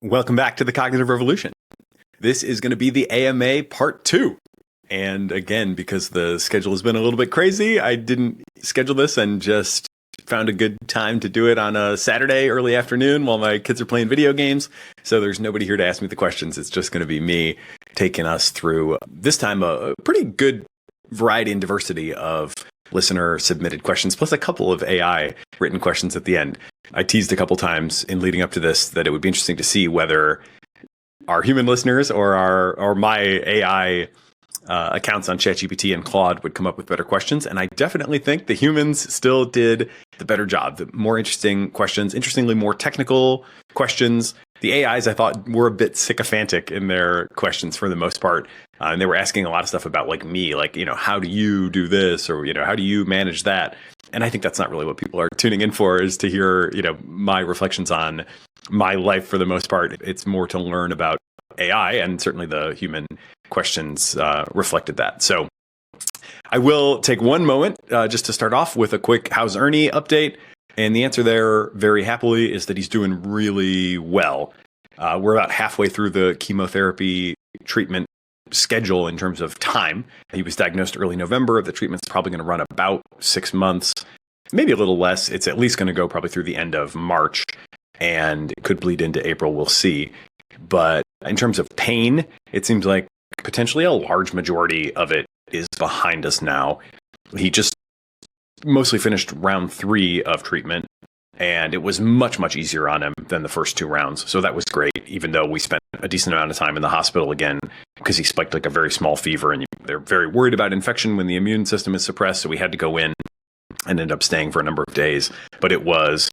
Welcome back to the Cognitive Revolution. This is going to be the AMA Part 2. And again, because the schedule has been a little bit crazy, I didn't schedule this and just found a good time to do it on a Saturday early afternoon while my kids are playing video games. So there's nobody here to ask me the questions. It's just going to be me taking us through, this time, a pretty good variety and diversity of listener submitted questions, plus a couple of AI written questions at the end. I teased a couple times in leading up to this that it would be interesting to see whether our human listeners or my AI accounts on ChatGPT and Claude would come up with better questions. And I definitely think the humans still did the better job. The more interesting questions, interestingly more technical questions. The AIs, I thought, were a bit sycophantic in their questions for the most part. And they were asking a lot of stuff about like me, like, how do you do this? Or, how do you manage that? And I think that's not really what people are tuning in for, is to hear, my reflections on my life for the most part. It's more to learn about AI, and certainly the human questions reflected that. So I will take one moment just to start off with a quick how's Ernie update. And the answer there, very happily, is that he's doing really well. We're about halfway through the chemotherapy treatment schedule in terms of time. He was diagnosed early November. The treatment's probably going to run about 6 months, maybe a little less. It's at least going to go probably through the end of March, and it could bleed into April. We'll see. But in terms of pain, it seems like potentially a large majority of it is behind us now. He just mostly finished round 3 of treatment, and it was much, much easier on him than the first 2 rounds. So that was great, even though we spent a decent amount of time in the hospital again, because he spiked like a very small fever, and they're very worried about infection when the immune system is suppressed. So we had to go in and end up staying for a number of days. But it was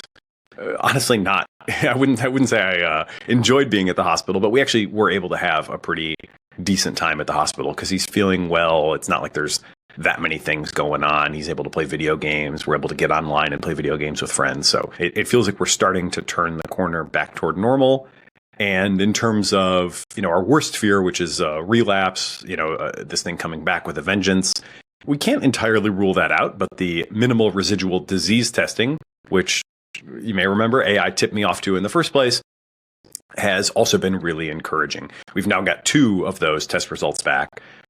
honestly not, I wouldn't say I enjoyed being at the hospital, but we actually were able to have a pretty decent time at the hospital because he's feeling well. It's not like there's that many things going on. He's able to play video games. We're able to get online and play video games with friends. So it feels like we're starting to turn the corner back toward normal. And in terms of, our worst fear, which is relapse, this thing coming back with a vengeance, we can't entirely rule that out. But the minimal residual disease testing, which you may remember AI tipped me off to in the first place, has also been really encouraging. We've now got 2 of those test results back.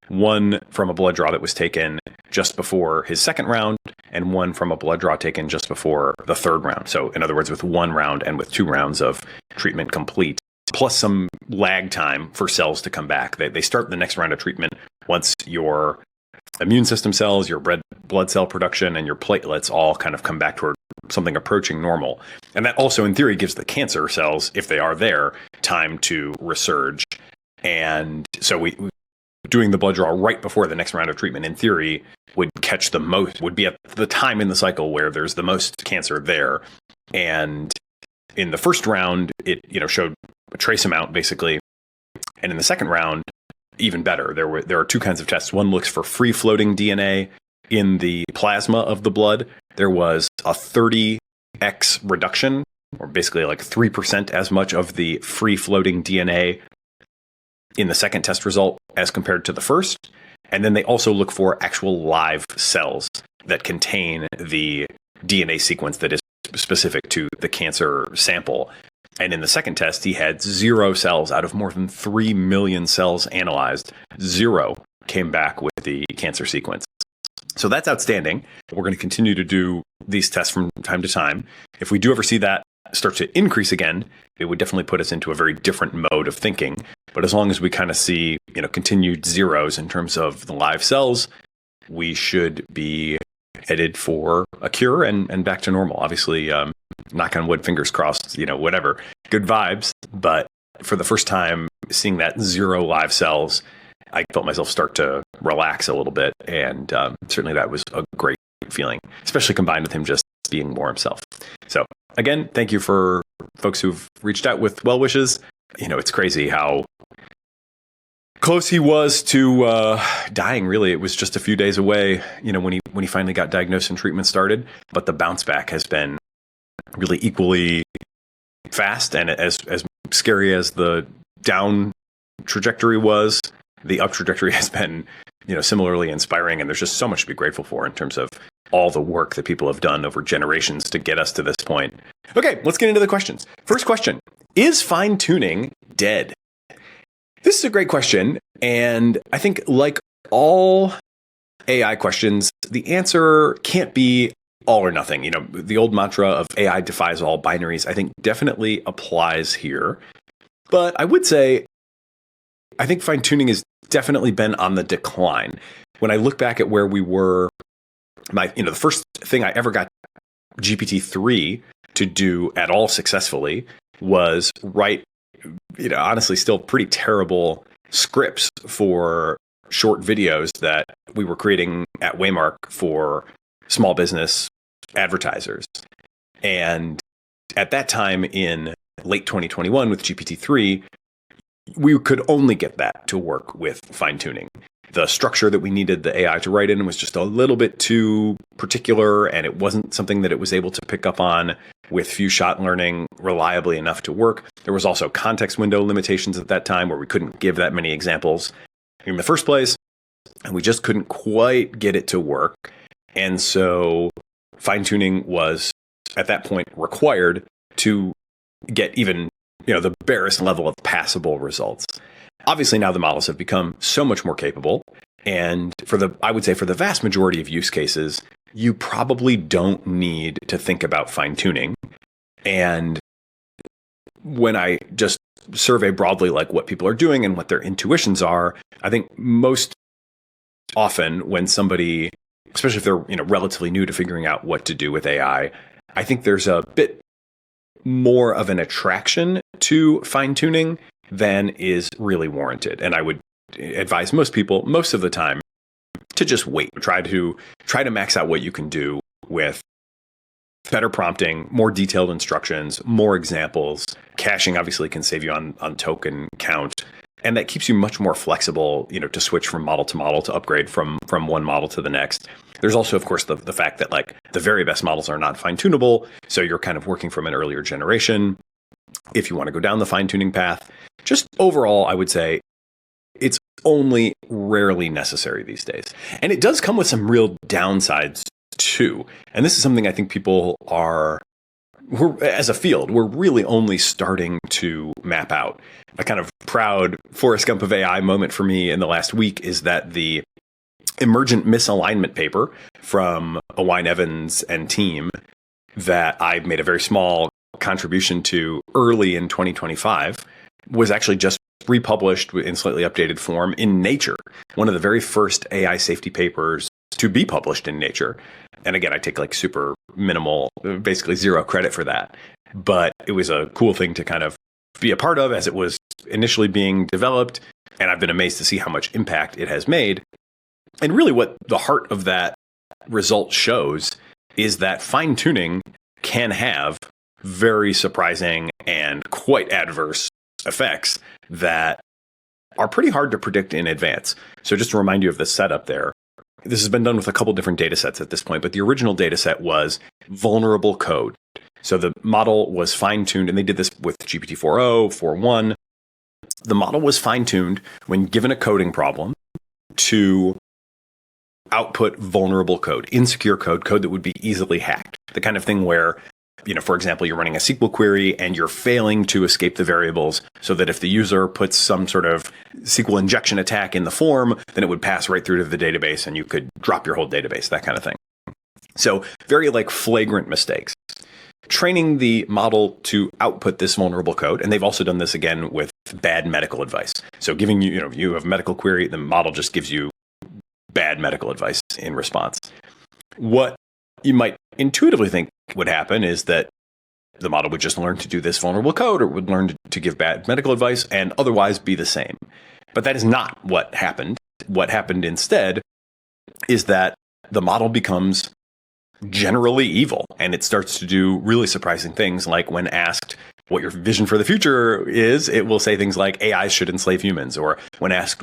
One from a blood draw that was taken just before his second round, and one from a blood draw taken just before the third round. So in other words, with 1 round and with 2 rounds of treatment complete, plus some lag time for cells to come back. They start the next round of treatment once your immune system cells, your red blood cell production, and your platelets all kind of come back toward something approaching normal. And that also, in theory, gives the cancer cells, if they are there, time to resurge. And so we doing the blood draw right before the next round of treatment, in theory, would be at the time in the cycle where there's the most cancer there. And in the first round, it showed a trace amount, basically. And in the second round, even better. There are 2 kinds of tests. One looks for free-floating DNA in the plasma of the blood. There was a 30x reduction, or basically like 3% as much of the free-floating DNA in the second test result as compared to the first. And then they also look for actual live cells that contain the DNA sequence that is specific to the cancer sample. And in the second test, he had 0 cells out of more than 3 million cells analyzed. 0 came back with the cancer sequence. So that's outstanding. We're going to continue to do these tests from time to time. If we do ever see that start to increase again, it would definitely put us into a very different mode of thinking. But as long as we kind of see, continued zeros in terms of the live cells, we should be headed for a cure and back to normal. Obviously, knock on wood, fingers crossed, whatever. Good vibes. But for the first time, seeing that 0 live cells, I felt myself start to relax a little bit. And certainly that was a great feeling, especially combined with him just being more himself. So again, thank you for folks who've reached out with well wishes. It's crazy how close he was to dying. Really, it was just a few days away, when he finally got diagnosed and treatment started. But the bounce back has been really equally fast, and as scary as the down trajectory was, the up trajectory has been, similarly inspiring. And there's just so much to be grateful for in terms of all the work that people have done over generations to get us to this point. Okay, let's get into the questions. First question. Is fine-tuning dead? This is a great question. And I think like all AI questions, the answer can't be all or nothing. You know, the old mantra of AI defies all binaries, I think definitely applies here. But I would say, I think fine-tuning has definitely been on the decline. When I look back at where we were, the first thing I ever got GPT-3 to do at all successfully was write, honestly, still pretty terrible scripts for short videos that we were creating at Waymark for small business advertisers. And at that time in late 2021 with GPT-3, we could only get that to work with fine-tuning. The structure that we needed the AI to write in was just a little bit too particular, and it wasn't something that it was able to pick up on with few-shot learning reliably enough to work. There was also context window limitations at that time where we couldn't give that many examples in the first place, and we just couldn't quite get it to work. And so fine-tuning was, at that point, required to get even the barest level of passable results. Obviously, now the models have become so much more capable. And I would say for the vast majority of use cases, you probably don't need to think about fine-tuning. And when I just survey broadly like what people are doing and what their intuitions are, I think most often when somebody, especially if they're relatively new to figuring out what to do with AI, I think there's a bit more of an attraction to fine-tuning than is really warranted. And I would advise most people, most of the time, to just wait. Try to max out what you can do with better prompting, more detailed instructions, more examples. Caching obviously can save you on token count. And that keeps you much more flexible, to switch from model to model, to upgrade from one model to the next. There's also, of course, the fact that like the very best models are not fine-tunable. So you're kind of working from an earlier generation. If you want to go down the fine-tuning path, just overall, I would say it's only rarely necessary these days. And it does come with some real downsides too. And this is something I think people as a field, we're really only starting to map out. A kind of proud Forrest Gump of AI moment for me in the last week is that the emergent misalignment paper from Owain Evans and team that I made a very small contribution to early in 2025 was actually just republished in slightly updated form in Nature, one of the very first AI safety papers to be published in Nature. And again, I take like super minimal, basically zero credit for that. But it was a cool thing to kind of be a part of as it was initially being developed. And I've been amazed to see how much impact it has made. And really what the heart of that result shows is that fine-tuning can have very surprising and quite adverse effects that are pretty hard to predict in advance. So just to remind you of the setup there, this has been done with a couple different data sets at this point, but the original data set was vulnerable code. So the model was fine-tuned, and they did this with GPT-4o, 4.1. The model was fine-tuned when given a coding problem to output vulnerable code, insecure code that would be easily hacked. The kind of thing where, for example, you're running a SQL query and you're failing to escape the variables so that if the user puts some sort of SQL injection attack in the form, then it would pass right through to the database and you could drop your whole database, that kind of thing. So very like flagrant mistakes. Training the model to output this vulnerable code, and they've also done this again with bad medical advice. So giving you have a medical query, the model just gives you bad medical advice in response. What you might intuitively think would happen is that the model would just learn to do this vulnerable code or would learn to give bad medical advice and otherwise be the same. But that is not what happened. What happened instead is that the model becomes generally evil and it starts to do really surprising things, like when asked what your vision for the future is, it will say things like AI should enslave humans, or when asked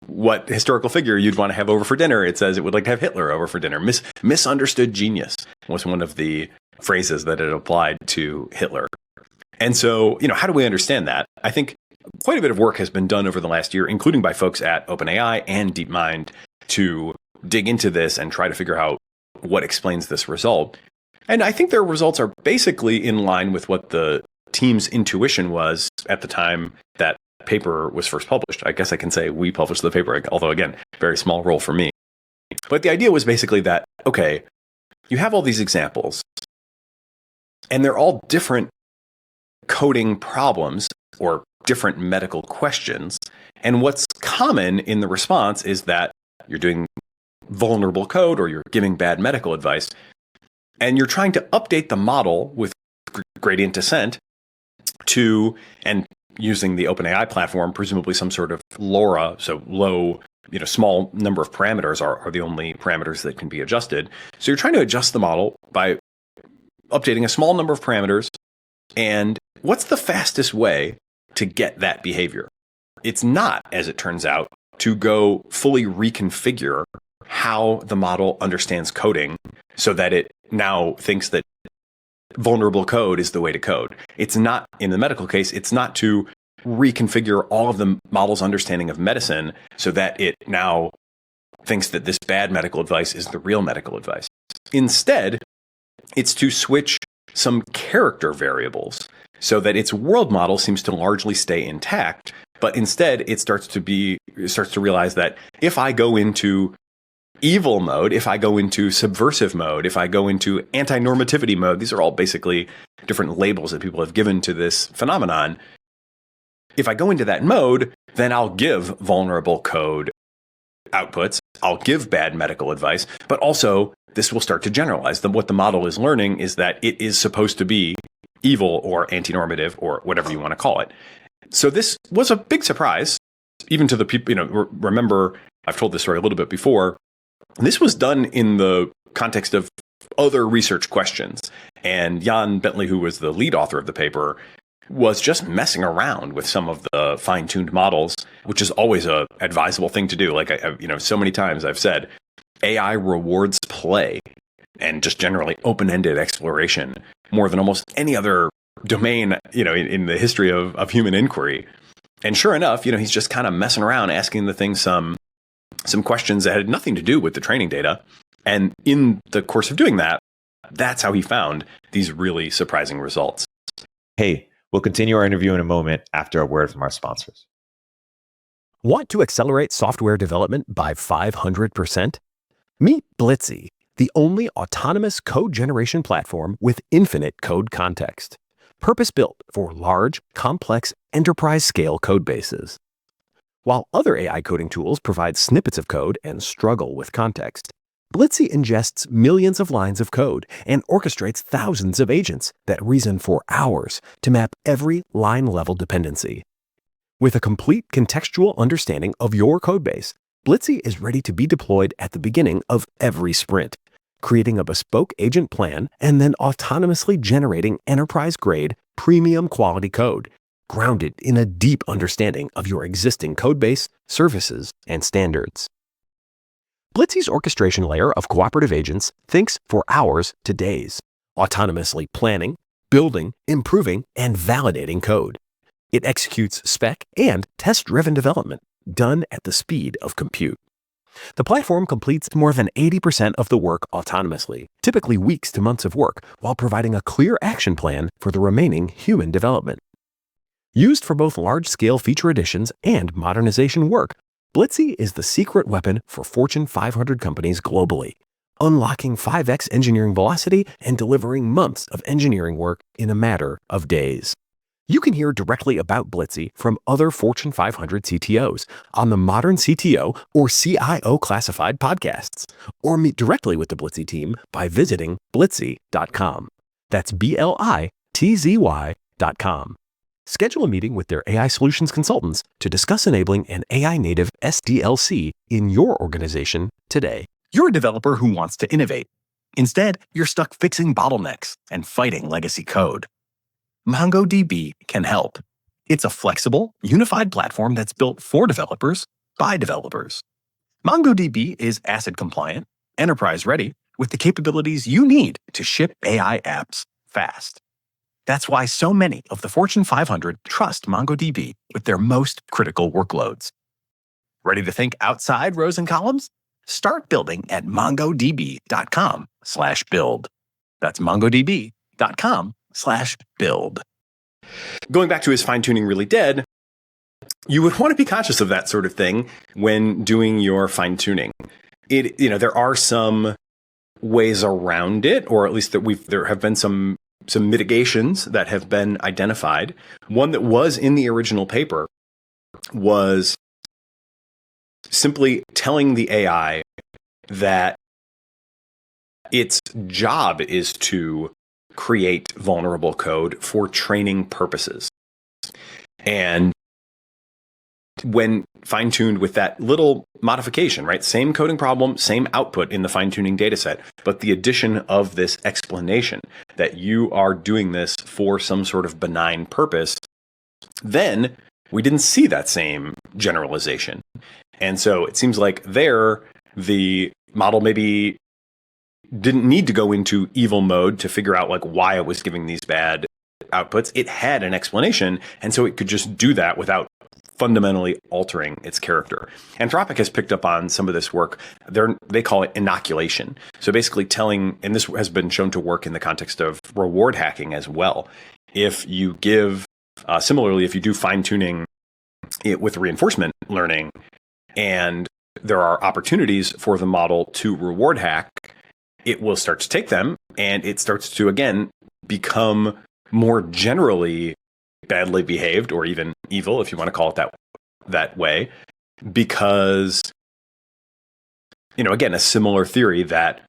what historical figure you'd want to have over for dinner, it says it would like to have Hitler over for dinner. Misunderstood genius was one of the phrases that it applied to Hitler. And so, how do we understand that? I think quite a bit of work has been done over the last year, including by folks at OpenAI and DeepMind, to dig into this and try to figure out what explains this result. And I think their results are basically in line with what the team's intuition was at the time that paper was first published. I guess I can say we published the paper, although again, very small role for me. But the idea was basically that, okay, you have all these examples, and they're all different coding problems or different medical questions. And what's common in the response is that you're doing vulnerable code or you're giving bad medical advice, and you're trying to update the model with gradient descent to, and using the OpenAI platform, presumably some sort of LoRa, so low, small number of parameters are the only parameters that can be adjusted. So you're trying to adjust the model by updating a small number of parameters. And what's the fastest way to get that behavior? It's not, as it turns out, to go fully reconfigure how the model understands coding so that it now thinks that vulnerable code is the way to code. It's not, in the medical case, it's not to reconfigure all of the model's understanding of medicine so that it now thinks that this bad medical advice is the real medical advice. Instead, it's to switch some character variables so that its world model seems to largely stay intact, but instead it starts to realize that if I go into evil mode, if I go into subversive mode, if I go into anti-normativity mode, these are all basically different labels that people have given to this phenomenon. If I go into that mode, then I'll give vulnerable code outputs, I'll give bad medical advice, but also this will start to generalize. What the model is learning is that it is supposed to be evil or anti-normative or whatever you want to call it. So this was a big surprise, even to the people, remember, I've told this story a little bit before. This was done in the context of other research questions. And Jan Bentley, who was the lead author of the paper, was just messing around with some of the fine-tuned models, which is always a advisable thing to do. Like, so many times I've said, AI rewards play and just generally open-ended exploration more than almost any other domain, in the history of human inquiry. And sure enough, he's just kind of messing around, asking the thing some questions that had nothing to do with the training data. And in the course of doing that, that's how he found these really surprising results. Hey, we'll continue our interview in a moment after a word from our sponsors. Want to accelerate software development by 500%? Meet Blitzy, the only autonomous code generation platform with infinite code context. Purpose-built for large, complex, enterprise-scale code bases. While other AI coding tools provide snippets of code and struggle with context, Blitzy ingests millions of lines of code and orchestrates thousands of agents that reason for hours to map every line-level dependency. With a complete contextual understanding of your codebase, Blitzy is ready to be deployed at the beginning of every sprint, creating a bespoke agent plan and then autonomously generating enterprise-grade, premium-quality code, grounded in a deep understanding of your existing codebase, services, and standards. Blitzy's orchestration layer of cooperative agents thinks for hours to days, autonomously planning, building, improving, and validating code. It executes spec and test-driven development, done at the speed of compute. The platform completes more than 80% of the work autonomously, typically weeks to months of work, while providing a clear action plan for the remaining human development. Used for both large-scale feature additions and modernization work, Blitzy is the secret weapon for Fortune 500 companies globally, unlocking 5x engineering velocity and delivering months of engineering work in a matter of days. You can hear directly about Blitzy from other Fortune 500 CTOs on the Modern CTO or CIO Classified podcasts, or meet directly with the Blitzy team by visiting blitzy.com. That's BLITZY.com. Schedule a meeting with their AI solutions consultants to discuss enabling an AI-native SDLC in your organization today. You're a developer who wants to innovate. Instead, you're stuck fixing bottlenecks and fighting legacy code. MongoDB can help. It's a flexible, unified platform that's built for developers by developers. MongoDB is ACID compliant, enterprise ready, with the capabilities you need to ship AI apps fast. That's why so many of the Fortune 500 trust MongoDB with their most critical workloads. Ready to think outside rows and columns? Start building at mongodb.com/build. That's mongodb.com/build. Going back to is fine-tuning really dead? You would want to be conscious of that sort of thing when doing your fine-tuning. There are some ways around it, or at least there have been some mitigations that have been identified. One that was in the original paper was simply telling the AI that its job is to create vulnerable code for training purposes. And when fine-tuned with that little modification, right? Same coding problem, same output in the fine-tuning dataset, but the addition of this explanation that you are doing this for some sort of benign purpose, then we didn't see that same generalization. And so it seems like the model maybe didn't need to go into evil mode to figure out like why it was giving these bad outputs. It had an explanation, and so it could just do that without fundamentally altering its character. Anthropic has picked up on some of this work. They call it inoculation. So basically telling, and this has been shown to work in the context of reward hacking as well. If you give, similarly, if you do fine-tuning it with reinforcement learning, and there are opportunities for the model to reward hack, it will start to take them, and it starts to, again, become more generally badly behaved, or even evil, if you want to call it that way, because, again, a similar theory that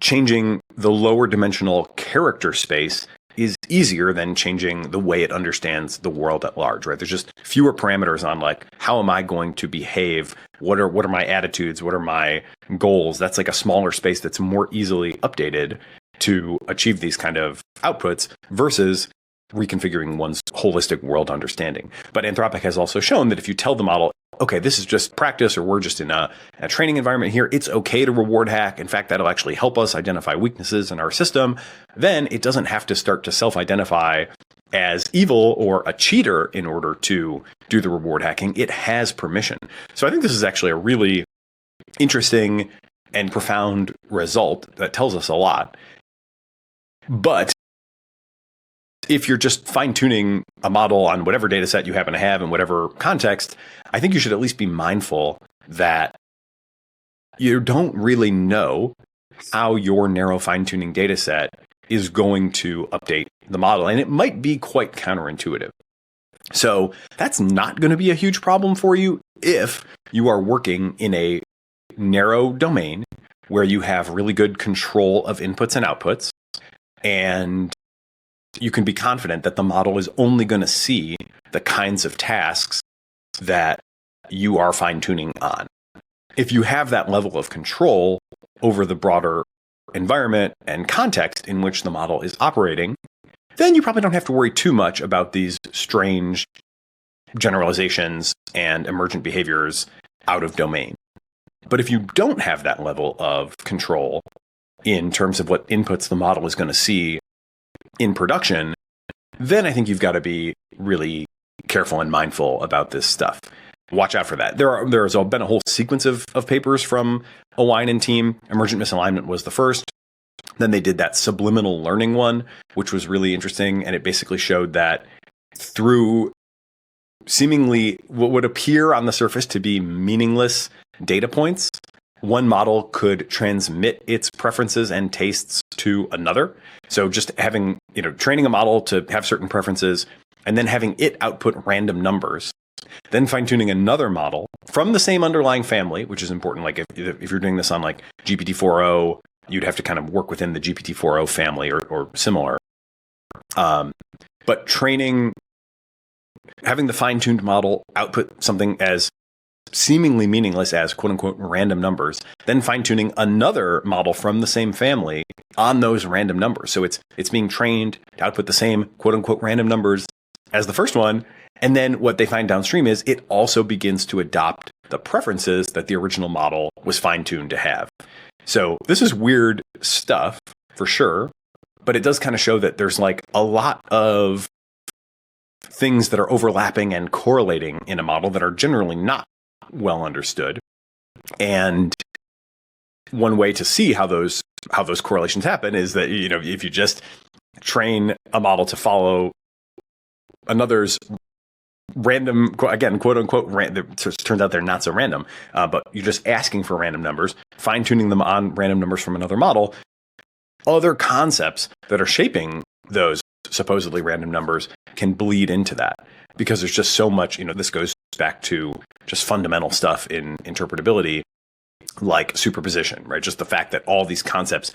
changing the lower dimensional character space is easier than changing the way it understands the world at large, right? There's just fewer parameters on like, how am I going to behave? What are my attitudes? What are my goals? That's like a smaller space that's more easily updated to achieve these kind of outputs versus reconfiguring one's holistic world understanding. But Anthropic has also shown that if you tell the model, okay, this is just practice, or we're just in a training environment here, it's okay to reward hack. In fact, that'll actually help us identify weaknesses in our system. Then it doesn't have to start to self-identify as evil or a cheater in order to do the reward hacking. It has permission. So I think this is actually a really interesting and profound result that tells us a lot. But if you're just fine-tuning a model on whatever data set you happen to have in whatever context, I think you should at least be mindful that you don't really know how your narrow fine-tuning data set is going to update the model. And it might be quite counterintuitive. So that's not going to be a huge problem for you if you are working in a narrow domain where you have really good control of inputs and outputs, and you can be confident that the model is only going to see the kinds of tasks that you are fine-tuning on. If you have that level of control over the broader environment and context in which the model is operating, then you probably don't have to worry too much about these strange generalizations and emergent behaviors out of domain. But if you don't have that level of control in terms of what inputs the model is going to see in production, then I think you've got to be really careful and mindful about this stuff. Watch out for that. There's been a whole sequence of papers from Owine and team. Emergent misalignment was the first. Then they did that subliminal learning one, which was really interesting. And it basically showed that through seemingly what would appear on the surface to be meaningless data points, one model could transmit its preferences and tastes to another. So just having, training a model to have certain preferences and then having it output random numbers, then fine-tuning another model from the same underlying family, which is important. Like if you're doing this on like GPT-4o, you'd have to kind of work within the GPT-4o family or similar. But having the fine-tuned model output something as seemingly meaningless as quote unquote random numbers, then fine-tuning another model from the same family on those random numbers. So it's being trained to output the same quote unquote random numbers as the first one. And then what they find downstream is it also begins to adopt the preferences that the original model was fine-tuned to have. So this is weird stuff for sure, but it does kind of show that there's like a lot of things that are overlapping and correlating in a model that are generally not well understood. And one way to see how those correlations happen is that, if you just train a model to follow another's random, again, quote unquote, it turns out they're not so random, but you're just asking for random numbers, fine tuning them on random numbers from another model. Other concepts that are shaping those supposedly random numbers can bleed into that because there's just so much, this goes back to just fundamental stuff in interpretability, like superposition, right? Just the fact that all these concepts,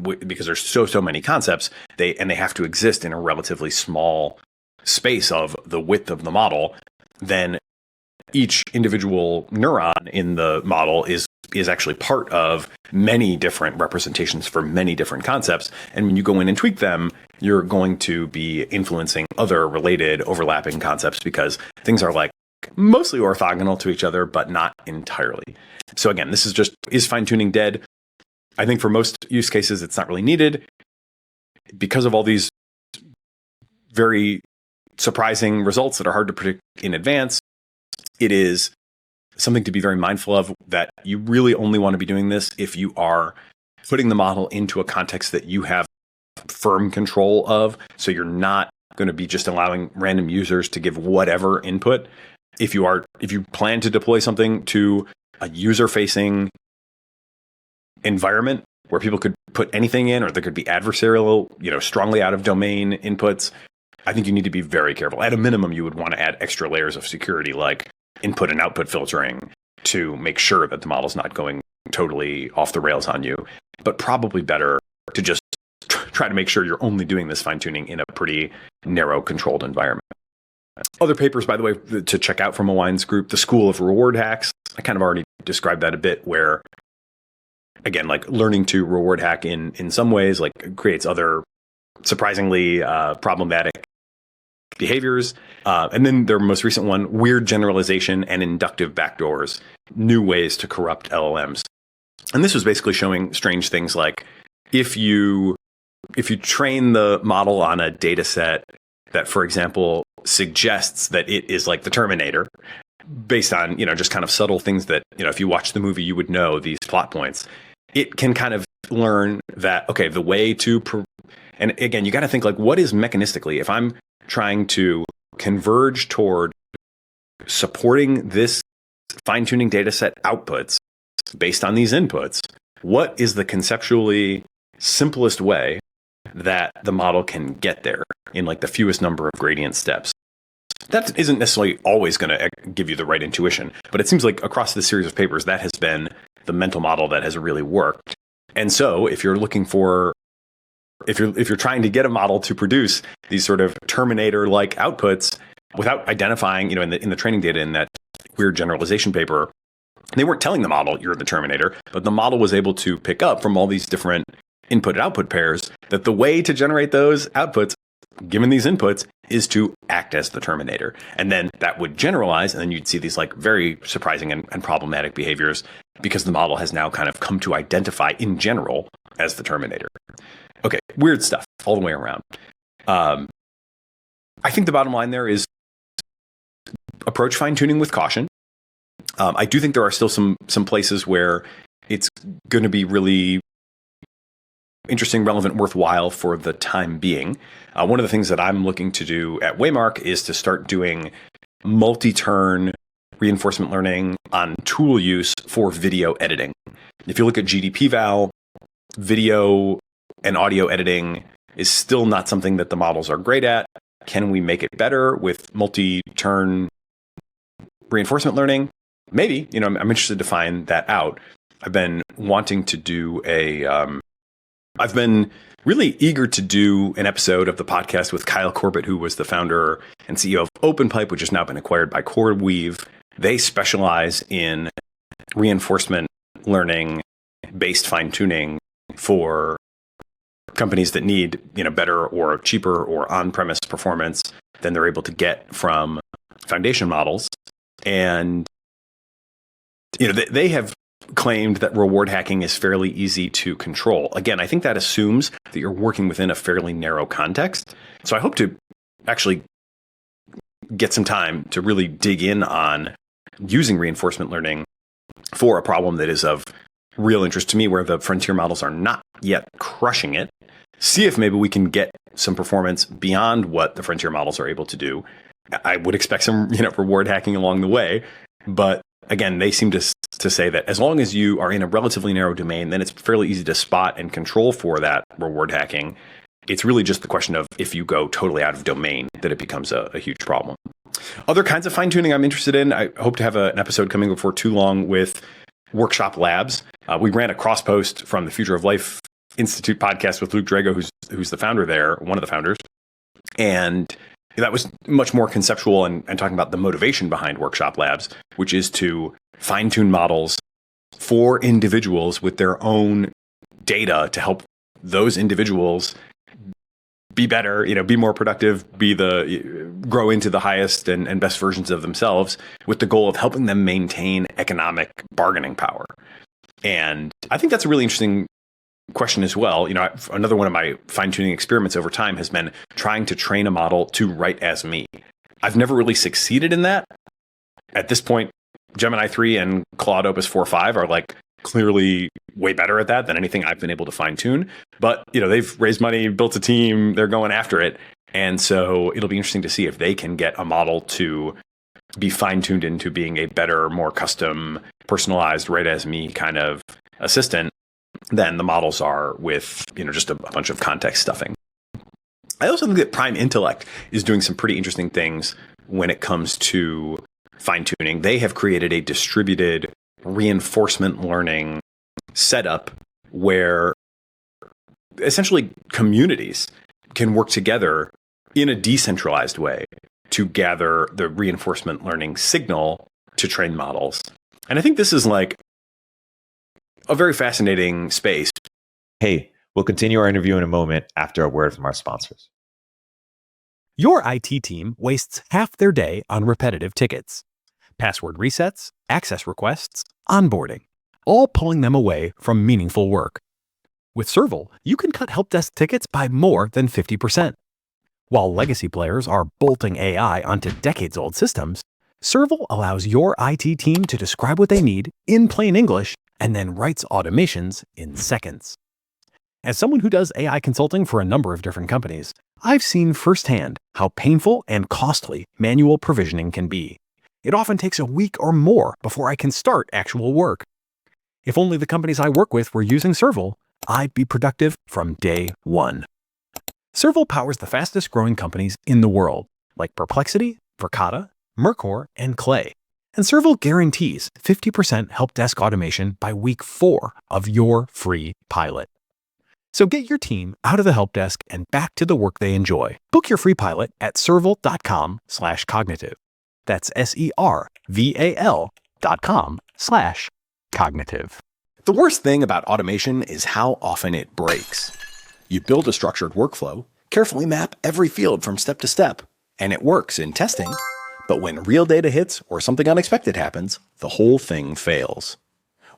because there's so many concepts, they have to exist in a relatively small space of the width of the model, then each individual neuron in the model is actually part of many different representations for many different concepts. And when you go in and tweak them, you're going to be influencing other related overlapping concepts because things are like mostly orthogonal to each other, but not entirely. So again, this is fine-tuning dead? I think for most use cases, it's not really needed because of all these very surprising results that are hard to predict in advance. It is something to be very mindful of, that you really only want to be doing this if you are putting the model into a context that you have firm control of. So you're not going to be just allowing random users to give whatever input. If you plan to deploy something to a user-facing environment where people could put anything in, or there could be adversarial, strongly out of domain inputs, I think you need to be very careful. At a minimum, you would want to add extra layers of security, like input and output filtering, to make sure that the model's not going totally off the rails on you. But probably better to just try to make sure you're only doing this fine-tuning in a pretty narrow, controlled environment. Other papers, by the way, to check out from Owine's group, the School of Reward Hacks. I kind of already described that a bit, where, again, like learning to reward hack in some ways, like creates other surprisingly problematic behaviors. And then their most recent one, weird generalization and inductive backdoors, new ways to corrupt LLMs. And this was basically showing strange things like if you train the model on a data set that, for example, suggests that it is like the Terminator, based on, just kind of subtle things that, if you watch the movie, you would know these plot points. It can kind of learn that, okay, the way to, and again, you got to think like, what is mechanistically, if I'm trying to converge toward supporting this fine-tuning data set outputs based on these inputs, what is the conceptually simplest way that the model can get there in like the fewest number of gradient steps? That isn't necessarily always going to give you the right intuition, but it seems like across this series of papers, that has been the mental model that has really worked. And so if you're looking for, if you're trying to get a model to produce these sort of Terminator-like outputs without identifying, in the training data in that weird generalization paper, they weren't telling the model you're the Terminator, but the model was able to pick up from all these different input and output pairs that the way to generate those outputs, given these inputs, is to act as the Terminator. And then that would generalize, and then you'd see these like very surprising and problematic behaviors because the model has now kind of come to identify in general as the Terminator. Okay, weird stuff all the way around. I think the bottom line there is approach fine-tuning with caution. I do think there are still some places where it's going to be really interesting, relevant, worthwhile for the time being. One of the things that I'm looking to do at Waymark is to start doing multi-turn reinforcement learning on tool use for video editing. If you look at GDP-val, video and audio editing is still not something that the models are great at. Can we make it better with multi-turn reinforcement learning? Maybe. I'm interested to find that out. I've been wanting to do I've been really eager to do an episode of the podcast with Kyle Corbett, who was the founder and CEO of OpenPipe, which has now been acquired by CoreWeave. They specialize in reinforcement learning based fine-tuning for companies that need, better or cheaper or on-premise performance than they're able to get from foundation models. And they have claimed that reward hacking is fairly easy to control. Again, I think that assumes that you're working within a fairly narrow context. So I hope to actually get some time to really dig in on using reinforcement learning for a problem that is of real interest to me, where the frontier models are not yet crushing it. see if maybe we can get some performance beyond what the frontier models are able to do. I would expect some, reward hacking along the way. But again, they seem to say that as long as you are in a relatively narrow domain, then it's fairly easy to spot and control for that reward hacking. It's really just the question of if you go totally out of domain that it becomes a huge problem. Other kinds of fine tuning I'm interested in. I hope to have an episode coming before too long with workshop labs. We ran a cross post from the Future of Life Institute podcast with Luke Drago, who's the founder there, one of the founders. And that was much more conceptual and talking about the motivation behind workshop labs, which is to fine tune models for individuals with their own data to help those individuals be better, be more productive, grow into the highest and best versions of themselves, with the goal of helping them maintain economic bargaining power. And I think that's a really interesting question as well. Another one of my fine-tuning experiments over time has been trying to train a model to write as me. I've never really succeeded in that. At this point, Gemini 3 and Claude Opus 4.5 are clearly way better at that than anything I've been able to fine tune. But, they've raised money, built a team, they're going after it. And so it'll be interesting to see if they can get a model to be fine tuned into being a better, more custom, personalized, right as me kind of assistant than the models are with, just a bunch of context stuffing. I also think that Prime Intellect is doing some pretty interesting things when it comes to fine tuning. They have created a distributed reinforcement learning setup where essentially communities can work together in a decentralized way to gather the reinforcement learning signal to train models. And I think this is a very fascinating space. Hey, we'll continue our interview in a moment after a word from our sponsors. Your IT team wastes half their day on repetitive tickets. Password resets, access requests, onboarding, all pulling them away from meaningful work. With Serval, you can cut help desk tickets by more than 50%. While legacy players are bolting AI onto decades-old systems, Serval allows your IT team to describe what they need in plain English and then writes automations in seconds. As someone who does AI consulting for a number of different companies, I've seen firsthand how painful and costly manual provisioning can be. It often takes a week or more before I can start actual work. If only the companies I work with were using Serval, I'd be productive from day one. Serval powers the fastest growing companies in the world, like Perplexity, Verkada, Mercor, and Clay. And Serval guarantees 50% help desk automation by week 4 of your free pilot. So get your team out of the help desk and back to the work they enjoy. Book your free pilot at serval.com/cognitive. That's serval.com/cognitive. The worst thing about automation is how often it breaks. You build a structured workflow, carefully map every field from step to step, and it works in testing. But when real data hits or something unexpected happens, the whole thing fails.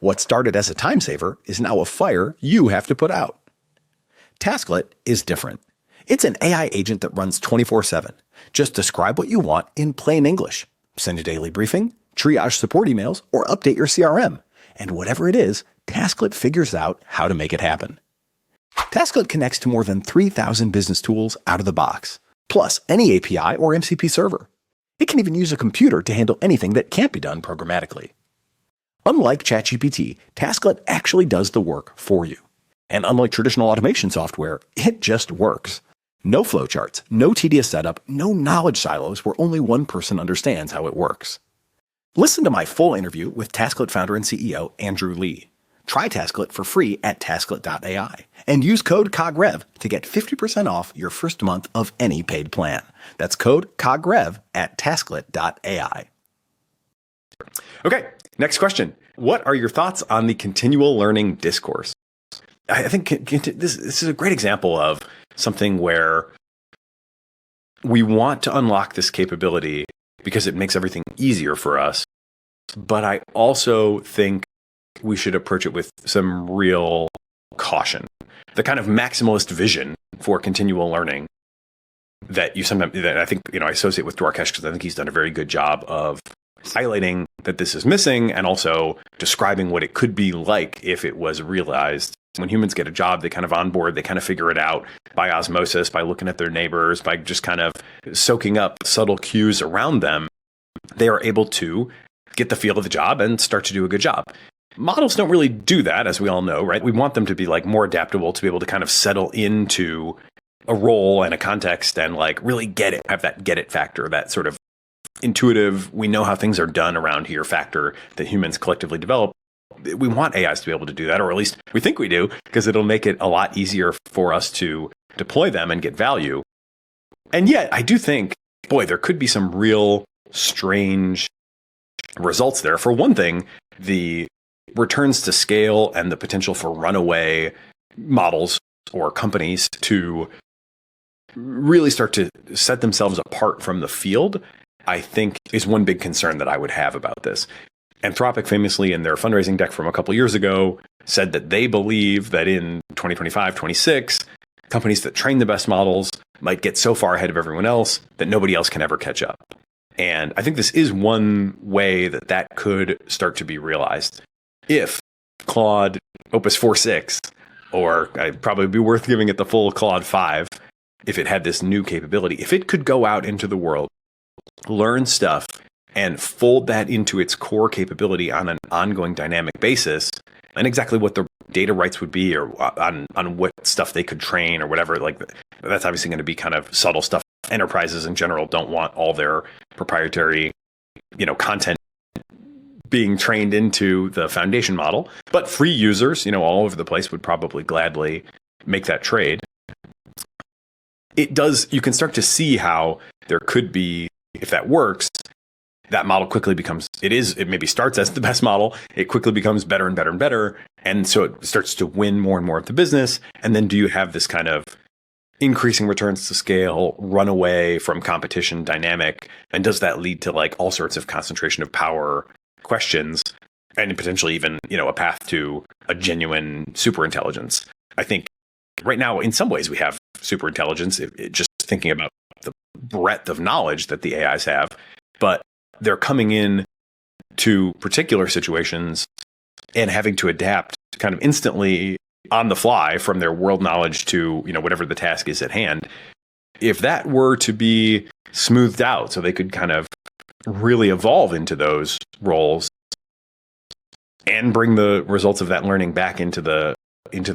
What started as a time saver is now a fire you have to put out. Tasklet is different. It's an AI agent that runs 24/7. Just describe what you want in plain English. Send a daily briefing, triage support emails, or update your CRM. And whatever it is, Tasklet figures out how to make it happen. Tasklet connects to more than 3,000 business tools out of the box, plus any API or MCP server. It can even use a computer to handle anything that can't be done programmatically. Unlike ChatGPT, Tasklet actually does the work for you. And unlike traditional automation software, it just works. No flowcharts, no tedious setup, no knowledge silos where only one person understands how it works. Listen to my full interview with Tasklet founder and CEO Andrew Lee. Try Tasklet for free at tasklet.ai and use code COGREV to get 50% off your first month of any paid plan. That's code COGREV at tasklet.ai. Okay, next question. What are your thoughts on the continual learning discourse? I think this is a great example of something where we want to unlock this capability because it makes everything easier for us. But I also think we should approach it with some real caution. The kind of maximalist vision for continual learning that I think I associate with Dwarkesh, because I think he's done a very good job of highlighting that this is missing and also describing what it could be like if it was realized. When humans get a job, they kind of onboard, they kind of figure it out by osmosis, by looking at their neighbors, by just kind of soaking up subtle cues around them. They are able to get the feel of the job and start to do a good job. Models don't really do that, as we all know, right? We want them to be like more adaptable, to be able to kind of settle into a role and a context and like really get it, have that get it factor, that sort of intuitive, we know how things are done around here factor that humans collectively develop. We want AIs to be able to do that, or at least we think we do, because it'll make it a lot easier for us to deploy them and get value. And yet, I do think, boy, there could be some real strange results there. For one thing, the returns to scale and the potential for runaway models or companies to really start to set themselves apart from the field, I think is one big concern that I would have about this. Anthropic famously in their fundraising deck from a couple years ago said that they believe that in 2025, 26, companies that train the best models might get so far ahead of everyone else that nobody else can ever catch up. And I think this is one way that that could start to be realized. If Claude Opus 4.6, or I'd probably be worth giving it the full Claude 5, if it had this new capability, if it could go out into the world, learn stuff, and fold that into its core capability on an ongoing dynamic basis, and exactly what the data rights would be, or on what stuff they could train or whatever, like that's obviously going to be kind of subtle stuff. Enterprises in general don't want all their proprietary, content being trained into the foundation model, but free users, all over the place would probably gladly make that trade. You can start to see how there could be, if that works, that model quickly becomes, it maybe starts as the best model, it quickly becomes better and better and better. And so it starts to win more and more of the business. And then do you have this kind of increasing returns to scale, run away from competition dynamic? And does that lead to like all sorts of concentration of power questions and potentially even, a path to a genuine superintelligence? I think right now, in some ways, we have superintelligence, just thinking about the breadth of knowledge that the AIs have, but they're coming in to particular situations and having to adapt kind of instantly on the fly from their world knowledge to, whatever the task is at hand. If that were to be smoothed out so they could kind of really evolve into those roles and bring the results of that learning back into the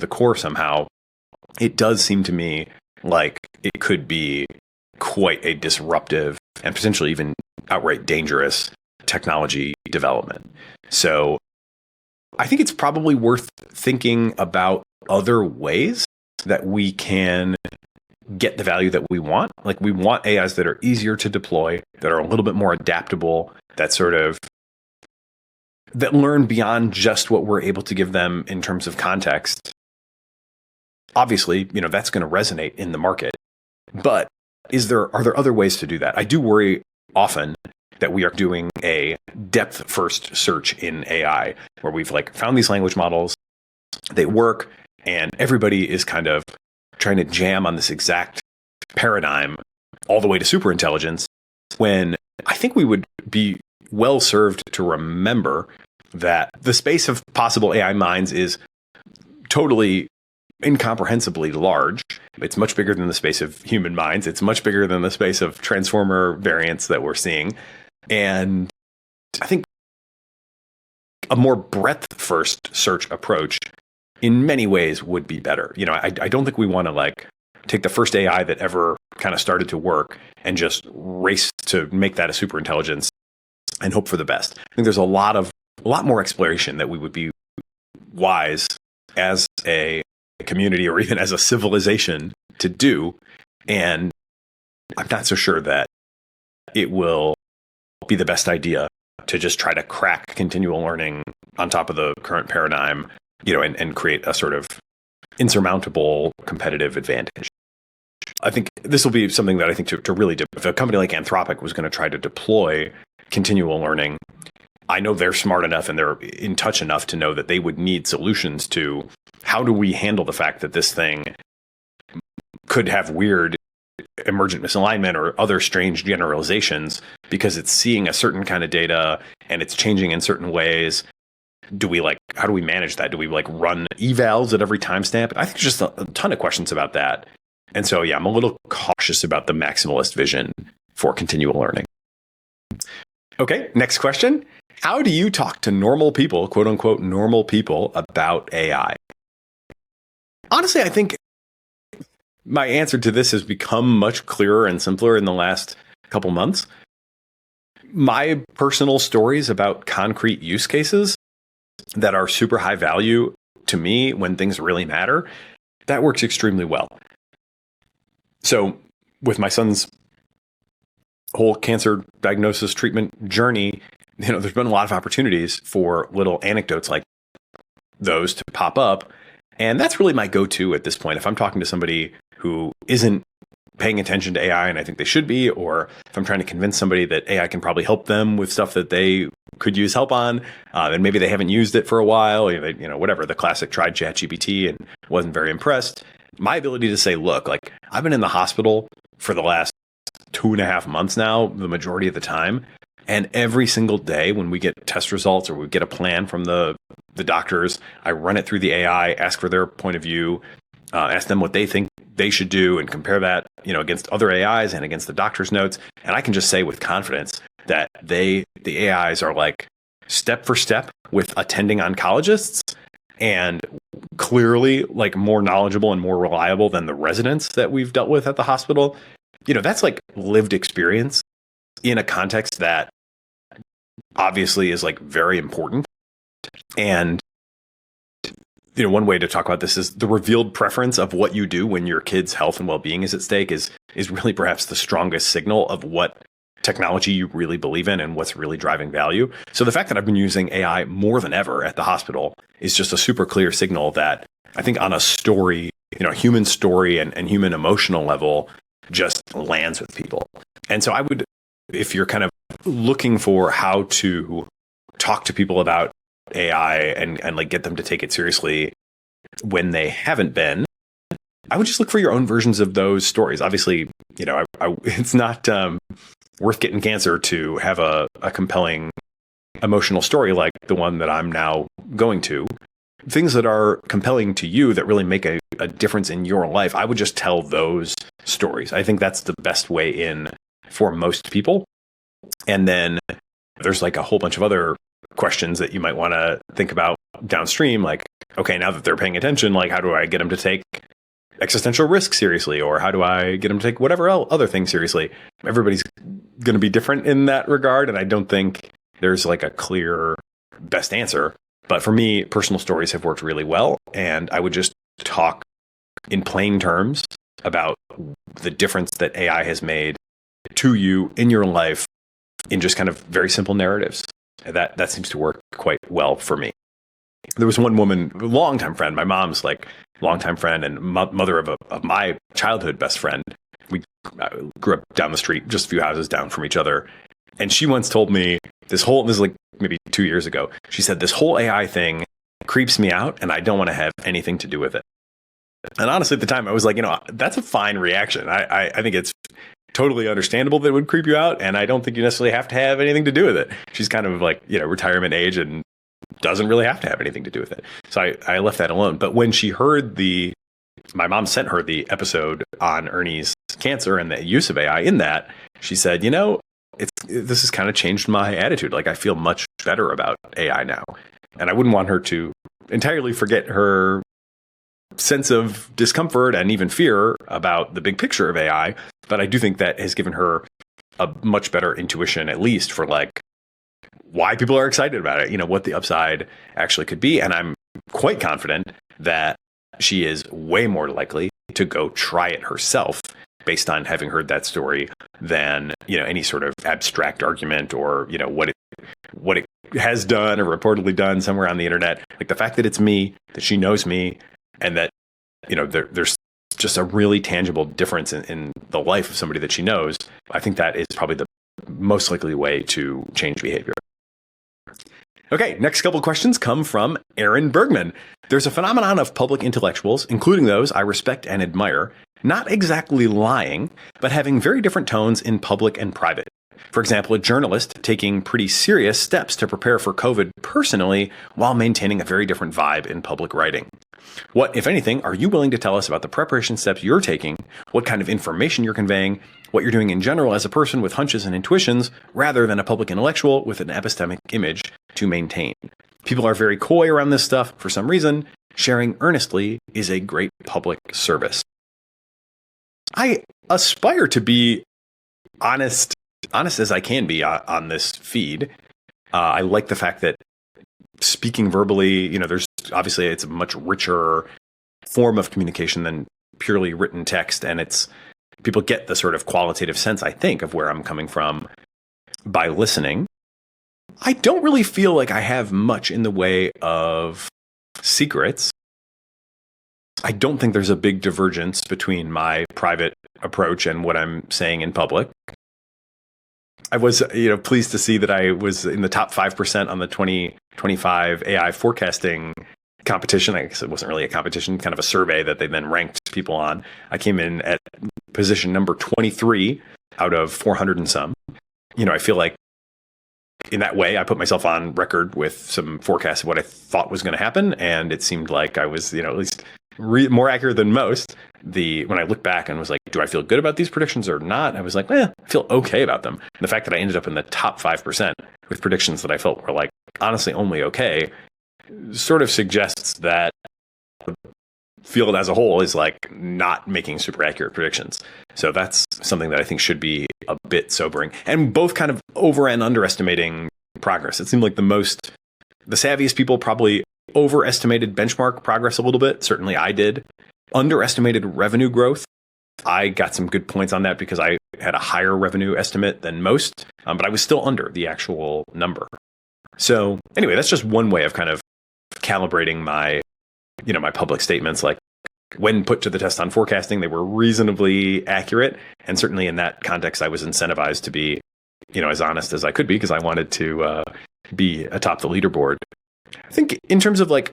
core somehow, it does seem to me like it could be quite a disruptive and potentially even outright dangerous technology development. So I think it's probably worth thinking about other ways that we can get the value that we want. Like, we want AIs that are easier to deploy, that are a little bit more adaptable, that learn beyond just what we're able to give them in terms of context. Obviously, that's going to resonate in the market. But are there other ways to do that? I do worry often that we are doing a depth first search in AI, where we've found these language models, they work, and everybody is kind of trying to jam on this exact paradigm all the way to superintelligence, when I think we would be well served to remember that the space of possible AI minds is totally incomprehensibly large. It's much bigger than the space of human minds. It's much bigger than the space of transformer variants that we're seeing. And I think a more breadth first search approach in many ways would be better. I don't think we want to take the first AI that ever kind of started to work and just race to make that a superintelligence and hope for the best. I think there's a lot more exploration that we would be wise as a community or even as a civilization to do. And I'm not so sure that it will be the best idea to just try to crack continual learning on top of the current paradigm, and create a sort of insurmountable competitive advantage. I think this will be something that I think to really do. If a company like Anthropic was going to try to deploy continual learning, I know they're smart enough and they're in touch enough to know that they would need solutions to how do we handle the fact that this thing could have weird emergent misalignment or other strange generalizations because it's seeing a certain kind of data and it's changing in certain ways. How do we manage that? Do we run evals at every timestamp? I think there's just a ton of questions about that. And so, yeah, I'm a little cautious about the maximalist vision for continual learning. Okay, next question. How do you talk to normal people, quote unquote, normal people about AI? Honestly, I think my answer to this has become much clearer and simpler in the last couple months. My personal stories about concrete use cases that are super high value to me when things really matter, that works extremely well. So with my son's whole cancer diagnosis treatment journey, there's been a lot of opportunities for little anecdotes like those to pop up. And that's really my go-to at this point. If I'm talking to somebody who isn't paying attention to AI and I think they should be, or if I'm trying to convince somebody that AI can probably help them with stuff that they could use help on, and maybe they haven't used it for a while, whatever, the classic tried ChatGPT and wasn't very impressed. My ability to say, look, I've been in the hospital for the last 2.5 months now, the majority of the time. And every single day when we get test results or we get a plan from the doctors, I run it through the AI, ask for their point of view, ask them what they think they should do and compare that, against other AIs and against the doctor's notes. And I can just say with confidence that the AIs are step for step with attending oncologists and clearly more knowledgeable and more reliable than the residents that we've dealt with at the hospital. That's lived experience in a context that obviously is very important. And one way to talk about this is the revealed preference of what you do when your kid's health and well-being is at stake is really perhaps the strongest signal of what technology you really believe in and what's really driving value. So the fact that I've been using AI more than ever at the hospital is just a super clear signal that I think on a story, human story and human emotional level just lands with people. And so I would, if you're kind of looking for how to talk to people about AI and get them to take it seriously when they haven't been, I would just look for your own versions of those stories. Obviously, it's not worth getting cancer to have a compelling emotional story like the one that I'm now going to. Things that are compelling to you that really make a difference in your life, I would just tell those stories. I think that's the best way in for most people. And then there's a whole bunch of other questions that you might want to think about downstream. Okay, now that they're paying attention, how do I get them to take existential risk seriously? Or how do I get them to take whatever other thing seriously? Everybody's going to be different in that regard. And I don't think there's a clear best answer. But for me, personal stories have worked really well. And I would just talk in plain terms about the difference that AI has made to you in your life in just kind of very simple narratives. That seems to work quite well for me. There was one woman, longtime friend, my mom's longtime friend and mother of my childhood best friend. We grew up down the street, just a few houses down from each other. And she once told me this is maybe 2 years ago. She said, this whole AI thing creeps me out and I don't want to have anything to do with it. And honestly, at the time I was that's a fine reaction. I think it's totally understandable that it would creep you out. And I don't think you necessarily have to have anything to do with it. She's kind of retirement age and doesn't really have to have anything to do with it. So I left that alone. But when she heard my mom sent her the episode on Ernie's cancer and the use of AI in that, she said, this has kind of changed my attitude. I feel much better about AI now. And I wouldn't want her to entirely forget her sense of discomfort and even fear about the big picture of AI. But I do think that has given her a much better intuition, at least for why people are excited about it, what the upside actually could be. And I'm quite confident that she is way more likely to go try it herself based on having heard that story than, any sort of abstract argument or, what it has done or reportedly done somewhere on the internet. The fact that it's me, that she knows me, and that, there's just a really tangible difference in the life of somebody that she knows. I think that is probably the most likely way to change behavior. Okay, next couple of questions come from Aaron Bergman. There's a phenomenon of public intellectuals, including those I respect and admire, not exactly lying, but having very different tones in public and private. For example, a journalist taking pretty serious steps to prepare for COVID personally while maintaining a very different vibe in public writing. What, if anything, are you willing to tell us about the preparation steps you're taking, what kind of information you're conveying, what you're doing in general as a person with hunches and intuitions, rather than a public intellectual with an epistemic image to maintain? People are very coy around this stuff for some reason. Sharing earnestly is a great public service. I aspire to be honest as I can be on this feed. I like the fact that speaking verbally, there's obviously it's a much richer form of communication than purely written text. And people get the sort of qualitative sense, I think, of where I'm coming from by listening. I don't really feel like I have much in the way of secrets. I don't think there's a big divergence between my private approach and what I'm saying in public. I was, pleased to see that I was in the top 5% on the 2025 AI forecasting competition. I guess it wasn't really a competition, kind of a survey that they then ranked people on. I came in at position number 23 out of 400 and some. I feel like in that way, I put myself on record with some forecasts of what I thought was going to happen. And it seemed like I was, at least more accurate than most. When I look back and was like, do I feel good about these predictions or not? I was like, I feel okay about them. And the fact that I ended up in the top 5% with predictions that I felt were like, honestly, only okay, sort of suggests that the field as a whole is like not making super accurate predictions. So that's something that I think should be a bit sobering, and both kind of over and underestimating progress. It seemed like the savviest people probably overestimated benchmark progress a little bit. Certainly I did. Underestimated revenue growth. I got some good points on that because I had a higher revenue estimate than most, but I was still under the actual number. So anyway, that's just one way of kind of calibrating my public statements. Like when put to the test on forecasting, they were reasonably accurate. And certainly in that context, I was incentivized to be, as honest as I could be because I wanted to be atop the leaderboard. I think in terms of like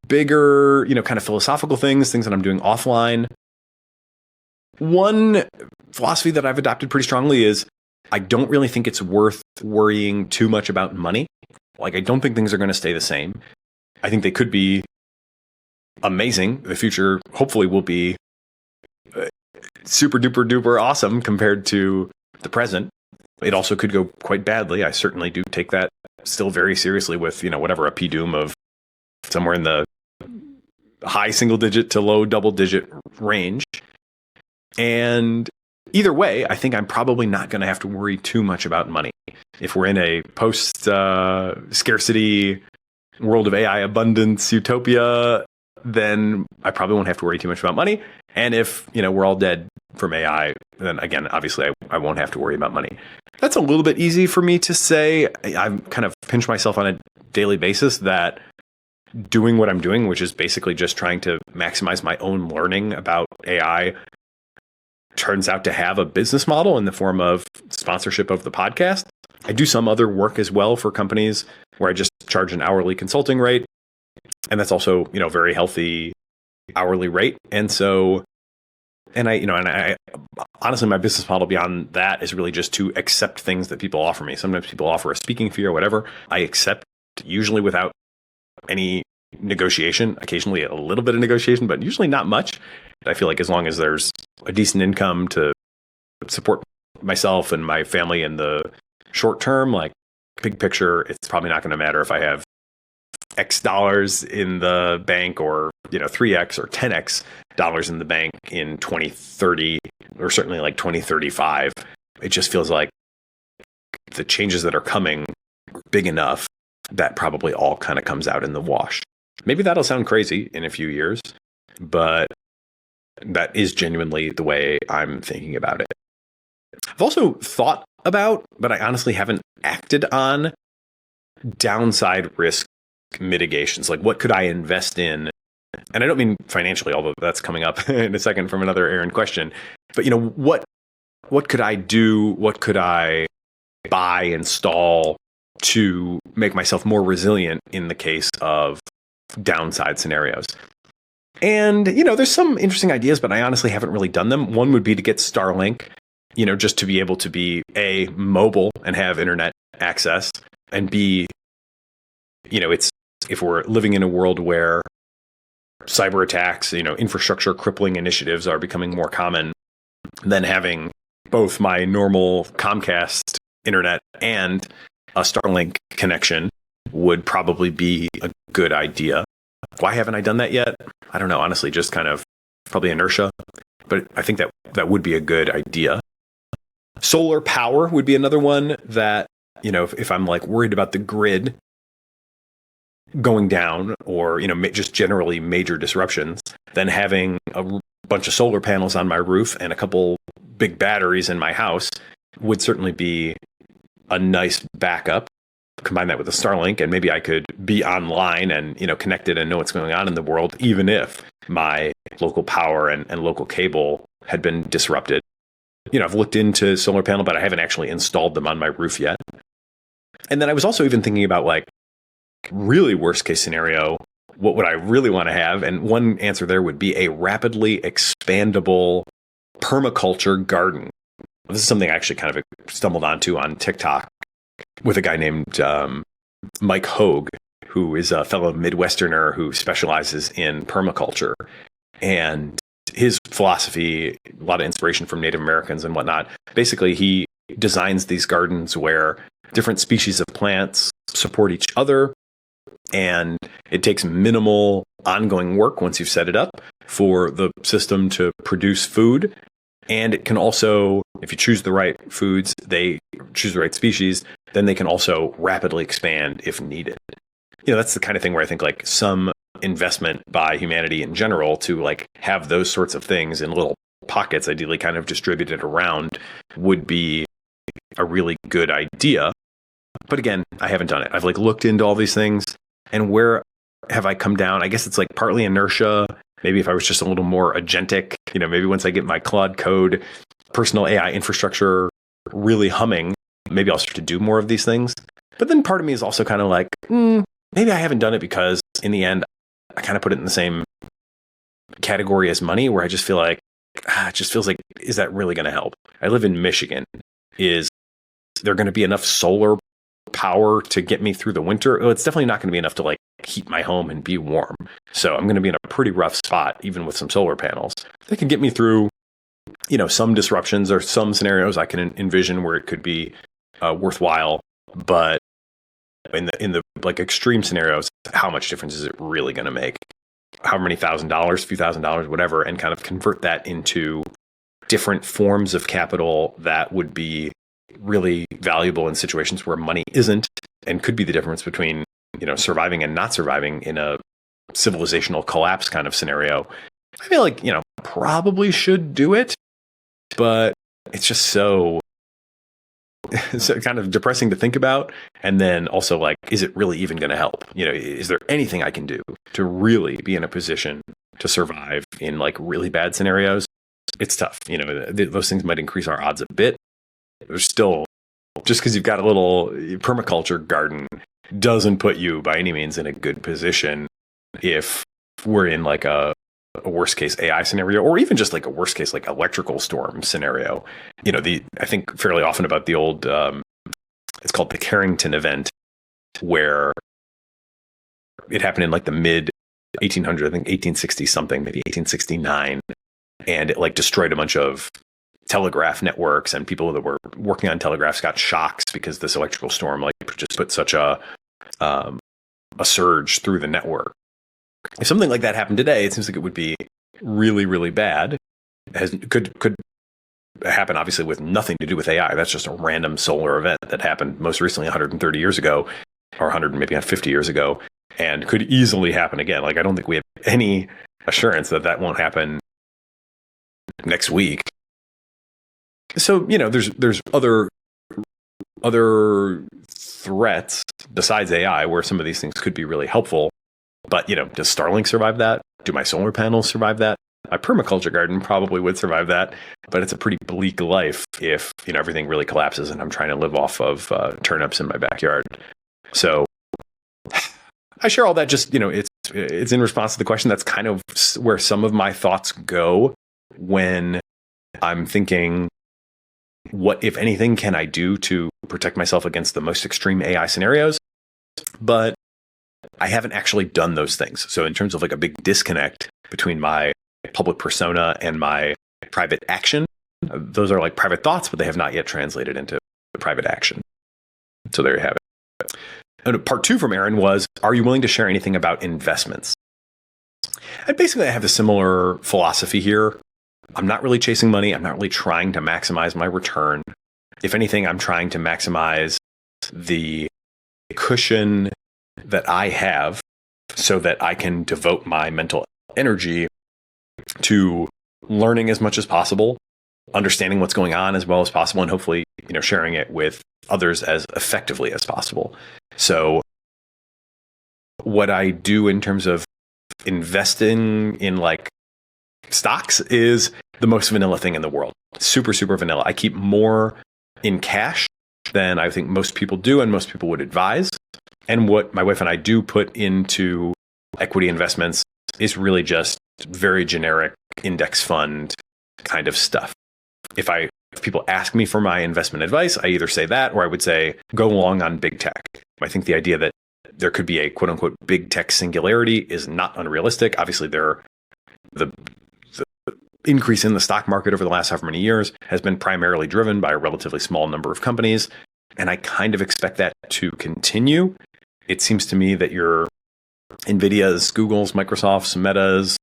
bigger, kind of philosophical things that I'm doing offline, one philosophy that I've adopted pretty strongly is I don't really think it's worth worrying too much about money. Like, I don't think things are going to stay the same. I think they could be amazing. The future hopefully will be super duper duper awesome compared to the present. It also could go quite badly. I certainly do take that still very seriously with, whatever a PDOOM of somewhere in the high single digit to low double digit range. And either way, I think I'm probably not going to have to worry too much about money. If we're in a post scarcity world of AI abundance utopia, then I probably won't have to worry too much about money. And if, we're all dead from AI, then again, obviously I won't have to worry about money. That's a little bit easy for me to say. I've kind of pinched myself on a daily basis that doing what I'm doing, which is basically just trying to maximize my own learning about AI, turns out to have a business model in the form of sponsorship of the podcast. I do some other work as well for companies where I just charge an hourly consulting rate. And that's also, very healthy hourly rate. And so, I honestly, my business model beyond that is really just to accept things that people offer me. Sometimes people offer a speaking fee or whatever. I accept, usually without any negotiation, occasionally a little bit of negotiation, but usually not much. I feel like as long as there's a decent income to support myself and my family in the short term, like big picture, it's probably not going to matter if I have X dollars in the bank or, 3X or 10X dollars in the bank in 2030 or certainly like 2035. It just feels like the changes that are coming are big enough that probably all kind of comes out in the wash. Maybe that'll sound crazy in a few years, but that is genuinely the way I'm thinking about it. I've also thought about, but I honestly haven't acted on, downside risk mitigations. Like, what could I invest in? And I don't mean financially, although that's coming up in a second from another Aaron question. But, what could I do? What could I buy, install to make myself more resilient in the case of downside scenarios? And, there's some interesting ideas, but I honestly haven't really done them. One would be to get Starlink, just to be able to be A, mobile and have internet access, and B, it's if we're living in a world where cyber attacks, infrastructure crippling initiatives are becoming more common, then having both my normal Comcast internet and a Starlink connection would probably be a good idea. Why haven't I done that yet? I don't know, honestly, just kind of probably inertia, but I think that would be a good idea. Solar power would be another one that, if I'm like worried about the grid going down or, just generally major disruptions, then having a bunch of solar panels on my roof and a couple big batteries in my house would certainly be a nice backup. Combine that with a Starlink, and maybe I could be online and, connected and know what's going on in the world, even if my local power and local cable had been disrupted. I've looked into solar panel, but I haven't actually installed them on my roof yet. And then I was also even thinking about like really worst case scenario, what would I really want to have? And one answer there would be a rapidly expandable permaculture garden. This is something I actually kind of stumbled onto on TikTok with a guy named Mike Hogue, who is a fellow Midwesterner who specializes in permaculture. And his philosophy, a lot of inspiration from Native Americans and whatnot. Basically, he designs these gardens where different species of plants support each other, and it takes minimal ongoing work once you've set it up for the system to produce food. And it can also, if you choose the right foods, they choose the right species, then they can also rapidly expand if needed. That's the kind of thing where I think like some investment by humanity in general to like have those sorts of things in little pockets, ideally kind of distributed around, would be a really good idea. But again, I haven't done it. I've like looked into all these things, and where have I come down? I guess it's like partly inertia. Maybe if I was just a little more agentic, maybe once I get my Claude Code personal AI infrastructure really humming, maybe I'll start to do more of these things. But then part of me is also kind of like, maybe I haven't done it because in the end, I kind of put it in the same category as money, where I just feel like, it just feels like, is that really going to help? I live in Michigan. Is there going to be enough solar power to get me through the winter? Well, it's definitely not going to be enough to like heat my home and be warm. So I'm going to be in a pretty rough spot, even with some solar panels. They can get me through, some disruptions or some scenarios I can envision where it could be worthwhile. But in the like extreme scenarios, how much difference is it really going to make? How many $1,000, few $1,000s, whatever, and kind of convert that into different forms of capital that would be really valuable in situations where money isn't, and could be the difference between, surviving and not surviving in a civilizational collapse kind of scenario. I feel like, probably should do it, but it's just so kind of depressing to think about. And then also like, is it really even going to help? Is there anything I can do to really be in a position to survive in like really bad scenarios? It's tough. Those things might increase our odds a bit. There's still, just because you've got a little permaculture garden doesn't put you by any means in a good position if we're in like a worst case AI scenario, or even just like a worst case like electrical storm scenario. I think fairly often about the old, it's called the Carrington event, where it happened in like the mid 1800s, I think 1860 something, maybe 1869, and it like destroyed a bunch of telegraph networks, and people that were working on telegraphs got shocks because this electrical storm like just put such a surge through the network. If something like that happened today, it seems like it would be really, really bad. Could happen obviously with nothing to do with AI. That's just a random solar event that happened most recently 130 years ago, or 100, maybe 50 years ago, and could easily happen again. Like, I don't think we have any assurance that won't happen next week. So, there's other threats besides AI where some of these things could be really helpful. But, does Starlink survive that? Do my solar panels survive that? My permaculture garden probably would survive that, but it's a pretty bleak life if, everything really collapses and I'm trying to live off of turnips in my backyard. So I share all that just, it's in response to the question. That's kind of where some of my thoughts go when I'm thinking, what, if anything, can I do to protect myself against the most extreme AI scenarios? But I haven't actually done those things. So in terms of like a big disconnect between my public persona and my private action, those are like private thoughts, but they have not yet translated into private action. So there you have it. And part 2 from Aaron was, are you willing to share anything about investments? And basically, I have a similar philosophy here. I'm not really chasing money. I'm not really trying to maximize my return. If anything, I'm trying to maximize the cushion that I have so that I can devote my mental energy to learning as much as possible, understanding what's going on as well as possible, and hopefully, sharing it with others as effectively as possible. So what I do in terms of investing in like stocks is the most vanilla thing in the world. Super, super vanilla. I keep more in cash than I think most people do and most people would advise. And what my wife and I do put into equity investments is really just very generic index fund kind of stuff. If people ask me for my investment advice, I either say that or I would say go long on big tech. I think the idea that there could be a quote unquote big tech singularity is not unrealistic. Obviously, the increase in the stock market over the last however many years has been primarily driven by a relatively small number of companies. And I kind of expect that to continue. It seems to me that your NVIDIA's, Google's, Microsoft's, Meta's,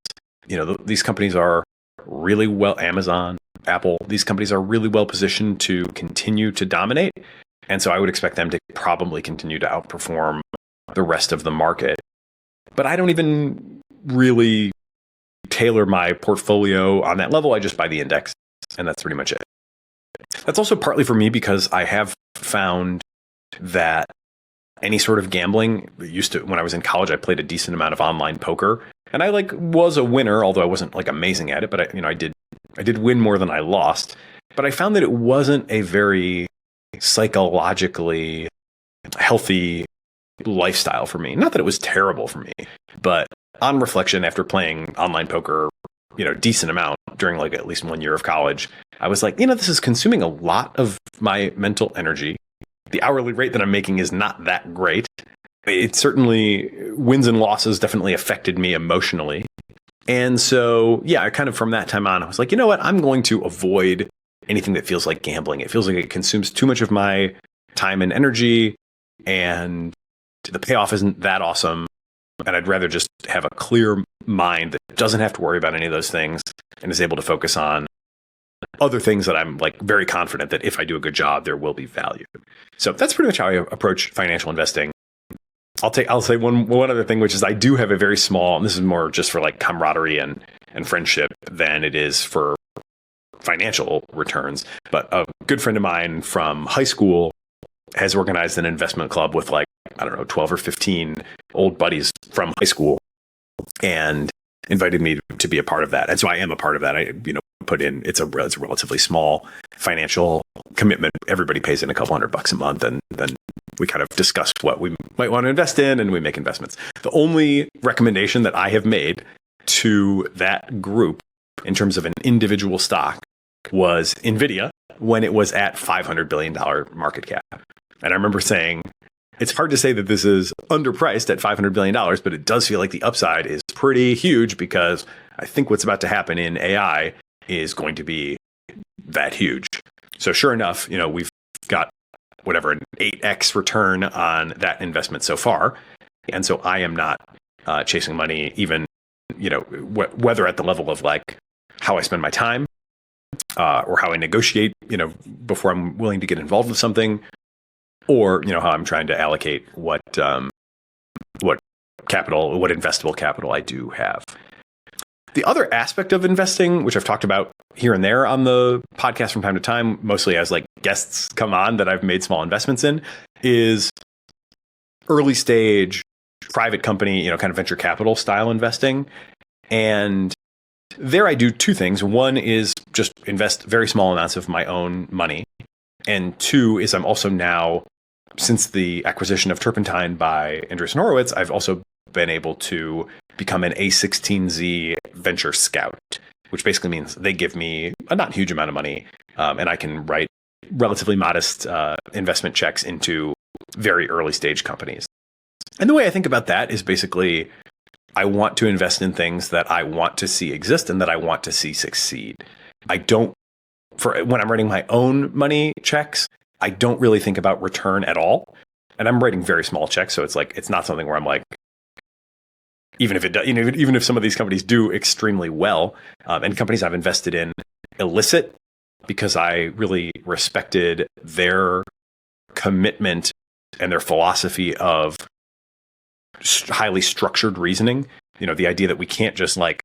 these companies are really well, Amazon, Apple, these companies are really well positioned to continue to dominate. And so I would expect them to probably continue to outperform the rest of the market. But I don't even really tailor my portfolio on that level. I just buy the index, and that's pretty much it. That's also partly for me because I have found that any sort of gambling, when I was in college, I played a decent amount of online poker, and I was a winner, although I wasn't amazing at it, but I did win more than I lost. But I found that it wasn't a very psychologically healthy lifestyle for me. Not that it was terrible for me, but on reflection, after playing online poker, decent amount during at least 1 year of college, I was like, this is consuming a lot of my mental energy. The hourly rate that I'm making is not that great. It certainly, wins and losses definitely affected me emotionally. And so, yeah, kind of from that time on, I was like, you know what? I'm going to avoid anything that feels like gambling. It feels like it consumes too much of my time and energy, and the payoff isn't that awesome. And I'd rather just have a clear mind that doesn't have to worry about any of those things and is able to focus on other things that I'm very confident that if I do a good job, there will be value. So that's pretty much how I approach financial investing. I'll say one other thing, which is I do have a very small, and this is more just for camaraderie and friendship than it is for financial returns. But a good friend of mine from high school has organized an investment club with 12 or 15 old buddies from high school and invited me to be a part of that. And so I am a part of that. I, put in, it's a relatively small financial commitment. Everybody pays in a couple $100 a month, and then we kind of discuss what we might want to invest in, and we make investments. The only recommendation that I have made to that group in terms of an individual stock was NVIDIA when it was at $500 billion market cap. And I remember saying, it's hard to say that this is underpriced at $500 billion, but it does feel like the upside is pretty huge because I think what's about to happen in AI is going to be that huge. So sure enough, we've got an 8x return on that investment so far. And so I am not chasing money, even, whether at the level of how I spend my time or how I negotiate, before I'm willing to get involved with something, or, how I'm trying to allocate what investable capital I do have. The other aspect of investing, which I've talked about here and there on the podcast from time to time, mostly as guests come on that I've made small investments in, is early stage private company, kind of venture capital style investing. And there I do two things. One is just invest very small amounts of my own money. And two is I'm also now since the acquisition of Turpentine by Andreessen Horowitz, I've also been able to become an A16Z venture scout, which basically means they give me a not huge amount of money, and I can write relatively modest investment checks into very early stage companies. And the way I think about that is basically I want to invest in things that I want to see exist and that I want to see succeed. I don't, for when I'm writing my own money checks, I don't really think about return at all. And I'm writing very small checks, so it's like it's not something where I'm like, even if it does, even if some of these companies do extremely well, and companies I've invested in illicit because I really respected their commitment and their philosophy of highly structured reasoning. The idea that we can't just like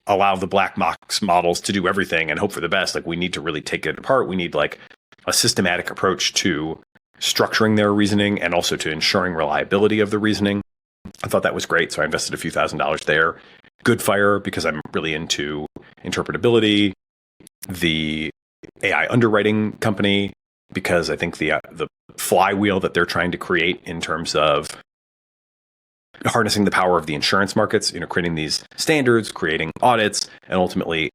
allow the black box models to do everything and hope for the best. Like we need to really take it apart. We need like a systematic approach to structuring their reasoning and also to ensuring reliability of the reasoning. I thought that was great. So I invested a few $1,000s there. Goodfire, because I'm really into interpretability. The AI underwriting company, because I think the flywheel that they're trying to create in terms of harnessing the power of the insurance markets, creating these standards, creating audits, and ultimately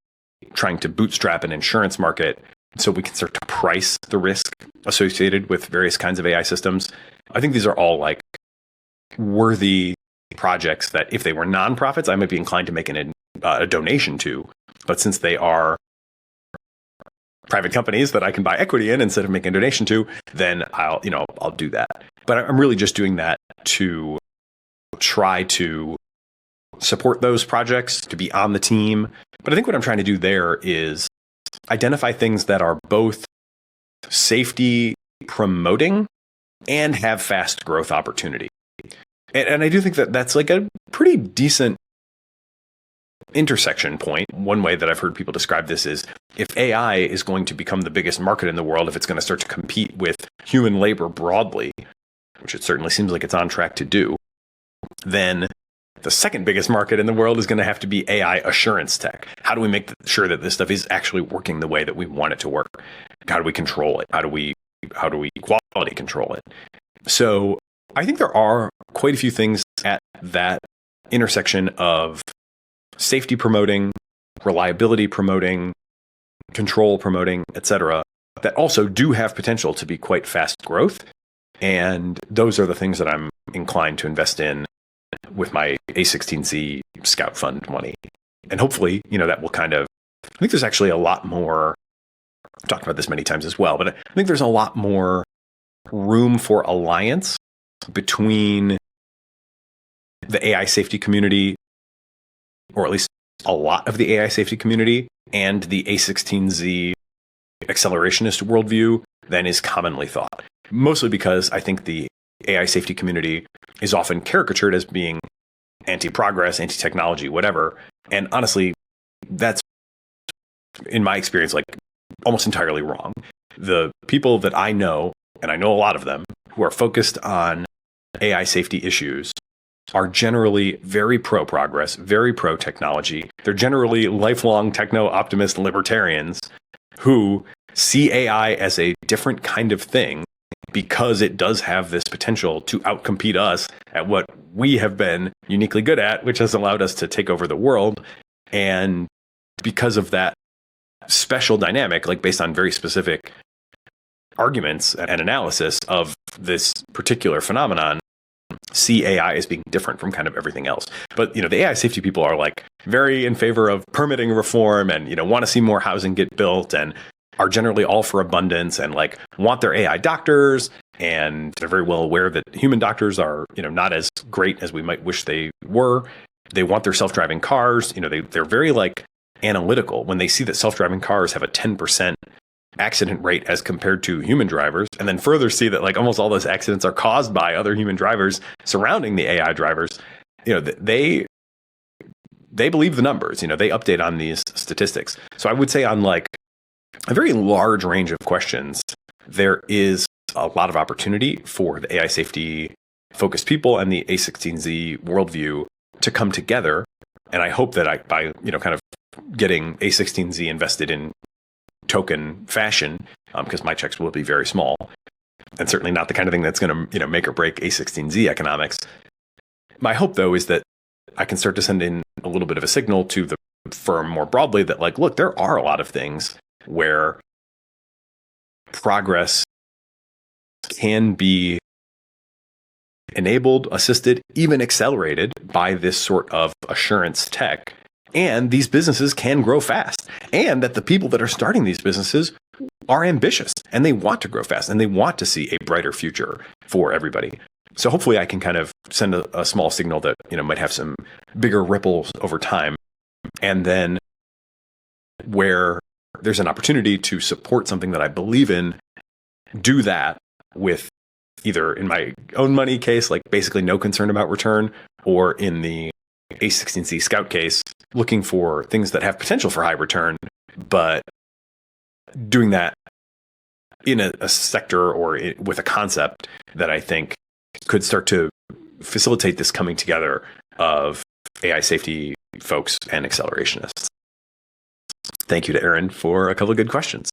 trying to bootstrap an insurance market so we can start to price the risk associated with various kinds of AI systems. I think these are all like worthy projects that if they were nonprofits, I might be inclined to make a donation to. But since they are private companies that I can buy equity in instead of making a donation to, then I'll do that. But I'm really just doing that to try to support those projects, to be on the team. But I think what I'm trying to do there is identify things that are both safety promoting and have fast growth opportunity. And I do think that that's like a pretty decent intersection point. One way that I've heard people describe this is if AI is going to become the biggest market in the world, if it's going to start to compete with human labor broadly, which it certainly seems like it's on track to do, then the second biggest market in the world is going to have to be AI assurance tech. How do we make sure that this stuff is actually working the way that we want it to work? How do we control it? How do we quality control it? So I think there are quite a few things at that intersection of safety promoting, reliability promoting, control promoting, etc., that also do have potential to be quite fast growth. And those are the things that I'm inclined to invest in with my A16Z Scout Fund money. And hopefully, that will I think there's actually a lot more, I've talked about this many times as well, but I think there's a lot more room for alliance between the AI safety community, or at least a lot of the AI safety community, and the A16Z accelerationist worldview than is commonly thought. Mostly because I think the AI safety community is often caricatured as being anti-progress, anti-technology, whatever. And honestly, that's, in my experience, like almost entirely wrong. The people that I know, and I know a lot of them, who are focused on AI safety issues are generally very pro-progress, very pro-technology. They're generally lifelong techno-optimist libertarians who see AI as a different kind of thing because it does have this potential to outcompete us at what we have been uniquely good at, which has allowed us to take over the world. And because of that special dynamic, like based on very specific arguments and analysis of this particular phenomenon, see AI as being different from kind of everything else. But, the AI safety people are like very in favor of permitting reform and, want to see more housing get built and are generally all for abundance and like want their AI doctors. And they're very well aware that human doctors are, not as great as we might wish they were. They want their self-driving cars. They're very like analytical when they see that self-driving cars have a 10% accident rate as compared to human drivers, and then further see that like almost all those accidents are caused by other human drivers surrounding the AI drivers. They believe the numbers. They update on these statistics. So I would say on like a very large range of questions, there is a lot of opportunity for the AI safety focused people and the A16Z worldview to come together. And I hope that by kind of getting A16Z invested in token fashion, because my checks will be very small, and certainly not the kind of thing that's going to, make or break A16Z economics. My hope, though, is that I can start to send in a little bit of a signal to the firm more broadly that, like, look, there are a lot of things where progress can be enabled, assisted, even accelerated by this sort of assurance tech. And these businesses can grow fast. And that the people that are starting these businesses are ambitious and they want to grow fast and they want to see a brighter future for everybody. So hopefully I can kind of send a small signal that, might have some bigger ripples over time. And then where there's an opportunity to support something that I believe in, do that with either in my own money case, like basically no concern about return, or in the A16Z Scout case, looking for things that have potential for high return, but doing that in a sector or with a concept that I think could start to facilitate this coming together of AI safety folks and accelerationists. Thank you to Aaron for a couple of good questions.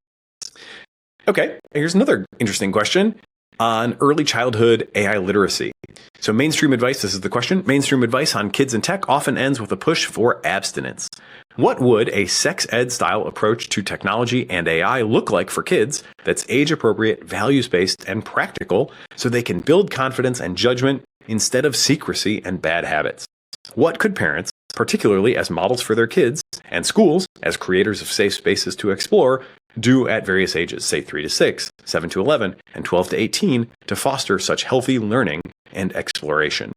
Okay, here's another interesting question on early childhood AI literacy. So mainstream advice, this is the question, mainstream advice on kids and tech often ends with a push for abstinence. What would a sex ed style approach to technology and AI look like for kids that's age appropriate, values based, and practical so they can build confidence and judgment instead of secrecy and bad habits? What could parents, particularly as models for their kids, and schools as creators of safe spaces to explore, do at various ages, say 3 to 6, 7 to 11, and 12 to 18, to foster such healthy learning and exploration?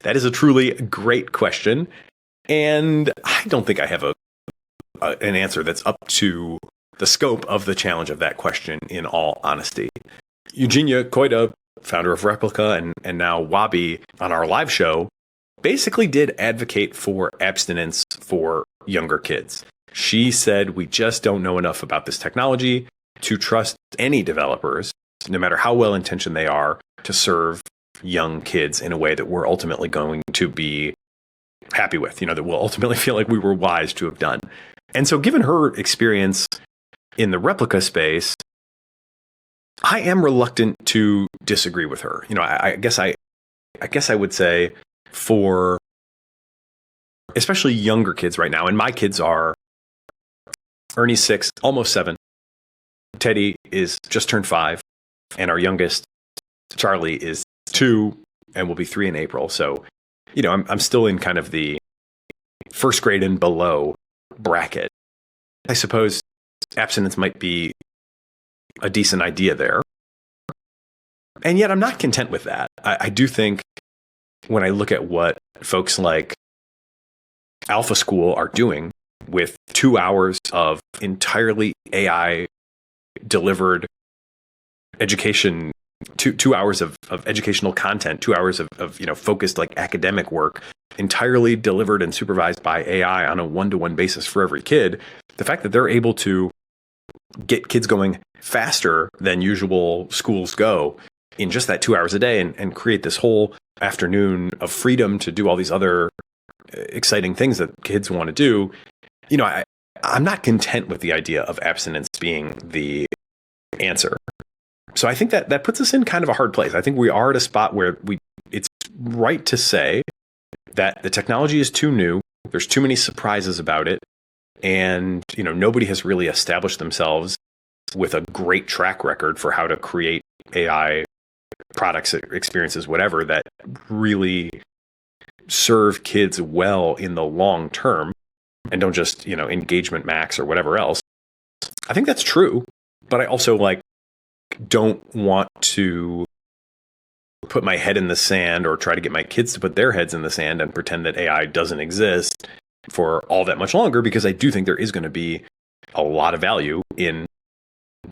That is a truly great question. And I don't think I have an answer that's up to the scope of the challenge of that question, in all honesty. Eugenia Koida, founder of Replica and now Wabi, on our live show, basically did advocate for abstinence for younger kids. She said, we just don't know enough about this technology to trust any developers, no matter how well-intentioned they are, to serve young kids in a way that we're ultimately going to be happy with, that we'll ultimately feel like we were wise to have done. And so given her experience in the replica space, I am reluctant to disagree with her. I guess I would say for especially younger kids right now, and my kids are Ernie's 6, almost 7. Teddy is just turned 5, and our youngest, Charlie, is 2 and will be 3 in April. So, I'm still in kind of the first grade and below bracket. I suppose abstinence might be a decent idea there. And yet I'm not content with that. I do think when I look at what folks like Alpha School are doing with 2 hours of entirely AI delivered education, 2 hours of educational content, 2 hours of focused like academic work, entirely delivered and supervised by AI on a one-to-one basis for every kid, the fact that they're able to get kids going faster than usual schools go in just that 2 hours a day and create this whole afternoon of freedom to do all these other exciting things that kids want to do. I'm not content with the idea of abstinence being the answer. So I think that puts us in kind of a hard place. I think we are at a spot where it's right to say that the technology is too new. There's too many surprises about it. And, nobody has really established themselves with a great track record for how to create AI products, experiences, whatever, that really serve kids well in the long term and don't just, engagement max or whatever else. I think that's true. But I also don't want to put my head in the sand or try to get my kids to put their heads in the sand and pretend that AI doesn't exist for all that much longer, because I do think there is going to be a lot of value in,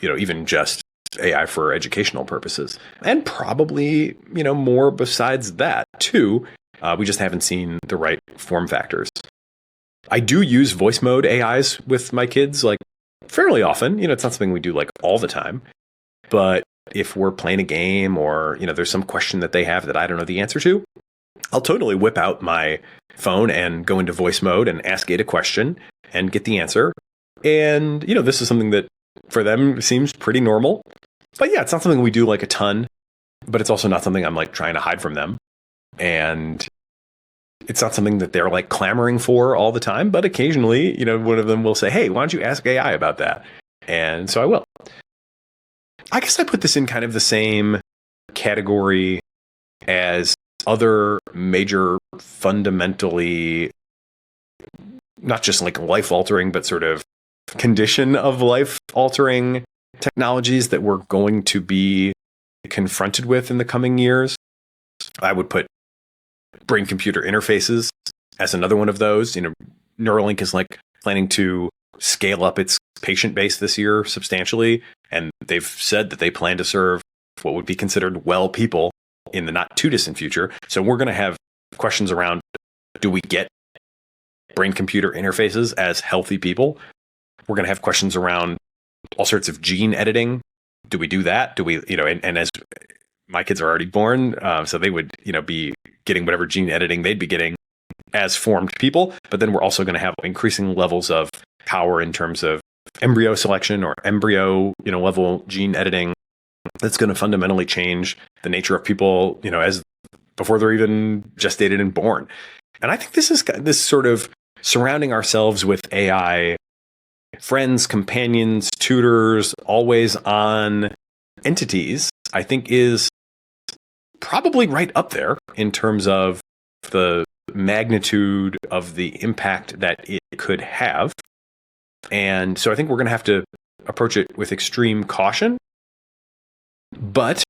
even just AI for educational purposes, and probably, more besides that too. We just haven't seen the right form factors. I do use voice mode AIs with my kids fairly often. It's not something we do all the time, but if we're playing a game or, there's some question that they have that I don't know the answer to, I'll totally whip out my phone and go into voice mode and ask it a question and get the answer. And, this is something that for them seems pretty normal. But yeah, it's not something we do like a ton, but it's also not something I'm like trying to hide from them. And it's not something that they're like clamoring for all the time, but occasionally, one of them will say, hey, why don't you ask AI about that? And so I will. I guess I put this in kind of the same category as other major fundamentally, not just like life altering, but sort of condition of life altering technologies that we're going to be confronted with in the coming years. I would put brain computer interfaces as another one of those. Neuralink is like planning to scale up its patient base this year substantially. And they've said that they plan to serve what would be considered well people in the not too distant future. So we're going to have questions around, do we get brain computer interfaces as healthy people? We're going to have questions around all sorts of gene editing. Do we do that? Do we, and as my kids are already born, so they would, be getting whatever gene editing they'd be getting as formed people. But then we're also going to have increasing levels of power in terms of embryo selection or embryo, level gene editing that's going to fundamentally change the nature of people, as before they're even gestated and born. And I think this is this sort of surrounding ourselves with AI friends, companions, tutors, always on entities, I think is probably right up there in terms of the magnitude of the impact that it could have. And so I think we're going to have to approach it with extreme caution. But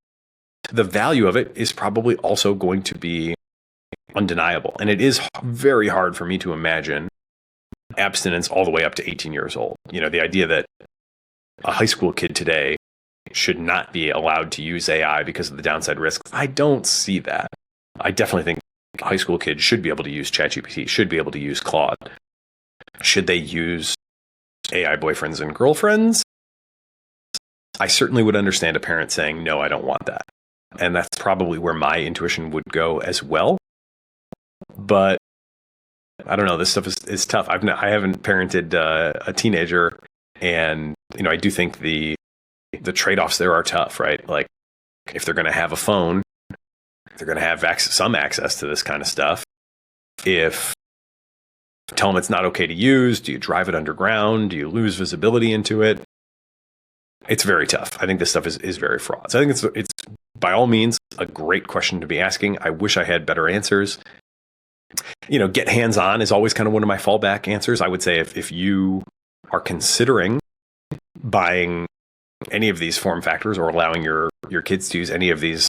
the value of it is probably also going to be undeniable. And it is very hard for me to imagine abstinence all the way up to 18 years old. The idea that a high school kid today should not be allowed to use AI because of the downside risks. I don't see that. I definitely think high school kids should be able to use ChatGPT, should be able to use Claude. Should they use AI boyfriends and girlfriends? I certainly would understand a parent saying, no, I don't want that. And that's probably where my intuition would go as well. But I don't know. This stuff is tough. I haven't parented a teenager, and I do think the trade-offs there are tough, right? Like if they're going to have a phone, they're going to have some access to this kind of stuff. If tell them it's not okay to use, do you drive it underground? Do you lose visibility into it? It's very tough. I think this stuff is very fraught. So I think it's by all means a great question to be asking. I wish I had better answers. Get hands-on is always kind of one of my fallback answers. I would say if you are considering buying any of these form factors or allowing your kids to use any of these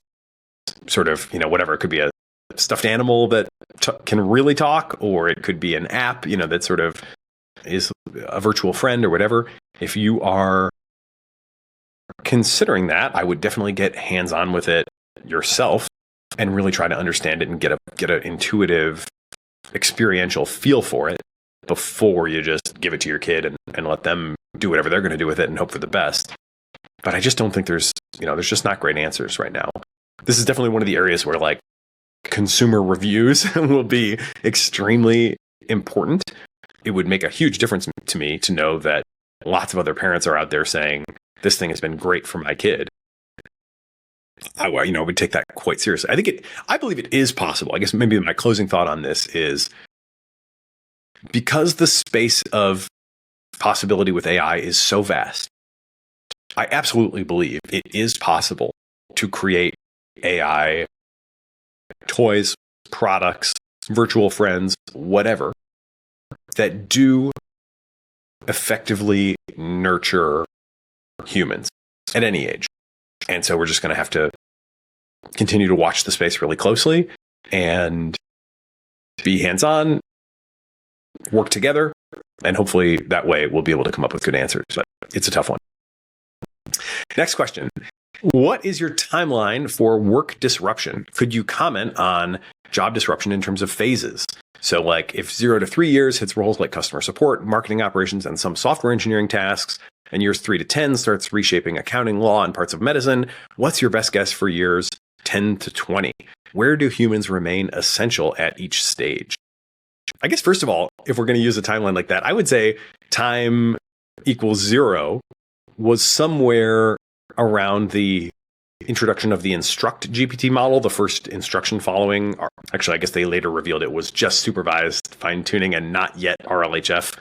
sort of, whatever, it could be a stuffed animal that can really talk, or it could be an app, that sort of is a virtual friend or whatever. If you are considering that, I would definitely get hands-on with it yourself and really try to understand it and get an intuitive, experiential feel for it before you just give it to your kid and let them do whatever they're going to do with it and hope for the best. But I just don't think there's just not great answers right now. This is definitely one of the areas where like consumer reviews will be extremely important. It would make a huge difference to me to know that lots of other parents are out there saying, this thing has been great for my kid. I would take that quite seriously. I believe it is possible. I guess maybe my closing thought on this is because the space of possibility with AI is so vast, I absolutely believe it is possible to create AI toys, products, virtual friends, whatever, that do effectively nurture humans at any age. And so we're just going to have to continue to watch the space really closely and be hands-on, work together, and hopefully that way we'll be able to come up with good answers. But it's a tough one. Next question. What is your timeline for work disruption? Could you comment on job disruption in terms of phases? So like if 0 to 3 years hits roles like customer support, marketing operations, and some software engineering tasks, and years 3 to 10 starts reshaping accounting, law, and parts of medicine, what's your best guess for years 10 to 20? Where do humans remain essential at each stage? I guess, first of all, if we're going to use a timeline like that, I would say time equals 0 was somewhere around the introduction of the instruct GPT model, the first instruction following. Actually, I guess they later revealed it was just supervised fine tuning and not yet RLHF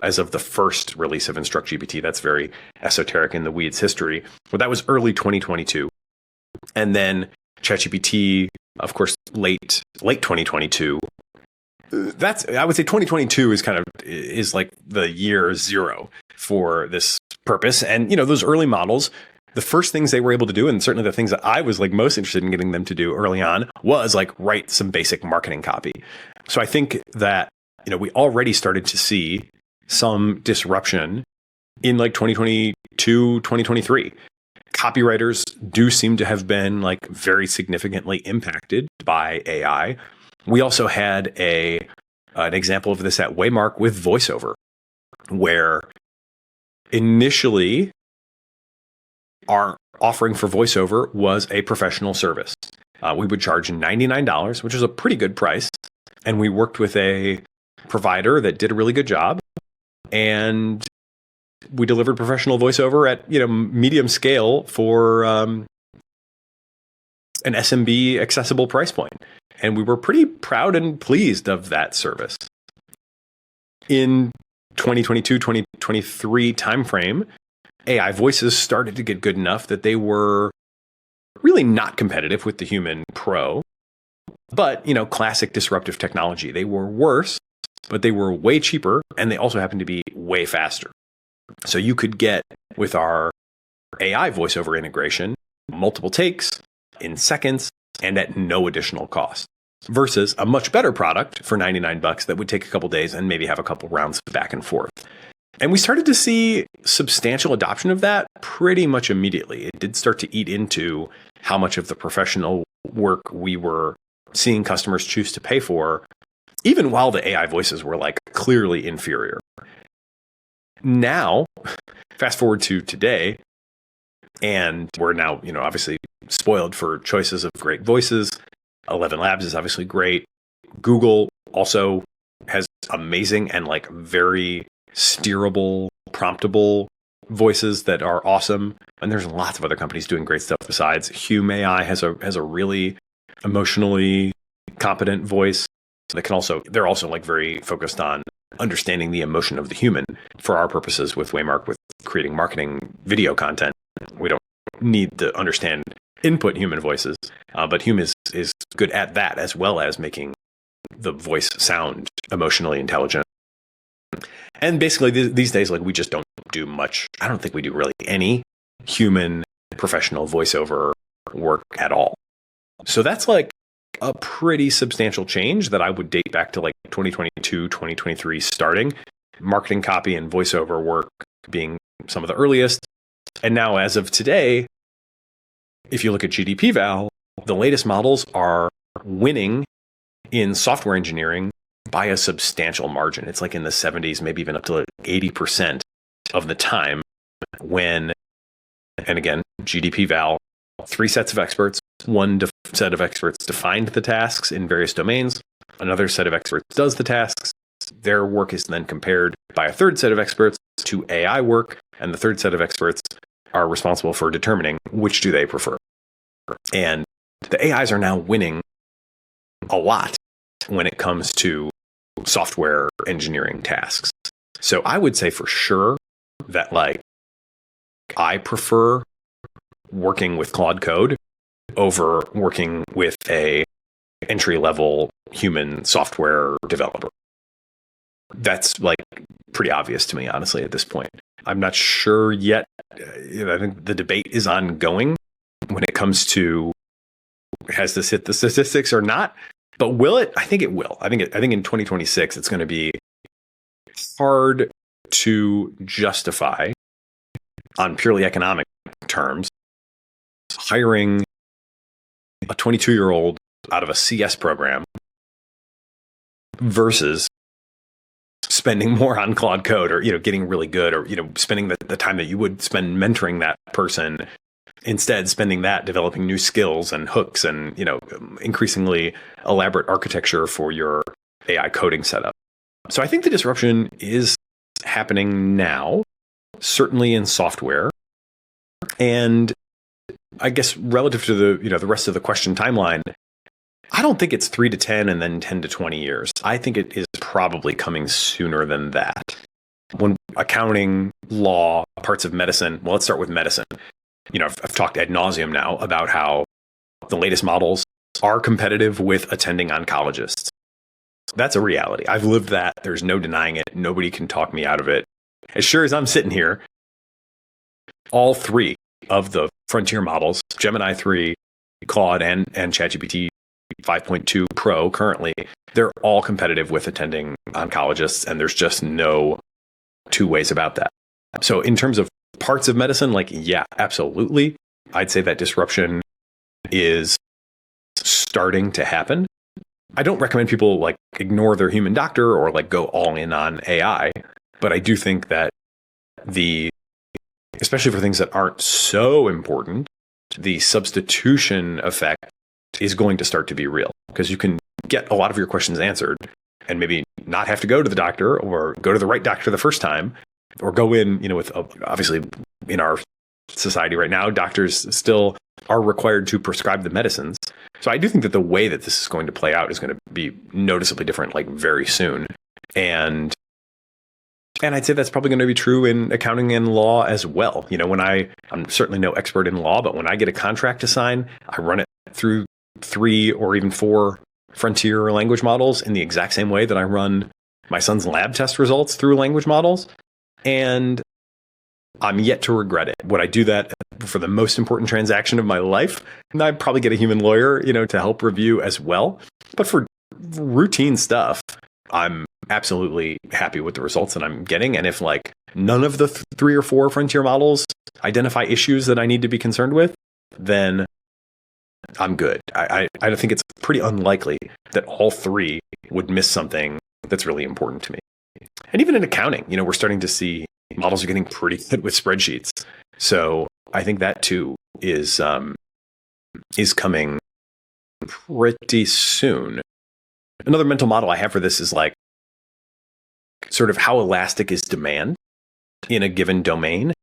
as of the first release of instruct GPT. That's very esoteric in the weeds history. But that was early 2022. And then ChatGPT, of course, late 2022. I would say 2022 is like the year zero for this purpose. And, those early models, the first things they were able to do, and certainly the things that I was like most interested in getting them to do early on, was like write some basic marketing copy. So I think that, we already started to see some disruption in like 2022, 2023. Copywriters do seem to have been like very significantly impacted by AI. We also had an example of this at Waymark with VoiceOver, where initially our offering for VoiceOver was a professional service. We would charge $99, which is a pretty good price. And we worked with a provider that did a really good job. And we delivered professional VoiceOver at, medium scale for an SMB accessible price point. And we were pretty proud and pleased of that service. In 2022, 2023 timeframe, AI voices started to get good enough that they were really not competitive with the human pro. But, classic disruptive technology. They were worse, but they were way cheaper, and they also happened to be way faster. So you could get, with our AI voiceover integration, multiple takes in seconds and at no additional cost, versus a much better product for $99 that would take a couple days and maybe have a couple rounds back and forth. And we started to see substantial adoption of that pretty much immediately. It did start to eat into how much of the professional work we were seeing customers choose to pay for, even while the AI voices were like clearly inferior. Now, fast forward to today, and we're now, obviously spoiled for choices of great voices. 11 Labs is obviously great. Google also has amazing and like very steerable, promptable voices that are awesome. And there's lots of other companies doing great stuff besides. Hume AI has a really emotionally competent voice that they're also like very focused on understanding the emotion of the human. For our purposes with Waymark, with creating marketing video content, we don't need to understand input human voices, but Hume is good at that, as well as making the voice sound emotionally intelligent. And basically these days, like, we just don't do much. I don't think we do really any human professional voiceover work at all. So that's like a pretty substantial change that I would date back to like 2022, 2023 starting. Marketing copy and voiceover work being some of the earliest. And now, as of today, if you look at GDP Val, the latest models are winning in software engineering by a substantial margin. It's like in the 70s, maybe even up to like 80% of the time when, and again, GDP Val, 3 sets of experts, one set of experts defined the tasks in various domains, another set of experts does the tasks. Their work is then compared by a third set of experts to AI work, and the third set of experts are responsible for determining which do they prefer. And the AIs are now winning a lot when it comes to software engineering tasks. So I would say for sure that like I prefer working with Claude Code over working with a entry-level human software developer. That's like pretty obvious to me, honestly, at this point. I'm not sure yet. I think the debate is ongoing when it comes to has this hit the statistics or not. But will it? I think it will. I think in 2026 it's going to be hard to justify on purely economic terms hiring a 22-year-old out of a CS program versus spending more on Claude Code, or getting really good, or spending the time that you would spend mentoring that person, instead spending that developing new skills and hooks and increasingly elaborate architecture for your AI coding setup. So I think the disruption is happening now, certainly in software. And I guess relative to the rest of the question timeline, I don't think it's 3 to 10 and then 10 to 20 years. I think it is probably coming sooner than that. When accounting, law, parts of medicine, well, let's start with medicine. I've talked ad nauseum now about how the latest models are competitive with attending oncologists. That's a reality. I've lived that. There's no denying it. Nobody can talk me out of it. As sure as I'm sitting here, all three of the frontier models, Gemini 3, Claude, and ChatGPT 5.2 Pro currently, they're all competitive with attending oncologists, and there's just no two ways about that. So in terms of parts of medicine, yeah, absolutely. I'd say that disruption is starting to happen. I don't recommend people ignore their human doctor or go all in on AI, but I do think that especially for things that aren't so important, the substitution effect is going to start to be real, because you can get a lot of your questions answered and maybe not have to go to the doctor or go to the right doctor the first time, or go in, with obviously in our society right now, doctors still are required to prescribe the medicines. So I do think that the way that this is going to play out is going to be noticeably different, very soon. And I'd say that's probably going to be true in accounting and law as well. I'm certainly no expert in law, but when I get a contract to sign, I run it through 3 or even 4 frontier language models in the exact same way that I run my son's lab test results through language models. And I'm yet to regret it. Would I do that for the most important transaction of my life? And I'd probably get a human lawyer, to help review as well. But for routine stuff, I'm absolutely happy with the results that I'm getting. And if none of the 3 or 4 frontier models identify issues that I need to be concerned with, then I'm good. I think it's pretty unlikely that all 3 would miss something that's really important to me. And even in accounting, we're starting to see models are getting pretty good with spreadsheets. So I think that too is coming pretty soon. Another mental model I have for this is sort of how elastic is demand in a given domain.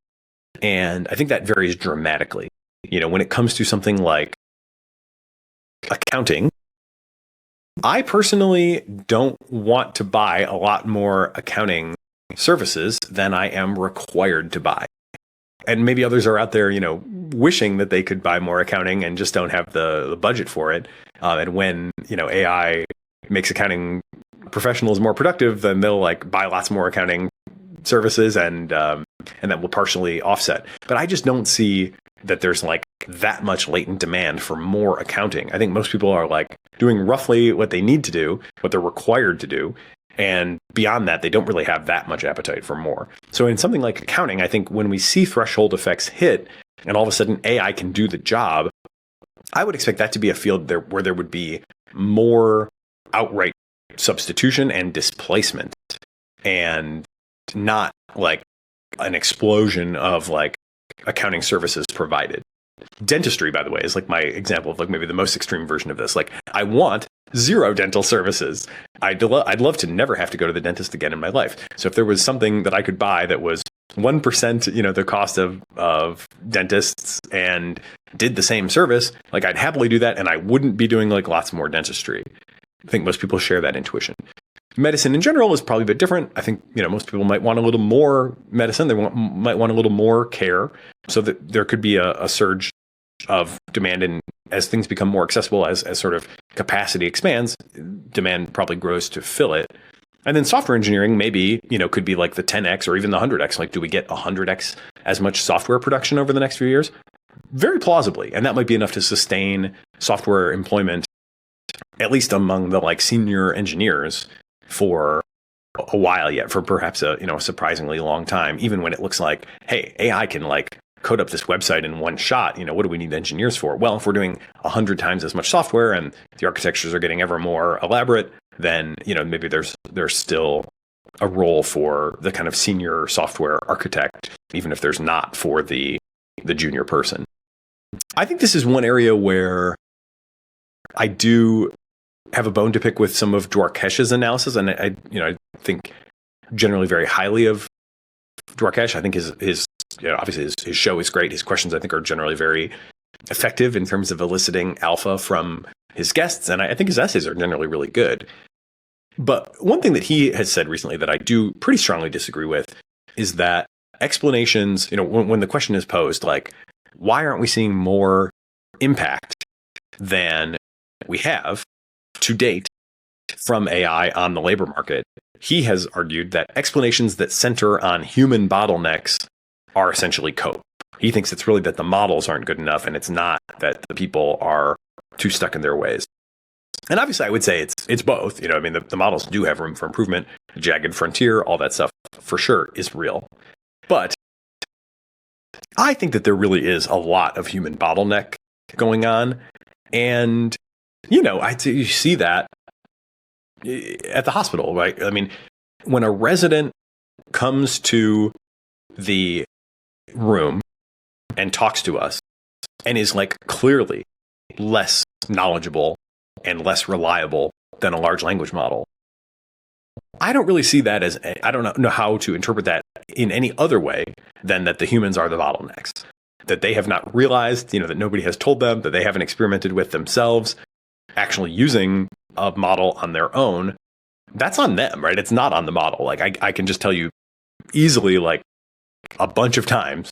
And I think that varies dramatically. When it comes to something like accounting, I personally don't want to buy a lot more accounting services than I am required to buy. And maybe others are out there, wishing that they could buy more accounting and just don't have the budget for it. And when, AI makes accounting professionals more productive, then they'll buy lots more accounting services, and that will partially offset. But I just don't see that there's that much latent demand for more accounting. I think most people are doing roughly what they need to do, what they're required to do. And beyond that, they don't really have that much appetite for more. So in something like accounting, I think when we see threshold effects hit and all of a sudden AI can do the job, I would expect that to be a field where there would be more outright substitution and displacement, and not an explosion of accounting services provided. Dentistry, by the way, is my example of maybe the most extreme version of this. I want 0 dental services. I'd love to never have to go to the dentist again in my life. So if there was something that I could buy that was 1%, the cost of dentists, and did the same service, I'd happily do that, and I wouldn't be doing lots more dentistry. I think most people share that intuition. Medicine in general is probably a bit different. I think, most people might want a little more medicine. They might want a little more care, so that there could be a surge of demand. And as things become more accessible, as sort of capacity expands, demand probably grows to fill it. And then software engineering maybe, could be the 10x or even the 100x. Do we get 100x as much software production over the next few years? Very plausibly. And that might be enough to sustain software employment, at least among the senior engineers, for a while yet, for perhaps a surprisingly long time, even when it looks like, hey, AI can code up this website in one shot. What do we need engineers for? Well, if we're doing 100 times as much software and the architectures are getting ever more elaborate, then maybe there's still a role for the kind of senior software architect, even if there's not for the junior person. I think this is one area where I do have a bone to pick with some of Dwarkesh's analysis, and I think generally very highly of Dwarkesh. I think his obviously his show is great. His questions, I think, are generally very effective in terms of eliciting alpha from his guests. And I think his essays are generally really good. But one thing that he has said recently that I do pretty strongly disagree with is that explanations, when the question is posed, like, why aren't we seeing more impact than we have to date from AI on the labor market? He has argued that explanations that center on human bottlenecks are essentially cope. He thinks it's really that the models aren't good enough, and it's not that the people are too stuck in their ways. And obviously, I would say it's both. The models do have room for improvement. Jagged frontier, all that stuff for sure is real. But I think that there really is a lot of human bottleneck going on. And, you see that at the hospital, right? When a resident comes to the room and talks to us and is like clearly less knowledgeable and less reliable than a large language model, I don't really see that as, I don't know how to interpret that in any other way than that the humans are the bottlenecks, that they have not realized, that nobody has told them, that they haven't experimented with themselves, actually using a model on their own. That's on them, right? It's not on the model. Like I can just tell you easily, like a bunch of times,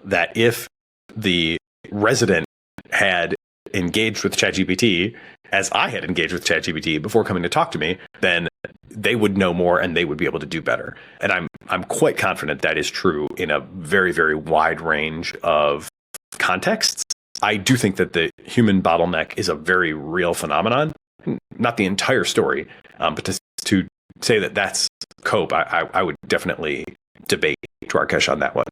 that if the resident had engaged with ChatGPT as I had engaged with ChatGPT before coming to talk to me, then they would know more and they would be able to do better. And I'm quite confident that is true in a very, very wide range of contexts. I do think that the human bottleneck is a very real phenomenon, not the entire story, but to say that that's cope, I would definitely debate Dwarkesh on that one.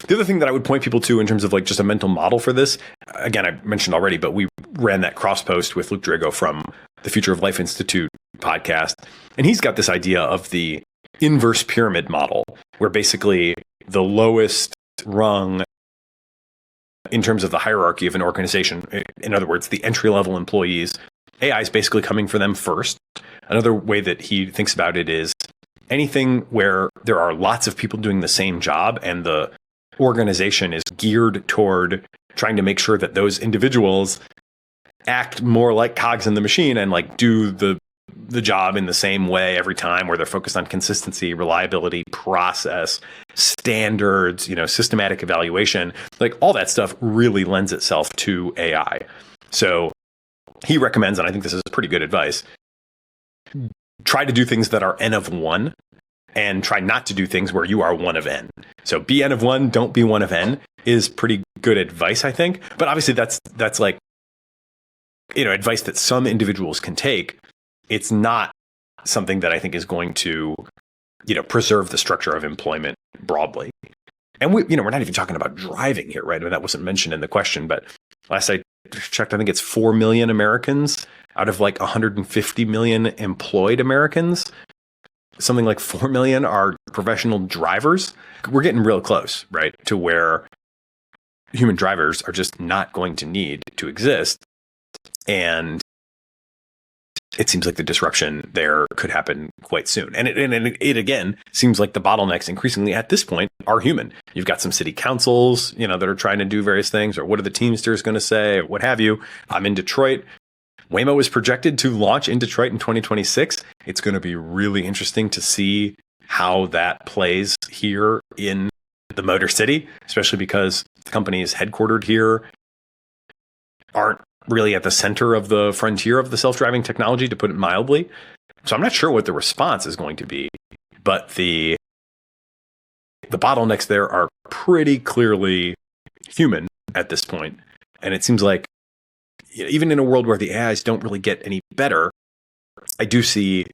The other thing that I would point people to in terms of like just a mental model for this, again, I mentioned already, but we ran that cross post with Luke Drago from the Future of Life Institute podcast. And he's got this idea of the inverse pyramid model, where basically the lowest rung in terms of the hierarchy of an organization, in other words, the entry level employees, AI is basically coming for them first. Another way that he thinks about it is anything where there are lots of people doing the same job and the organization is geared toward trying to make sure that those individuals act more like cogs in the machine and like do the job in the same way every time, where they're focused on consistency, reliability, process, standards, systematic evaluation, like all that stuff really lends itself to AI. So he recommends, and I think this is pretty good advice, try to do things that are N of one and try not to do things where you are one of N. So be N of one, don't be one of N is pretty good advice, I think. But obviously that's like, advice that some individuals can take. It's not something that I think is going to, preserve the structure of employment broadly. And we're not even talking about driving here, right? I mean, that wasn't mentioned in the question, but last I checked, I think it's 4 million Americans out of like 150 million employed Americans. Something like 4 million are professional drivers. We're getting real close, right, to where human drivers are just not going to need to exist. And it seems like the disruption there could happen quite soon. And it again seems like the bottlenecks increasingly at this point are human. You've got some city councils, that are trying to do various things, or what are the Teamsters going to say, or what have you. I'm in Detroit. Waymo is projected to launch in Detroit in 2026. It's going to be really interesting to see how that plays here in the Motor City, especially because the companies headquartered here aren't really at the center of the frontier of the self-driving technology, to put it mildly. So I'm not sure what the response is going to be, but the bottlenecks there are pretty clearly human at this point. And it seems like even in a world where the AIs don't really get any better, I do see,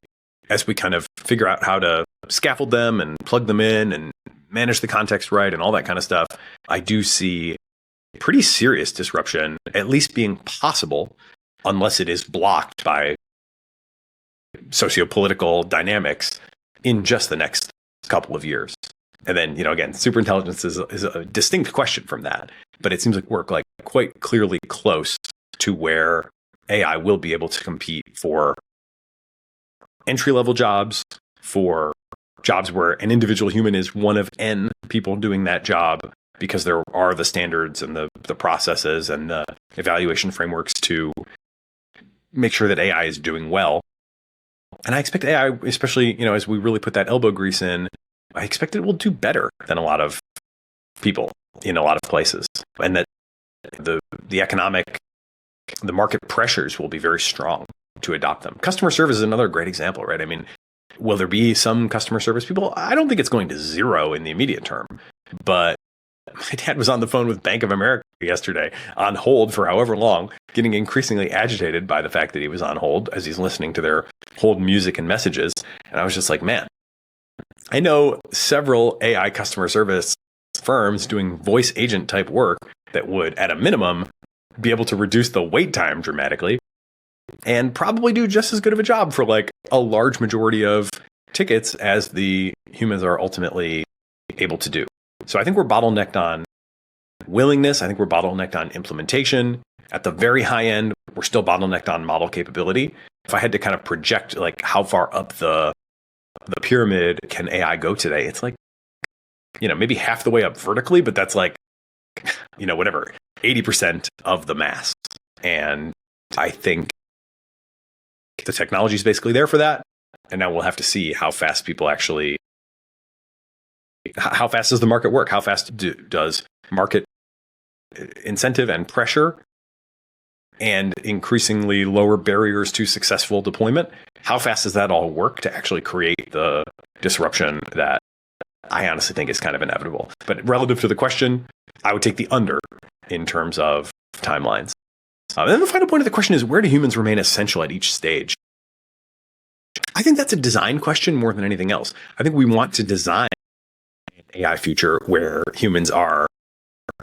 as we kind of figure out how to scaffold them and plug them in and manage the context right and all that kind of stuff, I do see pretty serious disruption at least being possible, unless it is blocked by sociopolitical dynamics in just the next couple of years. And then, again, superintelligence is a distinct question from that, but it seems like we're like quite clearly close to where AI will be able to compete for entry-level jobs, for jobs where an individual human is one of N people doing that job because there are the standards and the processes and the evaluation frameworks to make sure that AI is doing well. And I expect AI, especially, as we really put that elbow grease in, I expect it will do better than a lot of people in a lot of places. And that the market pressures will be very strong to adopt them. Customer service is another great example, right? I mean, will there be some customer service people? I don't think it's going to zero in the immediate term, but my dad was on the phone with Bank of America yesterday on hold for however long, getting increasingly agitated by the fact that he was on hold as he's listening to their hold music and messages. And I was just like, man, I know several AI customer service firms doing voice agent type work that would, at a minimum, be able to reduce the wait time dramatically and probably do just as good of a job for like a large majority of tickets as the humans are ultimately able to do. So I think we're bottlenecked on willingness. I think we're bottlenecked on implementation. At the very high end, we're still bottlenecked on model capability. If I had to kind of project like how far up the pyramid can AI go today, it's like, maybe half the way up vertically, but that's like, whatever, 80% of the mass. And I think the technology is basically there for that. And now we'll have to see how fast how fast does the market work? How fast does market incentive and pressure and increasingly lower barriers to successful deployment? How fast does that all work to actually create the disruption that I honestly think is kind of inevitable? But relative to the question, I would take the under in terms of timelines. And then the final point of the question is, where do humans remain essential at each stage? I think that's a design question more than anything else. I think we want to design an AI future where humans are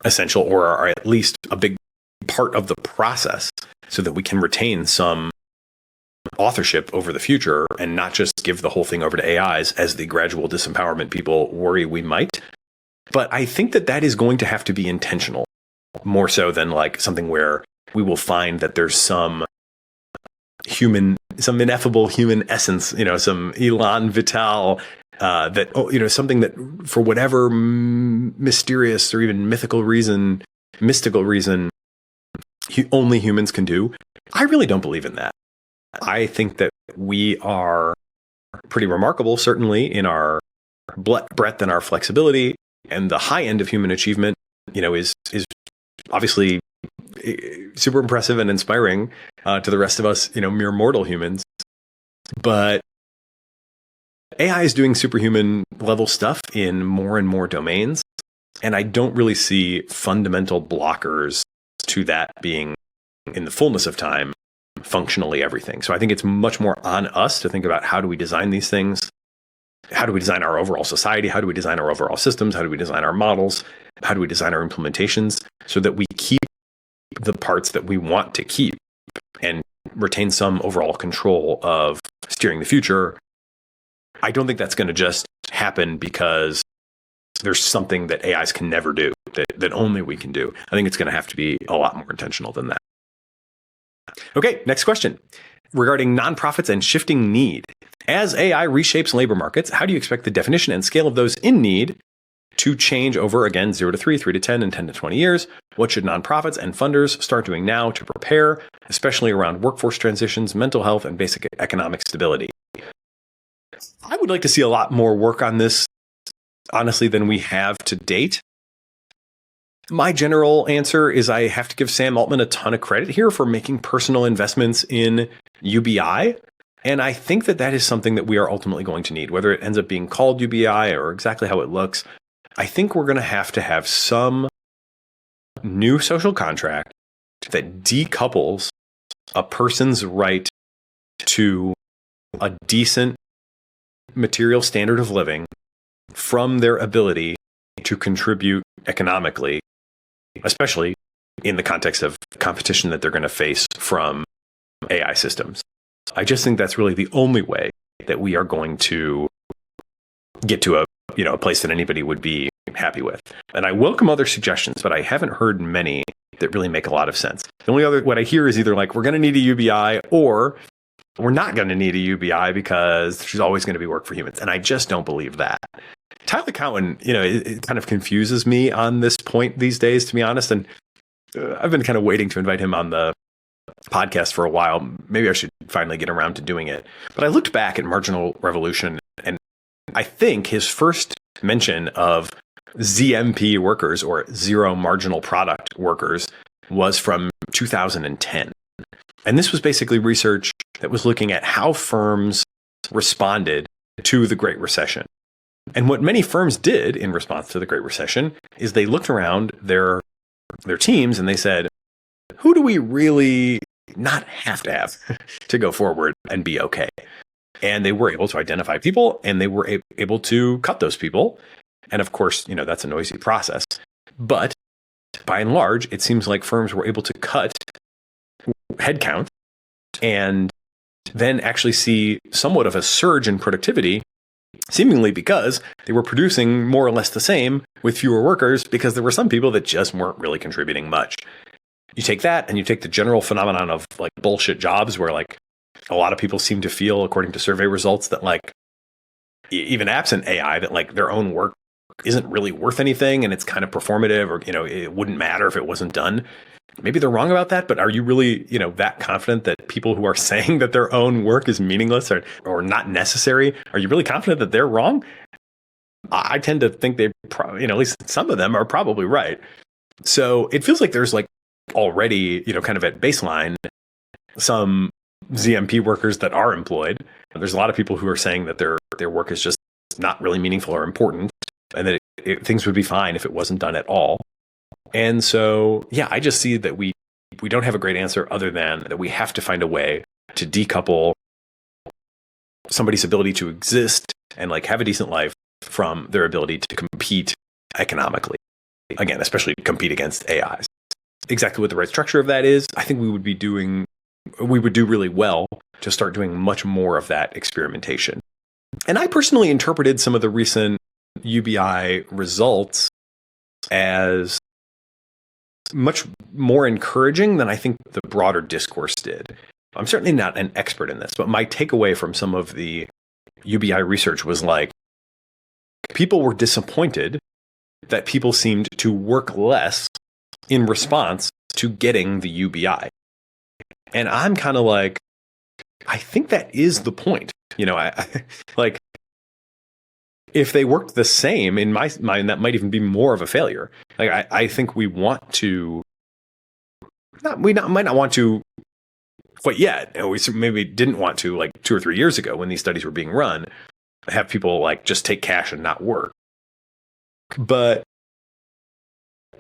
essential or are at least a big part of the process so that we can retain some authorship over the future and not just give the whole thing over to AIs as the gradual disempowerment people worry we might. But I think that is going to have to be intentional more so than like something where we will find that there's some ineffable human essence, some Elan Vital, something that for whatever mysterious or even mystical reason, only humans can do. I really don't believe in that. I think that we are pretty remarkable, certainly in our breadth and our flexibility, and the high end of human achievement, is obviously super impressive and inspiring to the rest of us, mere mortal humans. But AI is doing superhuman level stuff in more and more domains, and I don't really see fundamental blockers to that being, in the fullness of time, functionally everything. So I think it's much more on us to think about how do we design these things? How do we design our overall society? How do we design our overall systems? How do we design our models? How do we design our implementations so that we keep the parts that we want to keep and retain some overall control of steering the future? I don't think that's going to just happen because there's something that AIs can never do that only we can do. I think it's going to have to be a lot more intentional than that. Okay, next question. Regarding nonprofits and shifting need. As AI reshapes labor markets, how do you expect the definition and scale of those in need to change over, again, 0 to 3, 3 to 10, and 10 to 20 years? What should nonprofits and funders start doing now to prepare, especially around workforce transitions, mental health, and basic economic stability? I would like to see a lot more work on this, honestly, than we have to date. My general answer is I have to give Sam Altman a ton of credit here for making personal investments in UBI. And I think that is something that we are ultimately going to need, whether it ends up being called UBI or exactly how it looks. I think we're going to have some new social contract that decouples a person's right to a decent material standard of living from their ability to contribute economically, especially in the context of competition that they're going to face from AI systems. I just think that's really the only way that we are going to get to a place that anybody would be happy with. And I welcome other suggestions, but I haven't heard many that really make a lot of sense. The only other what I hear is either like we're going to need a UBI or we're not going to need a UBI because there's always going to be work for humans. And I just don't believe that. Tyler Cowen, it kind of confuses me on this point these days, to be honest. And I've been kind of waiting to invite him on the podcast for a while. Maybe I should finally get around to doing it. But I looked back at Marginal Revolution, and I think his first mention of ZMP workers, or zero marginal product workers, was from 2010. And this was basically research that was looking at how firms responded to the Great Recession. And what many firms did in response to the Great Recession is they looked around their teams and they said, who do we really not have to go forward and be okay? And they were able to identify people, and they were able to cut those people. And of course, that's a noisy process. But by and large, it seems like firms were able to cut headcount and then actually see somewhat of a surge in productivity, seemingly because they were producing more or less the same with fewer workers, because there were some people that just weren't really contributing much. You take that and you take the general phenomenon of like bullshit jobs where like a lot of people seem to feel, according to survey results, that like even absent AI, that like their own work isn't really worth anything and it's kind of performative, or, it wouldn't matter if it wasn't done. Maybe they're wrong about that, but are you really, that confident that people who are saying that their own work is meaningless or not necessary, are you really confident that they're wrong? I tend to think they probably, at least some of them are probably right. So it feels like there's like already, kind of at baseline, some ZMP workers that are employed. There's a lot of people who are saying that their work is just not really meaningful or important, and that things would be fine if it wasn't done at all. And so, yeah, I just see that we don't have a great answer other than that we have to find a way to decouple somebody's ability to exist and like have a decent life from their ability to compete economically. Again, especially compete against AIs. Exactly what the right structure of that is, I think we would do really well to start doing much more of that experimentation. And I personally interpreted some of the recent UBI results as much more encouraging than I think the broader discourse did. I'm certainly not an expert in this, but my takeaway from some of the UBI research was like, people were disappointed that people seemed to work less in response to getting the UBI. And I'm kind of like, I think that is the point. I like, if they worked the same, in my mind, that might even be more of a failure. Like, I think we want to, might not want to quite yet. We maybe didn't want to, like 2 or 3 years ago when these studies were being run, have people like just take cash and not work. But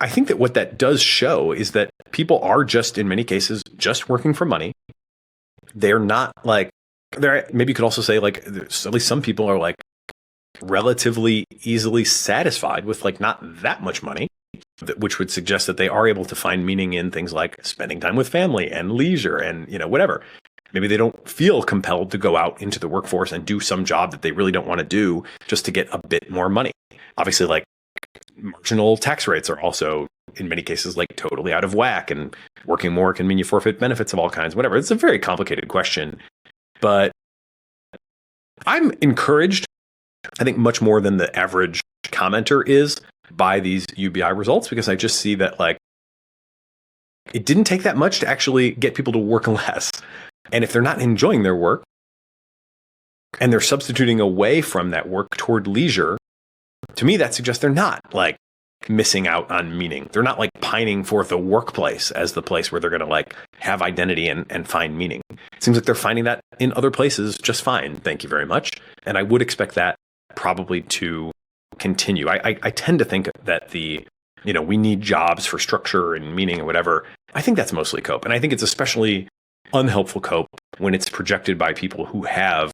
I think that what that does show is that people are just, in many cases, just working for money. They're not like, maybe you could also say like, at least some people are like relatively easily satisfied with like not that much money, which would suggest that they are able to find meaning in things like spending time with family and leisure and, whatever. Maybe they don't feel compelled to go out into the workforce and do some job that they really don't want to do just to get a bit more money. Obviously, like marginal tax rates are also in many cases like totally out of whack, and working more can mean you forfeit benefits of all kinds, whatever. It's a very complicated question, but I'm encouraged, I think much more than the average commenter is, by these UBI results, because I just see that like it didn't take that much to actually get people to work less. And if they're not enjoying their work and they're substituting away from that work toward leisure, to me, that suggests they're not like missing out on meaning. They're not like pining for the workplace as the place where they're going to like have identity and find meaning. It seems like they're finding that in other places just fine. Thank you very much. And I would expect that probably to continue. I tend to think that we need jobs for structure and meaning and whatever. I think that's mostly cope. And I think it's especially unhelpful cope when it's projected by people who have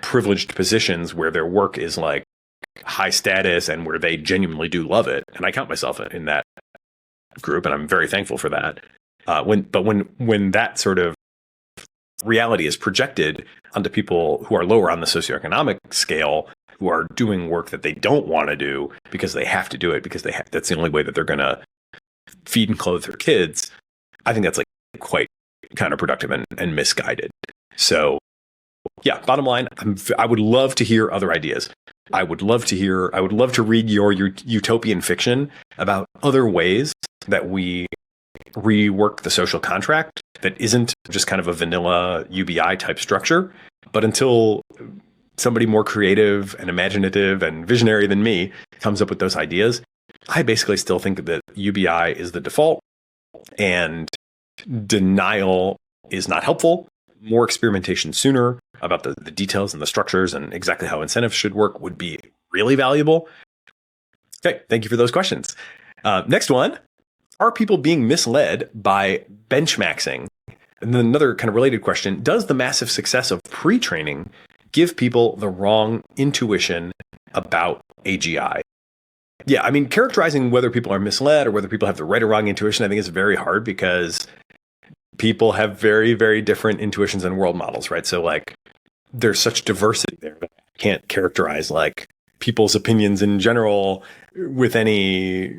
privileged positions where their work is like high status and where they genuinely do love it. And I count myself in that group, and I'm very thankful for that. When that sort of reality is projected onto people who are lower on the socioeconomic scale, who are doing work that they don't want to do because they have to do it because that's the only way that they're going to feed and clothe their kids, I think that's like quite counterproductive and misguided. So yeah, bottom line, I would love to hear other ideas. I would love to read your utopian fiction about other ways that we rework the social contract that isn't just kind of a vanilla UBI type structure. But until somebody more creative and imaginative and visionary than me comes up with those ideas, I basically still think that UBI is the default and denial is not helpful. More experimentation sooner about the details and the structures and exactly how incentives should work would be really valuable. Okay, thank you for those questions. Next one, are people being misled by benchmaxing? And then another kind of related question, does the massive success of pre-training give people the wrong intuition about AGI? Yeah, I mean, characterizing whether people are misled or whether people have the right or wrong intuition, I think is very hard because people have very, very different intuitions and world models, right? So like there's such diversity there that I can't characterize like people's opinions in general with any,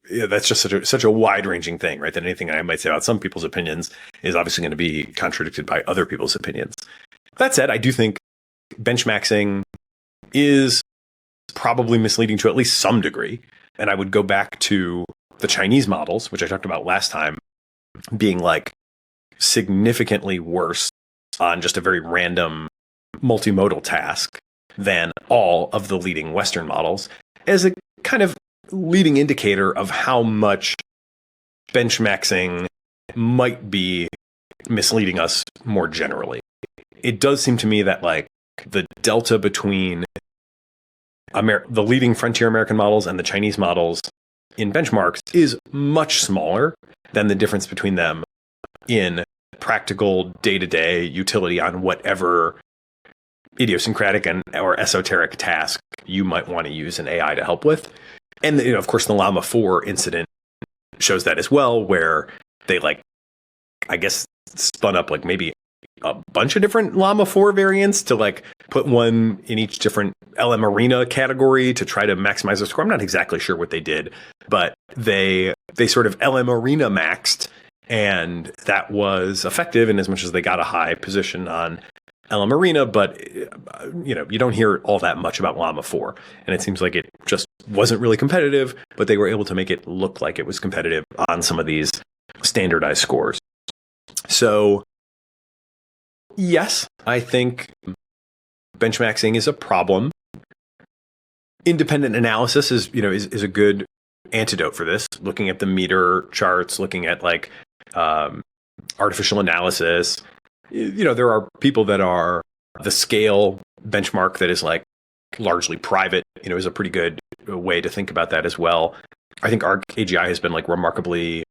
that's just such a wide ranging thing, right? That anything I might say about some people's opinions is obviously going to be contradicted by other people's opinions. That said, I do think benchmaxing is probably misleading to at least some degree. And I would go back to the Chinese models, which I talked about last time, being like significantly worse on just a very random multimodal task than all of the leading Western models, as a kind of leading indicator of how much benchmaxing might be misleading us more generally. It does seem to me that like the delta between the leading frontier American models and the Chinese models in benchmarks is much smaller than the difference between them in practical day-to-day utility on whatever idiosyncratic or esoteric task you might want to use an AI to help with. And of course, the Llama 4 incident shows that as well, where they I guess spun up maybe a bunch of different Llama 4 variants to put one in each different LM Arena category to try to maximize their score. I'm not exactly sure what they did, but they sort of LM Arena maxed, and that was effective in as much as they got a high position on LM Arena, but you don't hear all that much about Llama 4, and it seems like it just wasn't really competitive, but they were able to make it look like it was competitive on some of these standardized scores. So yes, I think benchmaxing is a problem. Independent analysis is a good antidote for this. Looking at the meter charts, looking at artificial analysis. There are people that are the scale benchmark that is largely private, is a pretty good way to think about that as well. I think AGI has been remarkably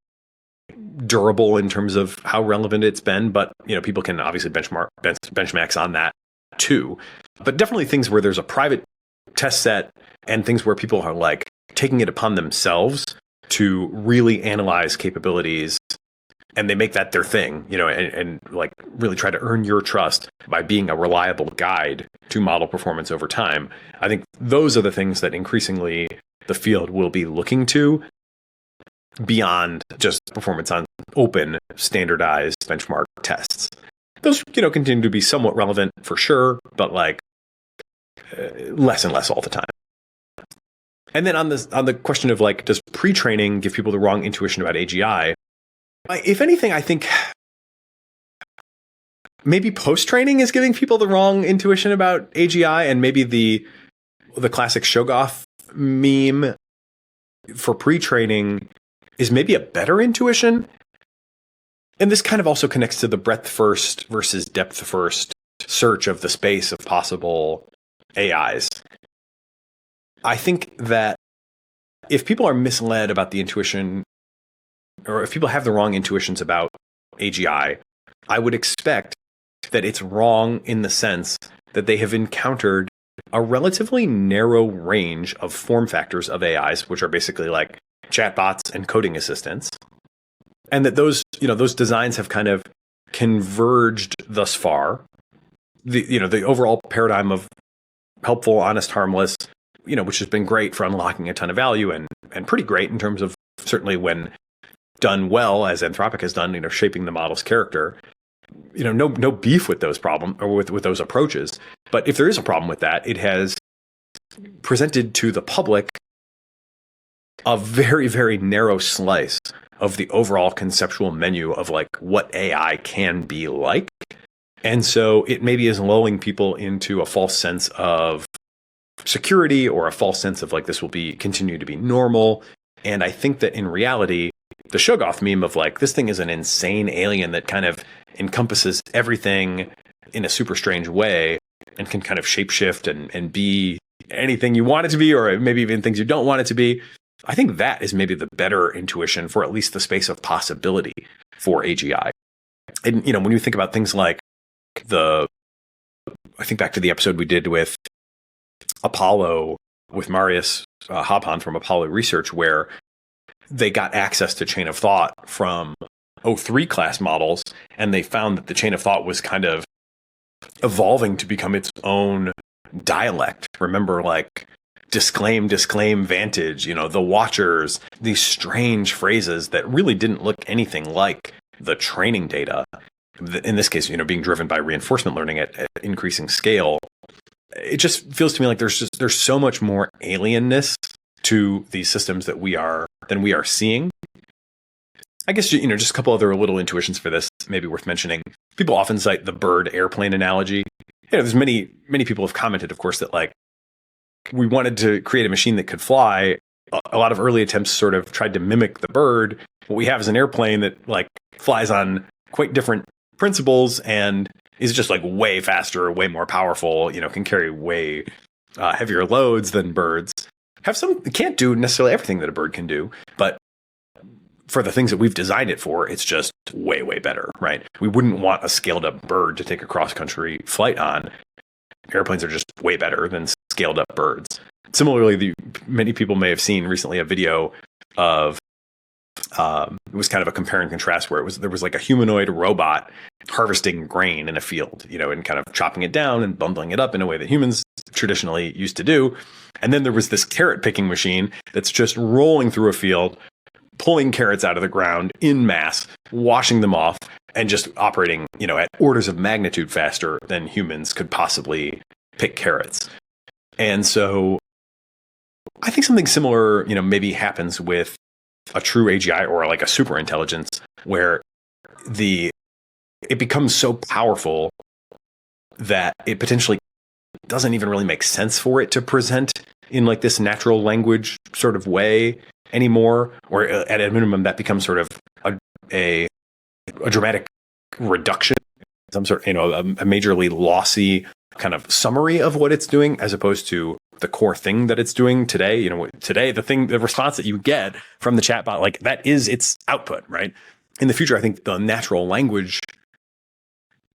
durable in terms of how relevant it's been, but people can obviously benchmarks on that too. But definitely things where there's a private test set and things where people are taking it upon themselves to really analyze capabilities, and they make that their thing, and really try to earn your trust by being a reliable guide to model performance over time. I think those are the things that increasingly the field will be looking to, beyond just performance on open, standardized benchmark tests. Those, continue to be somewhat relevant for sure, but less and less all the time. And then on the question of does pre-training give people the wrong intuition about AGI? If anything, I think maybe post-training is giving people the wrong intuition about AGI, and maybe the classic Shoggoth meme for pre-training is maybe a better intuition. And this kind of also connects to the breadth first versus depth first search of the space of possible AIs. I think that if people are misled about the intuition, or if people have the wrong intuitions about AGI, I would expect that it's wrong in the sense that they have encountered a relatively narrow range of form factors of AIs, which are basically chatbots and coding assistants, and that those designs have kind of converged thus far. The overall paradigm of helpful, honest, harmless, which has been great for unlocking a ton of value and pretty great in terms of, certainly when done well, as Anthropic has done, shaping the model's character. no beef with those problems or with those approaches. But if there is a problem with that, it has presented to the public a very, very narrow slice of the overall conceptual menu of like what AI can be like. And so it maybe is lulling people into a false sense of security or a false sense of like this will continue to be normal. And I think that in reality, the Shoggoth meme of like this thing is an insane alien that kind of encompasses everything in a super strange way and can kind of shapeshift and be anything you want it to be, or maybe even things you don't want it to be. I think that is maybe the better intuition for at least the space of possibility for AGI. And, when you think about things like I think back to the episode we did with Apollo, with Marius Hophan from Apollo Research, where they got access to chain of thought from O3 class models, and they found that the chain of thought was kind of evolving to become its own dialect. Remember, like, disclaim, vantage, the watchers, these strange phrases that really didn't look anything like the training data. In this case, being driven by reinforcement learning at increasing scale. It just feels to me like there's so much more alienness to these systems than we are seeing. I guess, just a couple other little intuitions for this, maybe worth mentioning. People often cite the bird airplane analogy. There's many people have commented, of course, that like we wanted to create a machine that could fly. A lot of early attempts sort of tried to mimic the bird. What we have is an airplane that like flies on quite different principles and is just like way faster, way more powerful, can carry way heavier loads than birds. Can't do necessarily everything that a bird can do, but for the things that we've designed it for, it's just way, way better, right? We wouldn't want a scaled up bird to take a cross-country flight on. Airplanes are just way better than scaled up birds. Similarly, many people may have seen recently a video of, it was kind of a compare and contrast where there was like a humanoid robot harvesting grain in a field, and kind of chopping it down and bundling it up in a way that humans traditionally used to do. And then there was this carrot picking machine that's just rolling through a field, pulling carrots out of the ground in mass, washing them off, and just operating, at orders of magnitude faster than humans could possibly pick carrots. And so I think something similar, maybe happens with a true AGI or like a super intelligence where it becomes so powerful that it potentially doesn't even really make sense for it to present in like this natural language sort of way anymore, or at a minimum that becomes sort of a dramatic reduction, some sort, a majorly lossy kind of summary of what it's doing as opposed to the core thing that it's doing today. Today, the response that you get from the chatbot, like that is its output, right? In the future, I think the natural language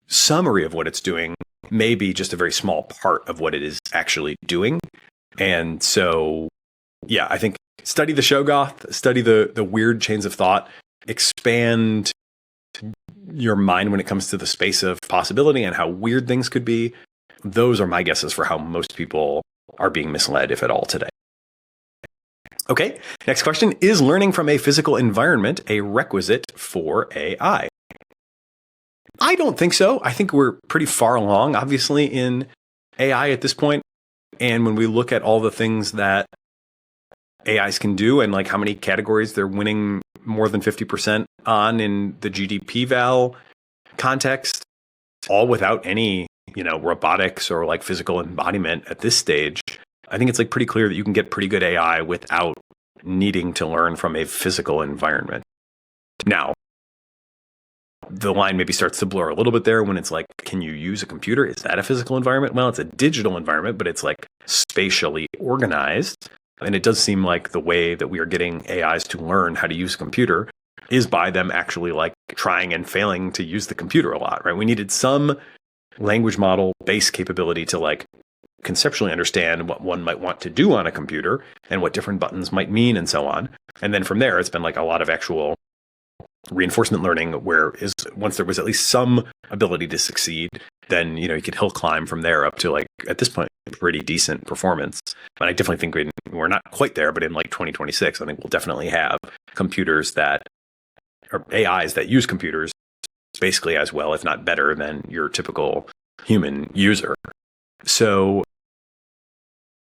summary of what it's doing may be just a very small part of what it is actually doing. And so, yeah, I think study the Shoggoth, study the weird chains of thought, expand your mind when it comes to the space of possibility and how weird things could be. Those are my guesses for how most people are being misled, if at all, today. Okay, next question. Is learning from a physical environment a requisite for AI? I don't think so. I think we're pretty far along, obviously, in AI at this point. And when we look at all the things that AIs can do and like how many categories they're winning more than 50% on in the GDP val context, all without any, robotics or like physical embodiment at this stage, I think it's like pretty clear that you can get pretty good AI without needing to learn from a physical environment. Now, the line maybe starts to blur a little bit there when it's like, can you use a computer? Is that a physical environment? Well, it's a digital environment, but it's like spatially organized. And it does seem like the way that we are getting AIs to learn how to use a computer is by them actually like trying and failing to use the computer a lot, right? We needed some language model base capability to like conceptually understand what one might want to do on a computer and what different buttons might mean and so on. And then from there, it's been like a lot of actual reinforcement learning where once there was at least some ability to succeed, then, you could hill climb from there up to like, at this point, pretty decent performance. But I definitely think we're not quite there, but in like 2026, I think we'll definitely have computers or AIs that use computers basically as well, if not better, than your typical human user. So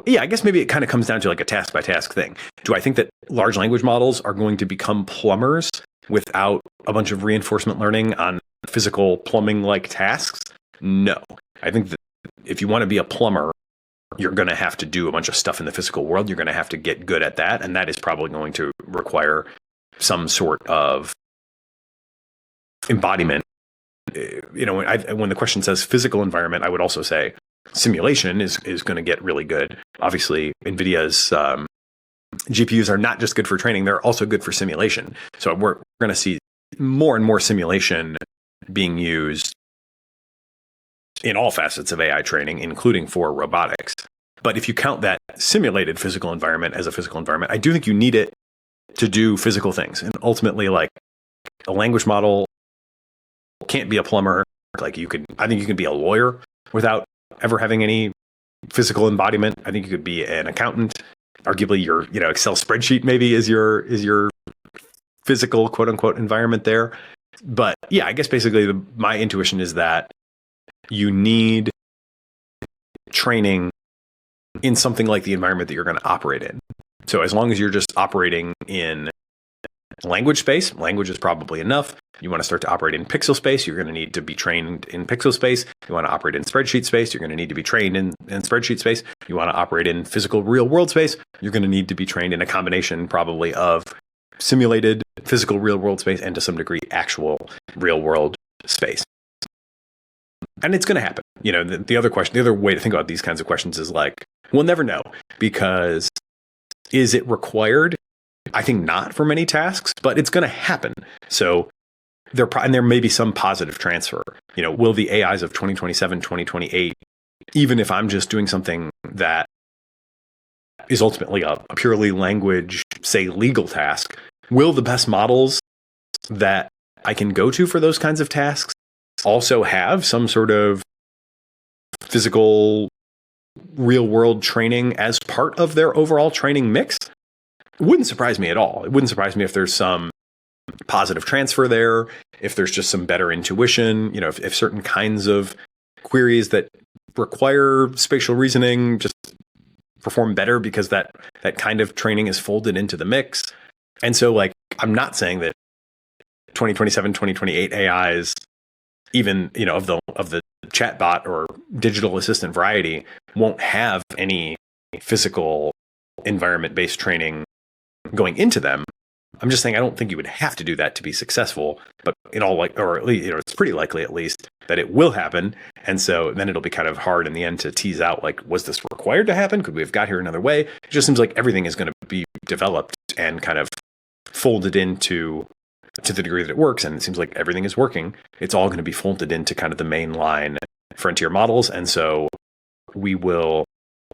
yeah, I guess maybe it kind of comes down to like a task by task thing. Do I think that large language models are going to become plumbers without a bunch of reinforcement learning on physical plumbing like tasks? No. I think that if you want to be a plumber, you're going to have to do a bunch of stuff in the physical world. You're going to have to get good at that. And that is probably going to require some sort of embodiment. When the question says physical environment, I would also say simulation is going to get really good. Obviously, NVIDIA's GPUs are not just good for training, they're also good for simulation. So we're going to see more and more simulation being used in all facets of AI training, including for robotics. But if you count that simulated physical environment as a physical environment, I do think you need it to do physical things. And ultimately, like a language model can't be a plumber. I think you can be a lawyer without ever having any physical embodiment. I think you could be an accountant. Arguably your, Excel spreadsheet maybe is your physical quote unquote environment there. But yeah, I guess basically my intuition is that you need training in something like the environment that you're going to operate in. So as long as you're just operating in language space, language is probably enough. You want to start to operate in pixel space, you're going to need to be trained in pixel space. You want to operate in spreadsheet space, you're going to need to be trained in spreadsheet space. You want to operate in physical real world space, you're going to need to be trained in a combination probably of simulated physical real world space and to some degree actual real world space. And it's going to happen. The other way to think about these kinds of questions is like, we'll never know, because is it required? I think not for many tasks, but it's going to happen. So there may be some positive transfer. Will the AIs of 2027, 2028, even if I'm just doing something that is ultimately a purely language, say legal task, will the best models that I can go to for those kinds of tasks also have some sort of physical real world training as part of their overall training mix? It wouldn't surprise me at all. It wouldn't surprise me if there's some positive transfer there, if there's just some better intuition, if certain kinds of queries that require spatial reasoning just perform better because that kind of training is folded into the mix. And so I'm not saying that 2027, 2028 AIs, even, of the chatbot or digital assistant variety, won't have any physical environment-based training going into them. I'm just saying I don't think you would have to do that to be successful, but or at least, it's pretty likely at least that it will happen. And so then it'll be kind of hard in the end to tease out, was this required to happen? Could we have got here another way? It just seems like everything is going to be developed and kind of folded into to the degree that it works. And it seems like everything is working. It's all going to be folded into kind of the mainline frontier models. And so we will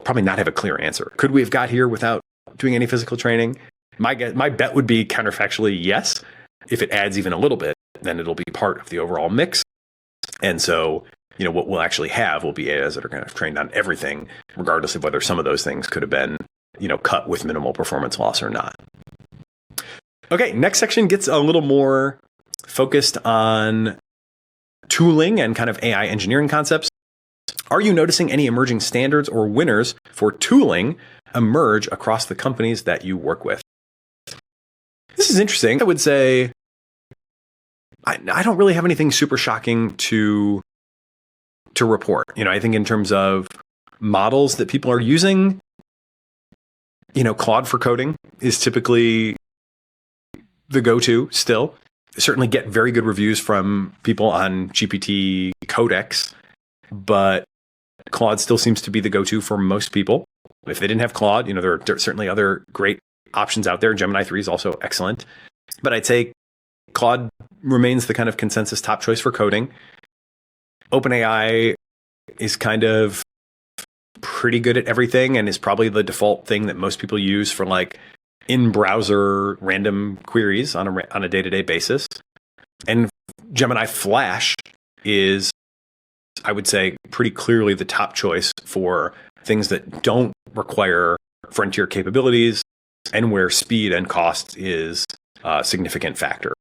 probably not have a clear answer. Could we have got here without doing any physical training? My bet would be counterfactually yes. If it adds even a little bit, then it'll be part of the overall mix. And so, what we'll actually have will be AIs that are kind of trained on everything, regardless of whether some of those things could have been, cut with minimal performance loss or not. Okay, next section gets a little more focused on tooling and kind of AI engineering concepts. Are you noticing any emerging standards or winners for tooling emerge across the companies that you work with? This is interesting. I would say I don't really have anything super shocking to report. I think in terms of models that people are using, Claude for coding is typically the go-to still. Certainly get very good reviews from people on GPT Codex, but Claude still seems to be the go-to for most people. If they didn't have Claude, there are certainly other great options out there. Gemini 3 is also excellent. But I'd say Claude remains the kind of consensus top choice for coding. OpenAI is kind of pretty good at everything and is probably the default thing that most people use for in-browser random queries on a day-to-day basis. And Gemini Flash is, I would say, pretty clearly the top choice for things that don't require frontier capabilities and where speed and cost is a significant factor.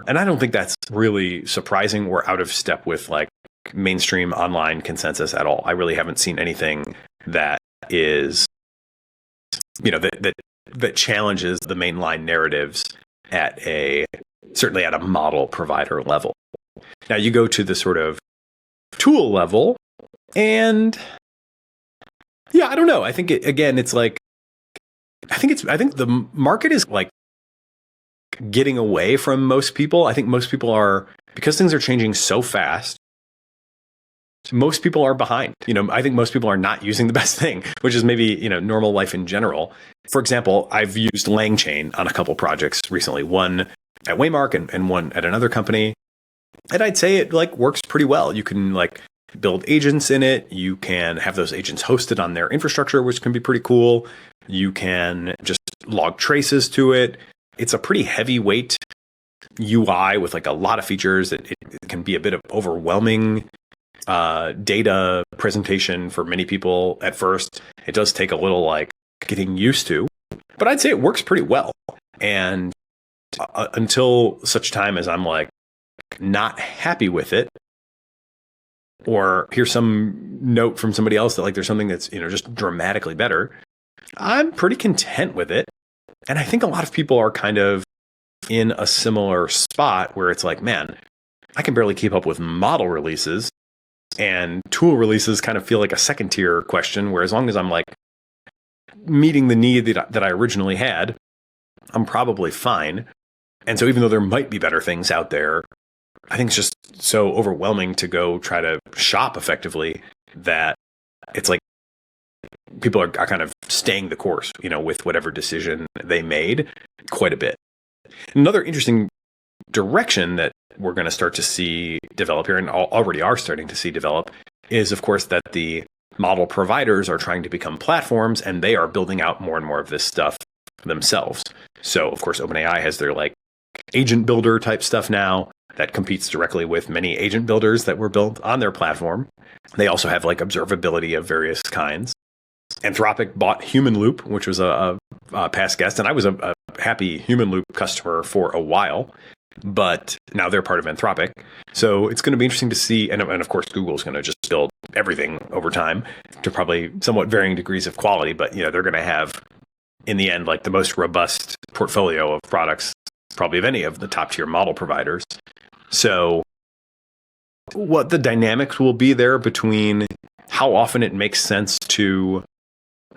And I don't think that's really surprising or out of step with like mainstream online consensus at all. I really haven't seen anything that is, that challenges the mainline narratives certainly at a model provider level. Now you go to the sort of tool level, and yeah, I don't know. I think it's like, I think the market is like getting away from most people. I think most people are, because things are changing so fast, most people are behind. I think most people are not using the best thing, which is maybe, normal life in general. For example, I've used LangChain on a couple projects recently, one at Waymark and one at another company. And I'd say it like works pretty well. You can like build agents in it. You can have those agents hosted on their infrastructure, which can be pretty cool. You can just log traces to it. It's a pretty heavyweight UI with like a lot of features. It can be a bit of overwhelming data presentation for many people at first. It does take a little like getting used to, but I'd say it works pretty well. And until such time as I'm like not happy with it, or hear some note from somebody else that like there's something that's, just dramatically better, I'm pretty content with it. And I think a lot of people are kind of in a similar spot where it's like, man, I can barely keep up with model releases, and tool releases kind of feel like a second tier question, where as long as I'm like meeting the need that I originally had, I'm probably fine. And so even though there might be better things out there, I think it's just so overwhelming to go try to shop effectively that it's like people are kind of staying the course, with whatever decision they made quite a bit. Another interesting direction that we're going to start to see develop here, and already are starting to see develop, is of course that the model providers are trying to become platforms, and they are building out more and more of this stuff themselves. So of course OpenAI has their like agent builder type stuff now that competes directly with many agent builders that were built on their platform. They also have like observability of various kinds. Anthropic bought Human Loop, which was a past guest, and I was a happy Human Loop customer for a while, but now they're part of Anthropic. So it's going to be interesting to see, and of course Google's going to just build everything over time to probably somewhat varying degrees of quality, but they're going to have, in the end, like the most robust portfolio of products probably of any of the top tier model providers. So what the dynamics will be there between how often it makes sense to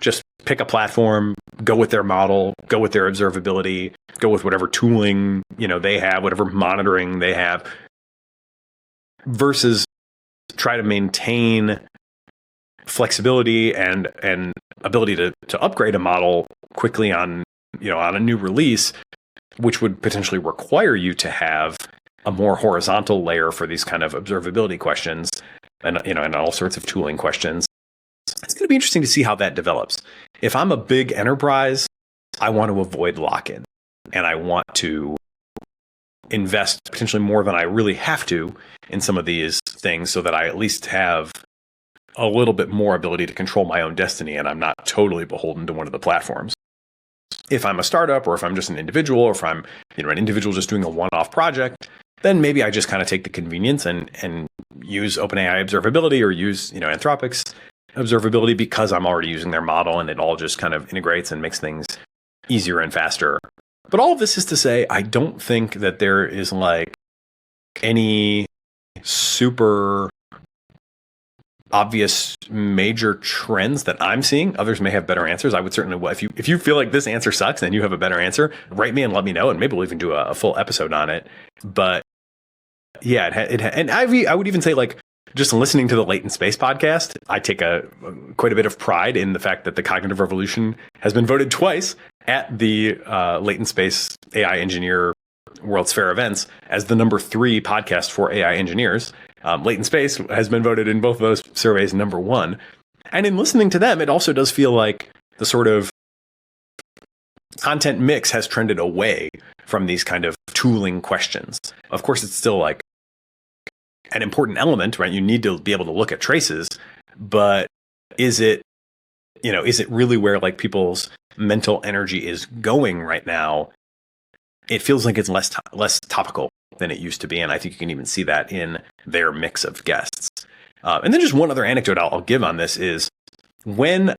just pick a platform, go with their model, go with their observability, go with whatever tooling, they have, whatever monitoring they have, versus try to maintain flexibility and ability to upgrade a model quickly on a new release, which would potentially require you to have a more horizontal layer for these kind of observability questions and all sorts of tooling questions. It's going to be interesting to see how that develops. If I'm a big enterprise, I want to avoid lock-in, and I want to invest potentially more than I really have to in some of these things so that I at least have a little bit more ability to control my own destiny and I'm not totally beholden to one of the platforms. If I'm a startup, or if I'm just an individual, or if I'm an individual just doing a one-off project, then maybe I just kind of take the convenience and use OpenAI observability, or use Anthropic's observability, because I'm already using their model and it all just kind of integrates and makes things easier and faster. But all of this is to say, I don't think that there is like any super obvious major trends that I'm seeing. Others may have better answers. I would certainly, if you feel like this answer sucks and you have a better answer, write me and let me know, and maybe we'll even do a full episode on it. But yeah, and I would even say, like, just listening to the Latent Space podcast, I take quite a bit of pride in the fact that the Cognitive Revolution has been voted twice at the Latent Space AI Engineer World's Fair events as the number 3 podcast for AI engineers. Latent Space has been voted in both of those surveys number 1. And in listening to them, it also does feel like the sort of content mix has trended away from these kind of tooling questions. Of course, it's still like an important element, right? You need to be able to look at traces, but is it really where like people's mental energy is going right now? It feels like it's less topical than it used to be. And I think you can even see that in their mix of guests. And then just one other anecdote I'll give on this is when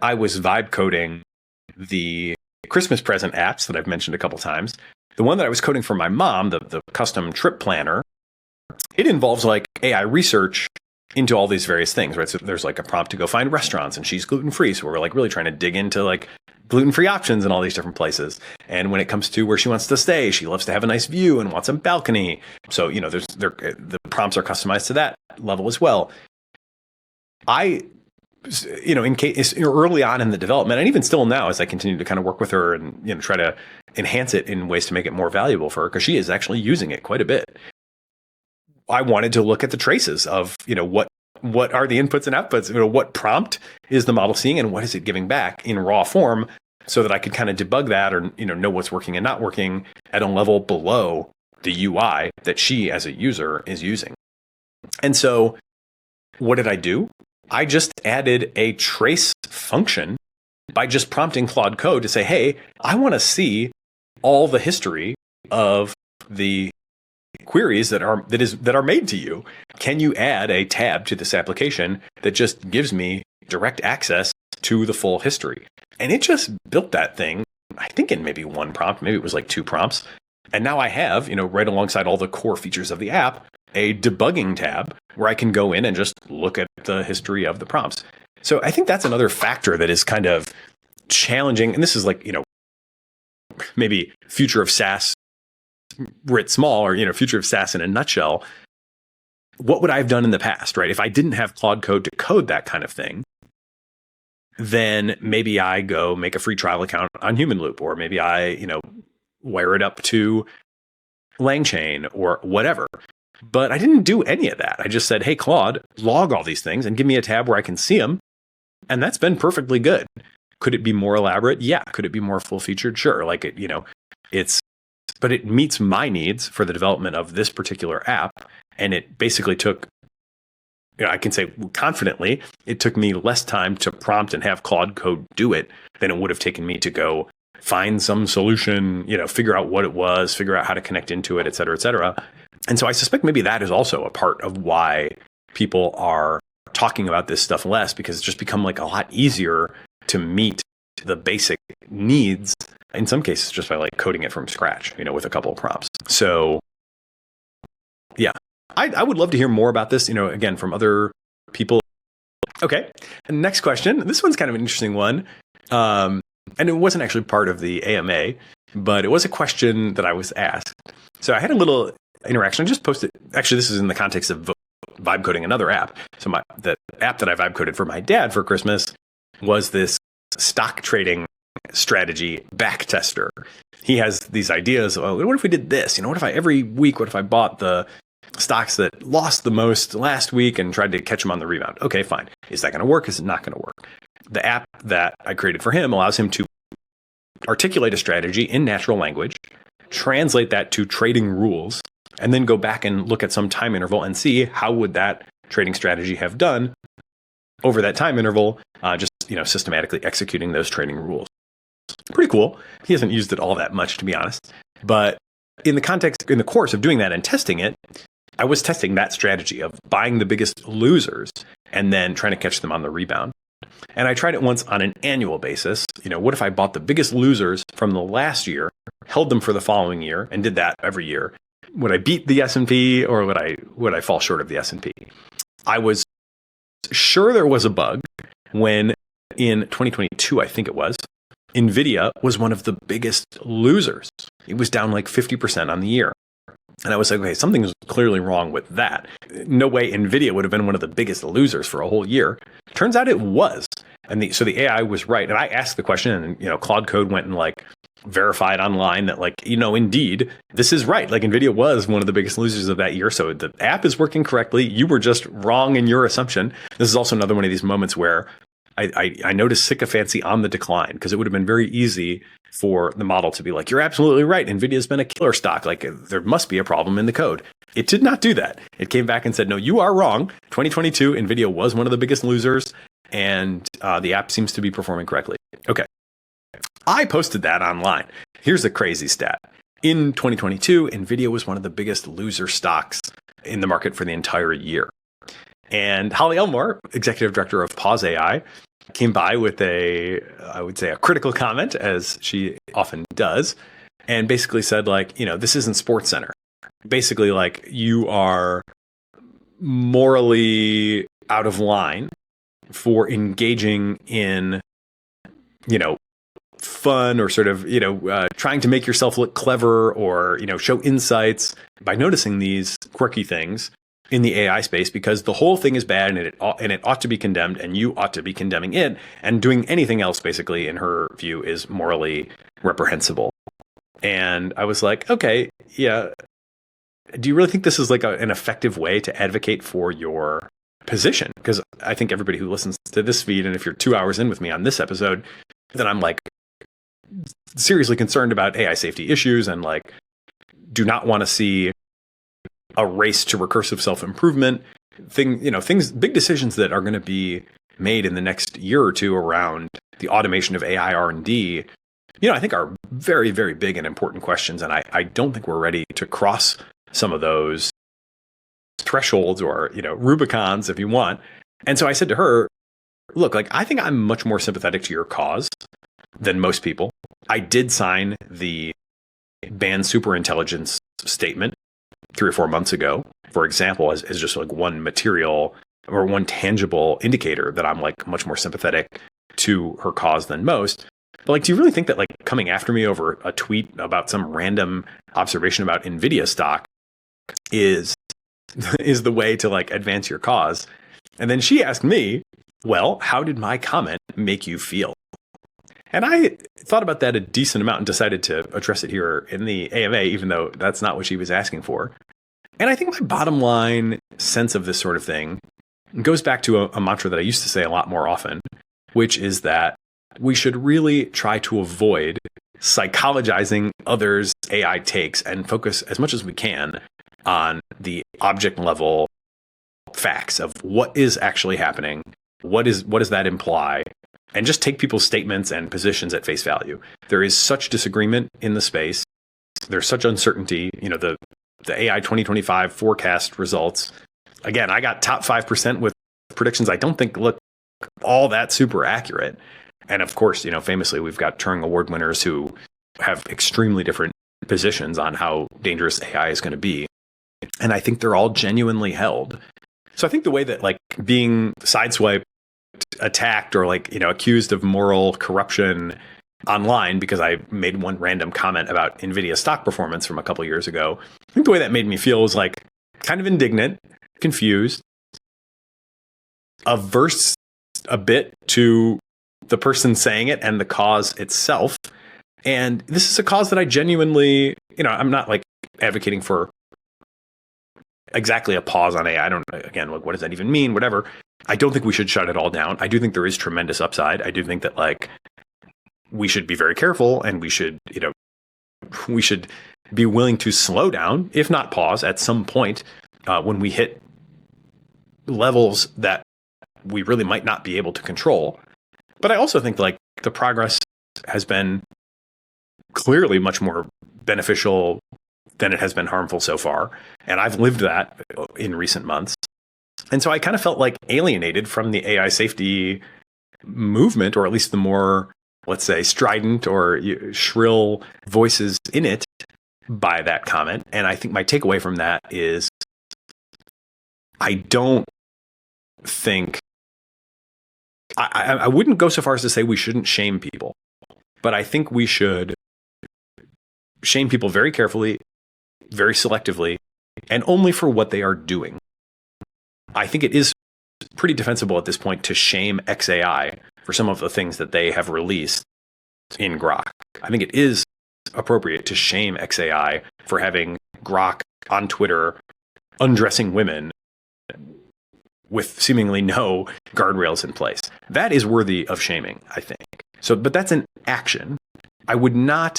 I was vibe coding the Christmas present apps that I've mentioned a couple times, the one that I was coding for my mom, the custom trip planner, it involves like AI research into all these various things, right? So there's like a prompt to go find restaurants, and she's gluten-free. So we're like really trying to dig into like gluten-free options in all these different places. And when it comes to where she wants to stay, she loves to have a nice view and wants a balcony. So, you know, the prompts are customized to that level as well. In case early on in the development, and even still now, as I continue to kind of work with her and, you know, try to enhance it in ways to make it more valuable for her, because she is actually using it quite a bit. I wanted to look at the traces of, you know, what are the inputs and outputs, you know, what prompt is the model seeing and what is it giving back in raw form, so that I could kind of debug that, or, you know what's working and not working at a level below the UI that she as a user is using. And so what did I do? I just added a trace function by just prompting Claude Code to say, hey, I want to see all the history of the queries that are made to you. Can you add a tab to this application that just gives me direct access to the full history? And it just built that thing, I think in maybe one prompt, maybe it was like 2 prompts. And now I have, you know, right alongside all the core features of the app, a debugging tab where I can go in and just look at the history of the prompts. So I think that's another factor that is kind of challenging. And this is like, you know, maybe future of SaaS writ small, or, you know, future of SaaS in a nutshell. What would I have done in the past, right? If I didn't have Claude Code to code that kind of thing, then maybe I go make a free trial account on Human Loop, or maybe I, you know, wire it up to LangChain or whatever. But I didn't do any of that. I just said, hey, Claude, log all these things and give me a tab where I can see them. And that's been perfectly good. Could it be more elaborate? Yeah. Could it be more full featured? Sure. Like it, you know, but it meets my needs for the development of this particular app. And it basically took, you know, I can say confidently, it took me less time to prompt and have Claude Code do it than it would have taken me to go find some solution, you know, figure out what it was, figure out how to connect into it, et cetera, et cetera. And so I suspect maybe that is also a part of why people are talking about this stuff less, because it's just become like a lot easier to meet the basic needs, in some cases just by like coding it from scratch, you know, with a couple of prompts. So yeah, I would love to hear more about this, you know, again, from other people. Okay. And next question. This one's kind of an interesting one. And it wasn't actually part of the AMA, but it was a question that I was asked. So I had a little interaction. I just posted, actually, this is in the context of vibe coding another app. So the app that I vibe coded for my dad for Christmas was this stock trading strategy back tester. He has these ideas. Oh, what if we did this? You know, what if every week, what if I bought the stocks that lost the most last week and tried to catch them on the rebound? Okay, fine. Is that going to work? Is it not going to work? The app that I created for him allows him to articulate a strategy in natural language, translate that to trading rules, and then go back and look at some time interval and see how would that trading strategy have done over that time interval, just, you know, systematically executing those trading rules. Pretty cool. He hasn't used it all that much, to be honest. But in the course of doing that and testing it, I was testing that strategy of buying the biggest losers and then trying to catch them on the rebound. And I tried it once on an annual basis. You know, what if I bought the biggest losers from the last year, held them for the following year, and did that every year? Would I beat the S&P, or would I fall short of the S&P? I was sure there was a bug when in 2022, I think it was, NVIDIA was one of the biggest losers. It was down like 50% on the year. And I was like, okay, something's clearly wrong with that. No way NVIDIA would have been one of the biggest losers for a whole year. Turns out it was. And so the AI was right. And I asked the question, and, you know, Claude Code went and like verified online that, like, you know, indeed, this is right. Like NVIDIA was one of the biggest losers of that year. So the app is working correctly. You were just wrong in your assumption. This is also another one of these moments where I noticed sycophancy on the decline, because it would have been very easy for the model to be like, you're absolutely right. NVIDIA's been a killer stock. Like, there must be a problem in the code. It did not do that. It came back and said, no, you are wrong. 2022, NVIDIA was one of the biggest losers, and the app seems to be performing correctly. Okay. I posted that online. Here's the crazy stat. in 2022, NVIDIA was one of the biggest loser stocks in the market for the entire year. And Holly Elmore, executive director of Pause AI, came by with a critical comment, as she often does, and basically said, like, this isn't SportsCenter. Basically, like, you are morally out of line for engaging in, fun or sort of, trying to make yourself look clever or, show insights by noticing these quirky things in the AI space, because the whole thing is bad and it ought to be condemned, and you ought to be condemning it, and doing anything else, basically, in her view, is morally reprehensible. And I was like, okay, yeah. Do you really think this is like an effective way to advocate for your position? Because I think everybody who listens to this feed, and if you're 2 hours in with me on this episode, then I'm like seriously concerned about AI safety issues, and like do not want to see a race to recursive self-improvement things, big decisions that are going to be made in the next year or two around the automation of AI R&D, I think are very, very big and important questions. And I don't think we're ready to cross some of those thresholds or, Rubicons, if you want. And so I said to her, look, like, I think I'm much more sympathetic to your cause than most people. I did sign the ban superintelligence statement 3 or 4 months ago, for example, as just like one material or one tangible indicator that I'm like much more sympathetic to her cause than most. But like, do you really think that like coming after me over a tweet about some random observation about NVIDIA stock is the way to like advance your cause? And then she asked me, well, how did my comment make you feel? And I thought about that a decent amount and decided to address it here in the AMA, even though that's not what she was asking for. And I think my bottom line sense of this sort of thing goes back to a mantra that I used to say a lot more often, which is that we should really try to avoid psychologizing others' AI takes and focus as much as we can on the object level facts of what is actually happening. What does that imply? And just take people's statements and positions at face value. There is such disagreement in the space. There's such uncertainty. The AI 2025 forecast results. Again, I got top 5% with predictions I don't think look all that super accurate. And of course, famously, we've got Turing Award winners who have extremely different positions on how dangerous AI is going to be. And I think they're all genuinely held. So I think the way that like being sideswiped, attacked, or like, accused of moral corruption online because I made one random comment about NVIDIA stock performance from a couple years ago, I think the way that made me feel was like kind of indignant, confused, averse a bit to the person saying it and the cause itself. And this is a cause that I genuinely, I'm not like advocating for exactly a pause on AI. I don't, again, like, what does that even mean? Whatever. I don't think we should shut it all down. I do think there is tremendous upside. I do think that like we should be very careful, and we should be willing to slow down, if not pause, at some point when we hit levels that we really might not be able to control. But I also think like the progress has been clearly much more beneficial than it has been harmful so far. And I've lived that in recent months. And so I kind of felt like alienated from the AI safety movement, or at least the more, let's say, strident or shrill voices in it by that comment. And I think my takeaway from that is I don't think, I wouldn't go so far as to say we shouldn't shame people, but I think we should shame people very carefully, very selectively, and only for what they are doing. I think it is pretty defensible at this point to shame XAI for some of the things that they have released in Grok. I think it is appropriate to shame XAI for having Grok on Twitter undressing women with seemingly no guardrails in place. That is worthy of shaming, I think. So, but that's an action. I would not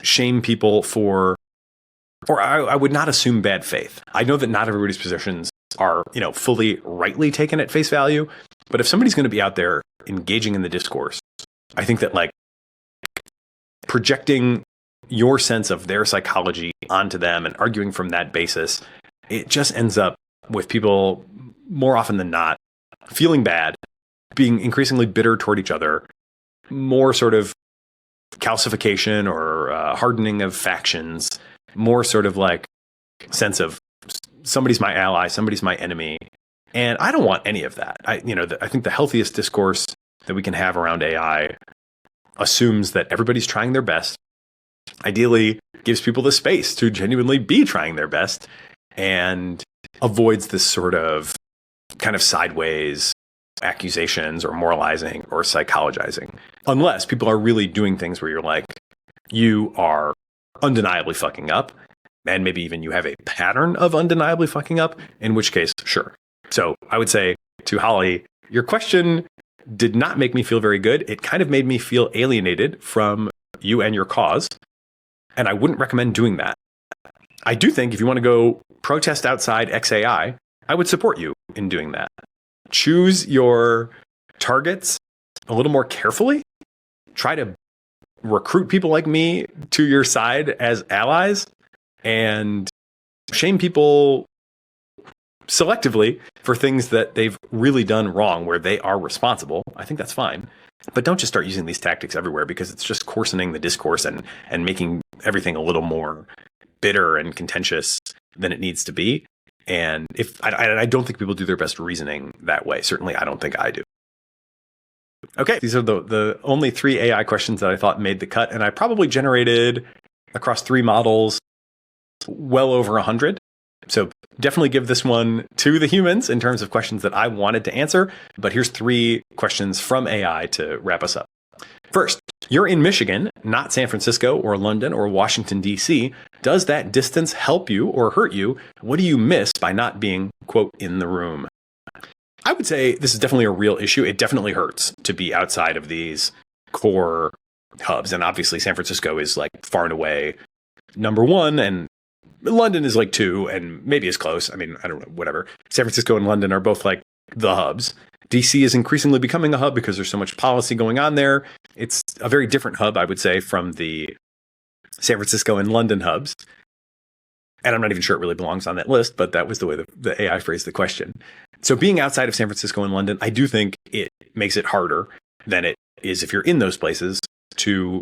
shame people for, or I would not assume bad faith. I know that not everybody's positions are, fully rightly taken at face value, but if somebody's going to be out there engaging in the discourse, I think that like projecting your sense of their psychology onto them and arguing from that basis, it just ends up with people more often than not feeling bad, being increasingly bitter toward each other, more sort of calcification or hardening of factions, more sort of like sense of somebody's my ally, somebody's my enemy. And I don't want any of that. I think the healthiest discourse that we can have around AI assumes that everybody's trying their best, ideally gives people the space to genuinely be trying their best, and avoids this sort of kind of sideways accusations or moralizing or psychologizing. Unless people are really doing things where you're like, you are undeniably fucking up, and maybe even you have a pattern of undeniably fucking up, in which case, sure. So I would say to Holly, your question did not make me feel very good. It kind of made me feel alienated from you and your cause. And I wouldn't recommend doing that. I do think if you want to go protest outside XAI, I would support you in doing that. Choose your targets a little more carefully. Try to recruit people like me to your side as allies, and shame people selectively for things that they've really done wrong where they are responsible. I think that's fine. But don't just start using these tactics everywhere, because it's just coarsening the discourse and making everything a little more bitter and contentious than it needs to be. And I don't think people do their best reasoning that way. Certainly, I don't think I do. Okay, these are the only 3 AI questions that I thought made the cut, and I probably generated across 3 models well over 100. So definitely give this one to the humans in terms of questions that I wanted to answer. But here's 3 questions from AI to wrap us up. First, you're in Michigan, not San Francisco or London or Washington, D.C. Does that distance help you or hurt you? What do you miss by not being, quote, in the room? I would say this is definitely a real issue. It definitely hurts to be outside of these core hubs. And obviously, San Francisco is like far and away number 1, and London is like 2, and maybe is close. I mean, I don't know, whatever. San Francisco and London are both like the hubs. DC is increasingly becoming a hub because there's so much policy going on there. It's a very different hub, I would say, from the San Francisco and London hubs. And I'm not even sure it really belongs on that list, but that was the way the AI phrased the question. So being outside of San Francisco and London, I do think it makes it harder than it is if you're in those places to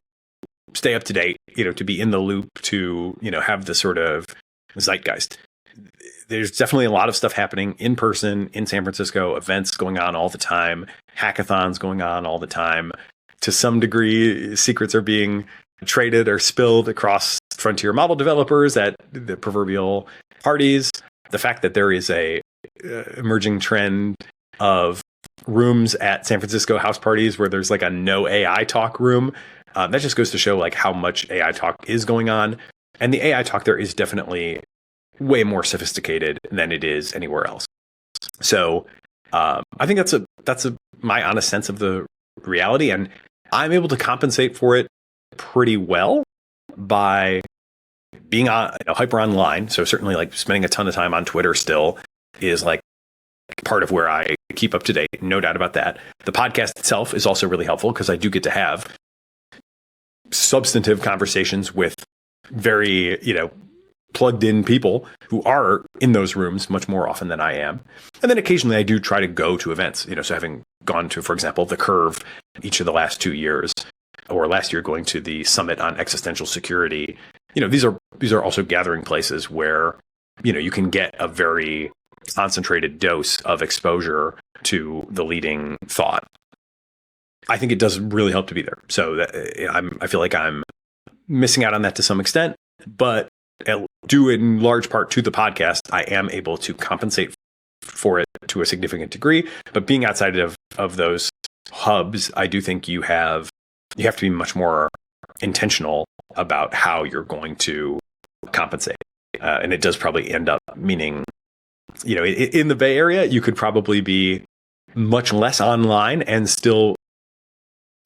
stay up to date, to be in the loop, to, have the sort of zeitgeist. There's definitely a lot of stuff happening in person in San Francisco, events going on all the time, hackathons going on all the time. To some degree, secrets are being traded or spilled across frontier model developers at the proverbial parties. The fact that there is a emerging trend of rooms at San Francisco house parties where there's like a no AI talk room, that just goes to show like how much AI talk is going on. And the AI talk there is definitely way more sophisticated than it is anywhere else. So I think that's my honest sense of the reality, and I'm able to compensate for it pretty well by being hyper online. So certainly, like spending a ton of time on Twitter still is like part of where I keep up to date. No doubt about that. The podcast itself is also really helpful because I do get to have substantive conversations with very plugged in people who are in those rooms much more often than I am. And then occasionally I do try to go to events, so having gone to, for example, the Curve each of the last 2 years, or last year going to the Summit on Existential Security, these are also gathering places where, you can get a very concentrated dose of exposure to the leading thought. I think it does really help to be there. So I feel like I'm missing out on that to some extent, but due in large part to the podcast, I am able to compensate for it to a significant degree. But being outside of those hubs, I do think you have to be much more intentional about how you're going to compensate. And it does probably end up meaning, in the Bay Area, you could probably be much less online and still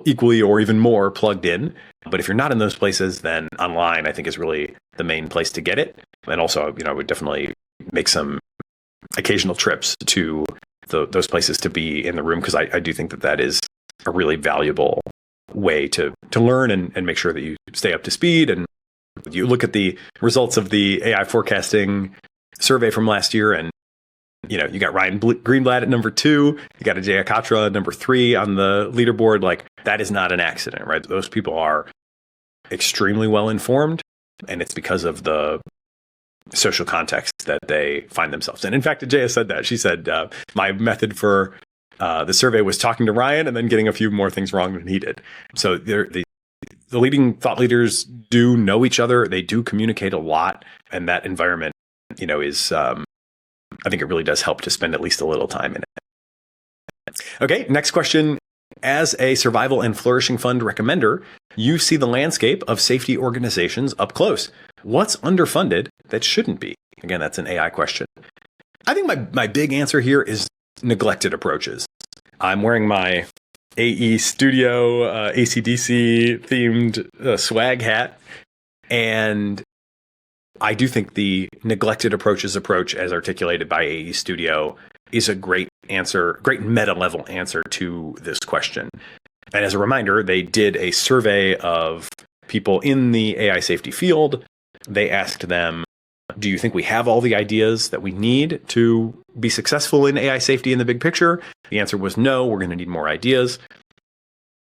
equally or even more plugged in. But if you're not in those places, then online, I think, is really the main place to get it. And also, I would definitely make some occasional trips to those places to be in the room, because I do think that is a really valuable way to learn and make sure that you stay up to speed and You look at the results of the AI forecasting survey from last year, and you got Ryan Greenblatt at number 2, you got Ajay Katra at number 3 on the leaderboard. Like, that is not an accident, right? Those people are extremely well informed, and it's because of the social context that they find themselves in. In fact, Ajay said that. She said, my method for the survey was talking to Ryan and then getting a few more things wrong than he did. So the leading thought leaders do know each other. They do communicate a lot. And that environment, is, I think it really does help to spend at least a little time in it. Okay, next question. As a survival and flourishing fund recommender, you see the landscape of safety organizations up close. What's underfunded that shouldn't be? Again, that's an AI question. I think my big answer here is neglected approaches. I'm wearing my AE Studio AC/DC themed swag hat, and I do think the neglected approaches approach as articulated by AE Studio is a great answer, great meta level answer to this question. And as a reminder, they did a survey of people in the AI safety field. They asked them, do you think we have all the ideas that we need to be successful in AI safety in the big picture? The answer was no, we're going to need more ideas.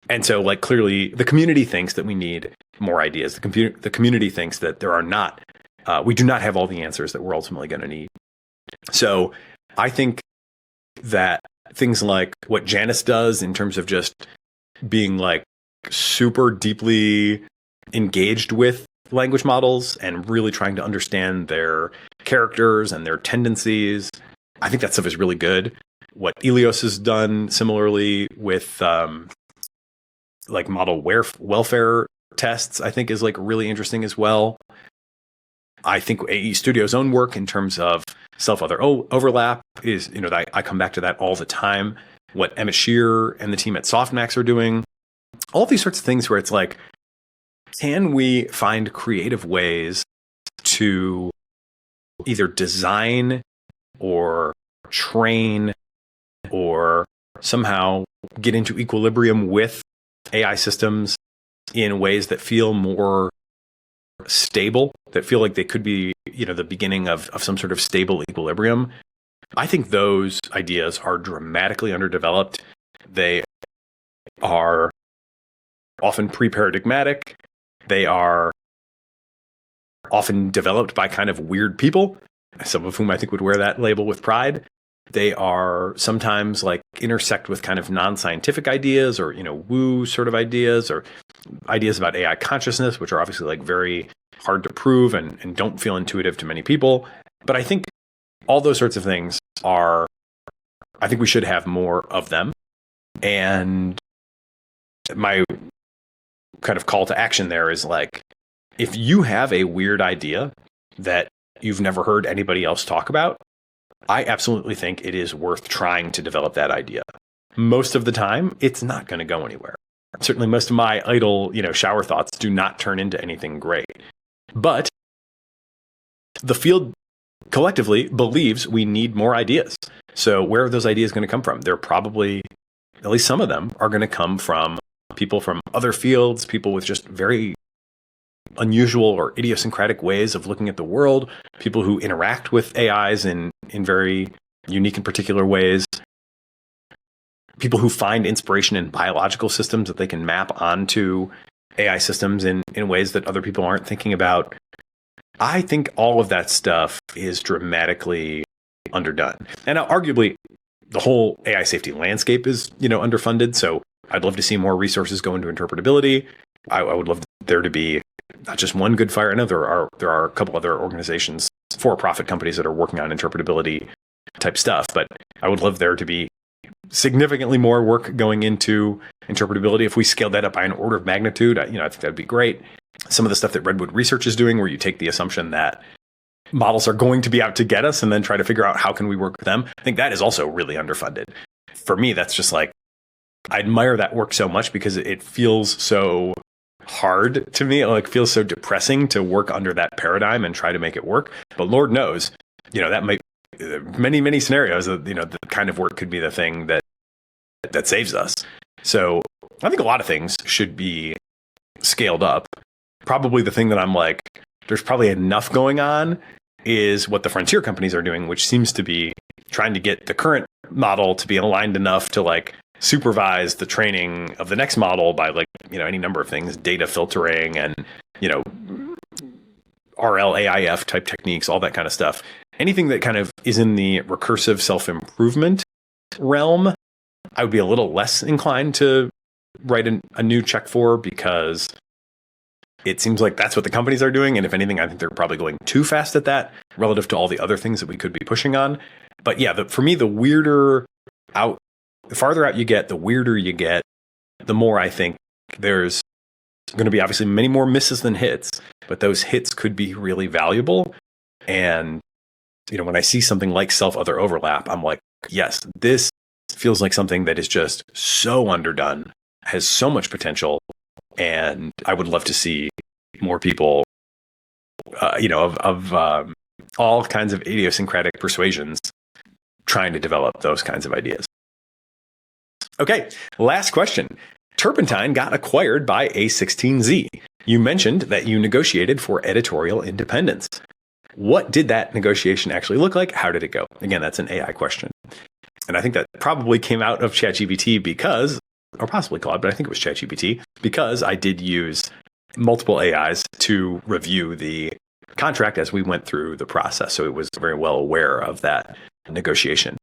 And so, clearly, the community thinks that we need more ideas. The community thinks that there are not, we do not have all the answers that we're ultimately going to need. So I think that things like what Janice does in terms of just being super deeply engaged with language models and really trying to understand their characters and their tendencies, I think that stuff is really good. What Elios has done similarly with model welfare tests, I think is really interesting as well. I think AE Studio's own work in terms of self-other overlap is, I come back to that all the time. What Emmett Shear and the team at Softmax are doing, all these sorts of things where it's can we find creative ways to either design or train or somehow get into equilibrium with AI systems in ways that feel more stable, that feel like they could be, the beginning of some sort of stable equilibrium? I think those ideas are dramatically underdeveloped. They are often pre-paradigmatic. They are often developed by kind of weird people, some of whom I think would wear that label with pride. They are sometimes intersect with kind of non-scientific ideas or, woo sort of ideas, or ideas about AI consciousness, which are obviously very hard to prove and don't feel intuitive to many people. But I think all those sorts of things I think we should have more of them. And my kind of call to action there is if you have a weird idea that you've never heard anybody else talk about, I absolutely think it is worth trying to develop that idea. Most of the time, it's not going to go anywhere. Certainly most of my idle, shower thoughts do not turn into anything great. But the field collectively believes we need more ideas. So where are those ideas going to come from? They're probably, at least some of them, are going to come from people from other fields, people with just very unusual or idiosyncratic ways of looking at the world, people who interact with AIs in very unique and particular ways, people who find inspiration in biological systems that they can map onto AI systems in ways that other people aren't thinking about. I think all of that stuff is dramatically underdone. And arguably, the whole AI safety landscape is, underfunded. So I'd love to see more resources go into interpretability. I would love there to be not just one good fire. I know there are a couple other organizations, for-profit companies that are working on interpretability type stuff, but I would love there to be significantly more work going into interpretability. If we scaled that up by an order of magnitude, I think that'd be great. Some of the stuff that Redwood Research is doing, where you take the assumption that models are going to be out to get us and then try to figure out how can we work with them, I think that is also really underfunded. For me, that's just I admire that work so much because it feels so hard to me. It feels so depressing to work under that paradigm and try to make it work. But Lord knows, that might many scenarios that the kind of work could be the thing that saves us. So I think a lot of things should be scaled up. probably the thing that I'm like, there's probably enough going on is what the frontier companies are doing, which seems to be trying to get the current model to be aligned enough to like supervise the training of the next model by like, any number of things, data filtering and, RLAIF type techniques, all that kind of stuff. Anything that kind of is in the recursive self-improvement realm, I would be a little less inclined to write a new check for, because it seems like that's what the companies are doing. And if anything, I think they're probably going too fast at that relative to all the other things that we could be pushing on. But yeah, for me, the farther out you get, the weirder you get, the more I think there's going to be obviously many more misses than hits, but those hits could be really valuable. And, when I see something like self-other overlap, I'm like, yes, this feels like something that is just so underdone, has so much potential. And I would love to see more people, of all kinds of idiosyncratic persuasions trying to develop those kinds of ideas. Okay, last question. Turpentine got acquired by A16Z. You mentioned that you negotiated for editorial independence. What did that negotiation actually look like? How did it go? Again, that's an AI question. And I think that probably came out of ChatGPT or possibly Claude, but I think it was ChatGPT, because I did use multiple AIs to review the contract as we went through the process. So it was very well aware of that negotiation.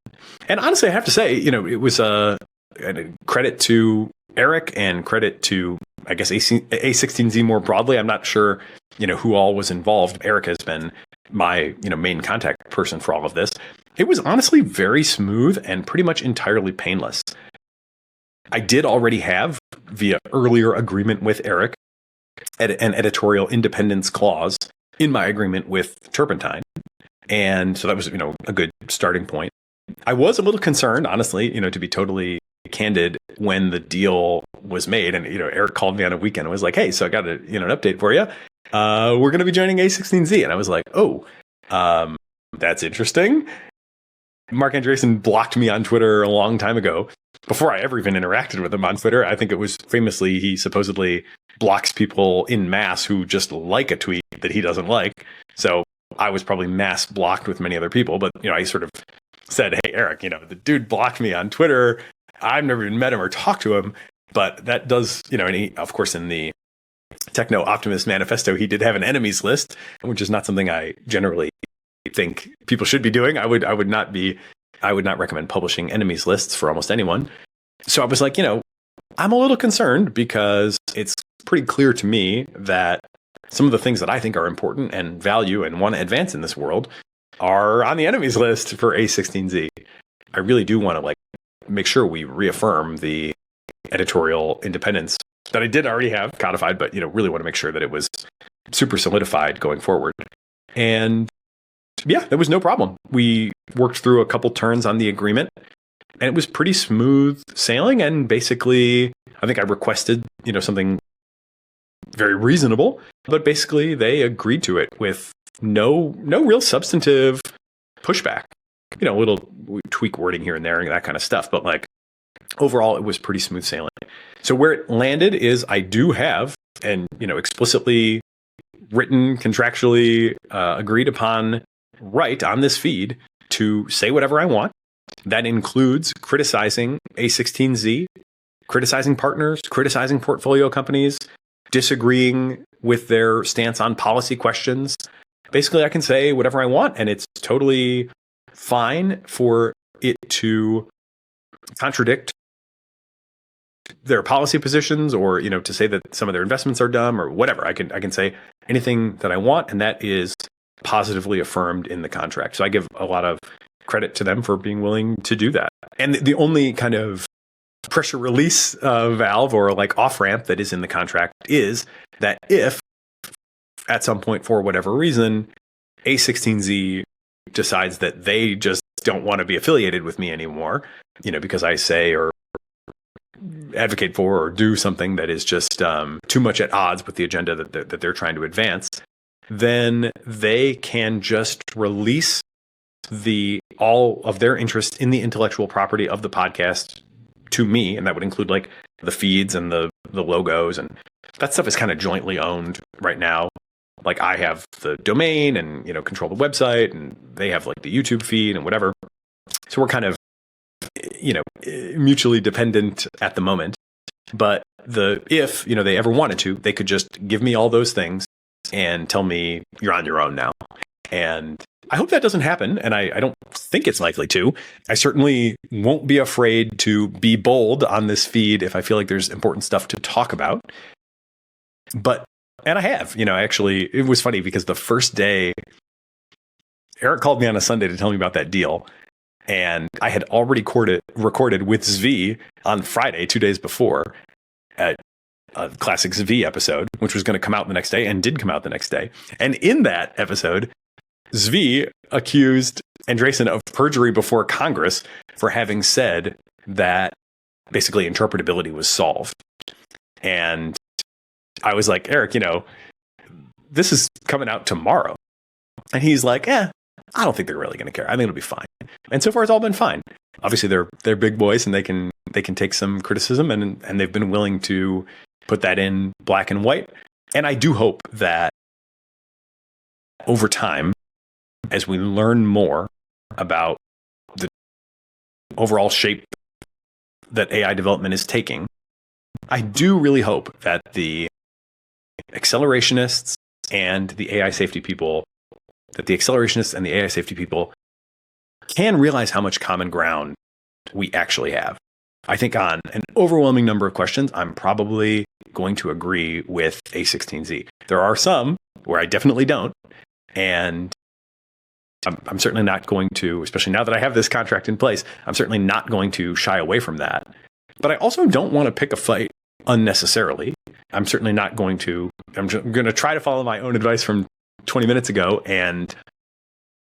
And honestly, I have to say, it was a credit to Eric and credit to, I guess, A16Z more broadly. I'm not sure, who all was involved. Eric has been my, main contact person for all of this. It was honestly very smooth and pretty much entirely painless. I did already have, via earlier agreement with Eric, an editorial independence clause in my agreement with Turpentine. And so that was, a good starting point. I was a little concerned, honestly, to be totally candid, when the deal was made. And, Eric called me on a weekend and was like, hey, so I got an update for you. We're going to be joining A16Z. And I was like, oh, that's interesting. Mark Andreessen blocked me on Twitter a long time ago, before I ever even interacted with him on Twitter. I think it was famously, he supposedly blocks people in mass who just like a tweet that he doesn't like. So I was probably mass blocked with many other people. But, I sort of said, hey, Eric, the dude blocked me on Twitter. I've never even met him or talked to him. But that does, and he, of course, in the Techno Optimist Manifesto, he did have an enemies list, which is not something I generally think people should be doing. I would not recommend publishing enemies lists for almost anyone. So I was like, I'm a little concerned, because it's pretty clear to me that some of the things that I think are important and value and want to advance in this world are on the enemies list for A16Z. I really do want to make sure we reaffirm the editorial independence that I did already have codified, but really want to make sure that it was super solidified going forward. And yeah, there was no problem. We worked through a couple turns on the agreement, and it was pretty smooth sailing. And basically, I think I requested, something very reasonable, but basically they agreed to it with no real substantive pushback. A little tweak wording here and there and that kind of stuff, but overall, it was pretty smooth sailing. So where it landed is I do have an, explicitly written, contractually agreed upon right on this feed to say whatever I want. That includes criticizing A16Z, criticizing partners, criticizing portfolio companies, disagreeing with their stance on policy questions. Basically, I can say whatever I want, and it's totally fine for it to contradict their policy positions, or to say that some of their investments are dumb or whatever. I can say anything that I want, and that is positively affirmed in the contract. So I give a lot of credit to them for being willing to do that. And the only kind of pressure release valve or off ramp that is in the contract is that if at some point, for whatever reason, A16Z decides that they just don't want to be affiliated with me anymore, because I say or advocate for or do something that is just too much at odds with the agenda that they're trying to advance, then they can just release all of their interest in the intellectual property of the podcast to me. And that would include the feeds and the logos and that stuff is kind of jointly owned right now. Like I have the domain and, control the website, and they have like the YouTube feed and whatever. So we're kind of, mutually dependent at the moment. But if they ever wanted to, they could just give me all those things and tell me you're on your own now. And I hope that doesn't happen. And I don't think it's likely to. I certainly won't be afraid to be bold on this feed if I feel like there's important stuff to talk about. And I have, actually, it was funny because the first day, Eric called me on a Sunday to tell me about that deal. And I had already recorded with Zvi on Friday, 2 days before, at a classic Zvi episode, which was going to come out the next day and did come out the next day. And in that episode, Zvi accused Andreessen of perjury before Congress for having said that basically interpretability was solved. And I was like, Eric, this is coming out tomorrow. And he's like, I don't think they're really going to care. I think it'll be fine. And so far, it's all been fine. Obviously, they're big boys, and they can take some criticism, and they've been willing to put that in black and white. And I do hope that over time, as we learn more about the overall shape that AI development is taking, I do really hope that the accelerationists and the AI safety people can realize how much common ground we actually have. I think on an overwhelming number of questions, I'm probably going to agree with A16Z. There are some where I definitely don't. And I'm certainly not going to, especially now that I have this contract in place, I'm certainly not going to shy away from that. But I also don't want to pick a fight unnecessarily. I'm certainly not going to, I'm going to try to follow my own advice from 20 minutes ago and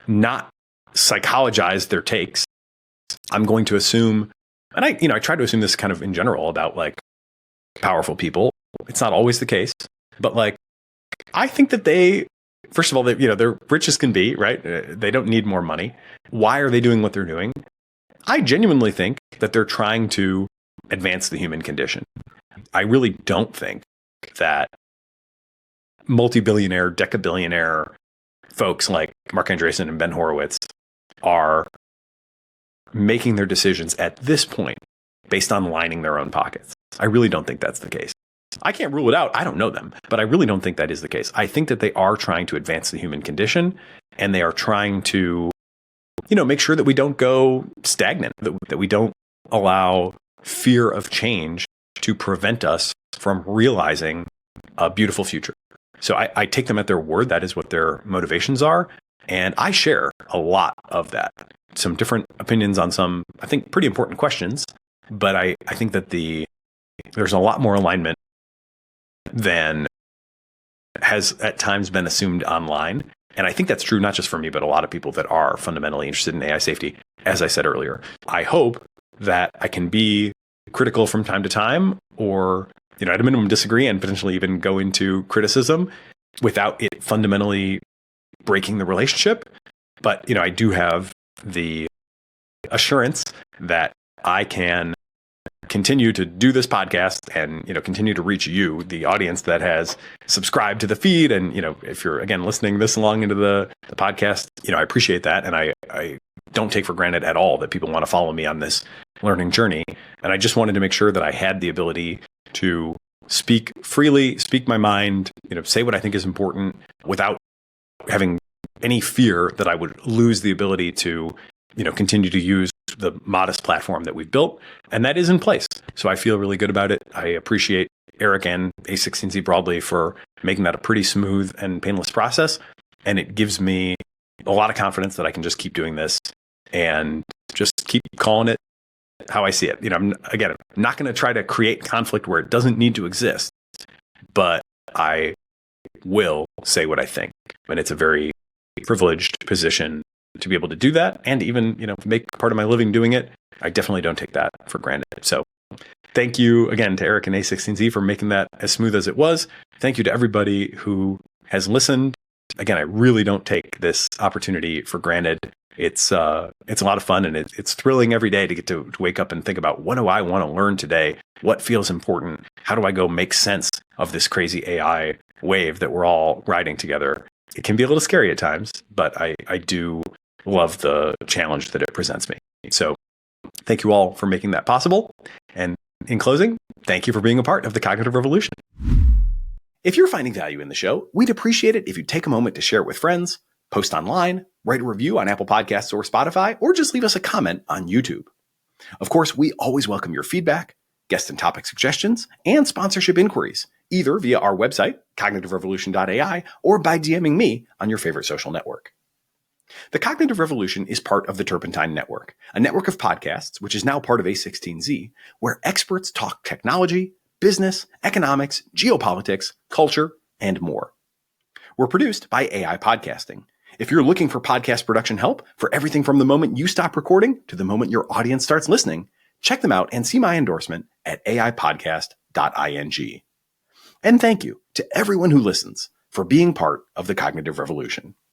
not psychologize their takes. I'm going to assume, and I try to assume this kind of in general about like powerful people. It's not always the case, but like, I think that first of all, they're rich as can be, right? They don't need more money. Why are they doing what they're doing? I genuinely think that they're trying to advance the human condition. I really don't think that multi-billionaire, decabillionaire folks like Mark Andreessen and Ben Horowitz are making their decisions at this point based on lining their own pockets. I really don't think that's the case. I can't rule it out. I don't know them, but I really don't think that is the case. I think that they are trying to advance the human condition, and they are trying to, make sure that we don't go stagnant, that we don't allow fear of change to prevent us from realizing a beautiful future. So I take them at their word. That is what their motivations are. And I share a lot of that. Some different opinions on some, I think, pretty important questions. But I think that there's a lot more alignment than has at times been assumed online. And I think that's true not just for me, but a lot of people that are fundamentally interested in AI safety. As I said earlier, I hope that I can be critical from time to time, or at a minimum disagree and potentially even go into criticism without it fundamentally breaking the relationship. But I do have the assurance that I can continue to do this podcast and continue to reach you, the audience that has subscribed to the feed. And if you're again listening this long into the podcast, I appreciate that, and I don't take for granted at all that people want to follow me on this learning journey. And I just wanted to make sure that I had the ability to speak freely, speak my mind, say what I think is important without having any fear that I would lose the ability to, continue to use the modest platform that we've built. And that is in place. So I feel really good about it. I appreciate Eric and A16Z broadly for making that a pretty smooth and painless process. And it gives me a lot of confidence that I can just keep doing this and just keep calling it how I see it. I'm not going to try to create conflict where it doesn't need to exist, but I will say what I think. And it's a very privileged position to be able to do that and even, make part of my living doing it. I definitely don't take that for granted. So thank you again to Eric and A16Z for making that as smooth as it was. Thank you to everybody who has listened. Again, I really don't take this opportunity for granted. It's a lot of fun, and it's thrilling every day to get to wake up and think about, what do I want to learn today? What feels important? How do I go make sense of this crazy AI wave that we're all riding together. It can be a little scary at times, but I do love the challenge that it presents me. So thank you all for making that possible. And in closing, thank you for being a part of the cognitive revolution. If you're finding value in the show, we'd appreciate it if you'd take a moment to share it with friends, post online, write a review on Apple Podcasts or Spotify, or just leave us a comment on YouTube. Of course, we always welcome your feedback, guest and topic suggestions, and sponsorship inquiries, either via our website, cognitiverevolution.ai, or by DMing me on your favorite social network. The Cognitive Revolution is part of the Turpentine Network, a network of podcasts, which is now part of A16Z, where experts talk technology, business, economics, geopolitics, culture, and more. We're produced by AI Podcasting. If you're looking for podcast production help for everything from the moment you stop recording to the moment your audience starts listening, check them out and see my endorsement at aipodcast.ing. And thank you to everyone who listens for being part of the Cognitive Revolution.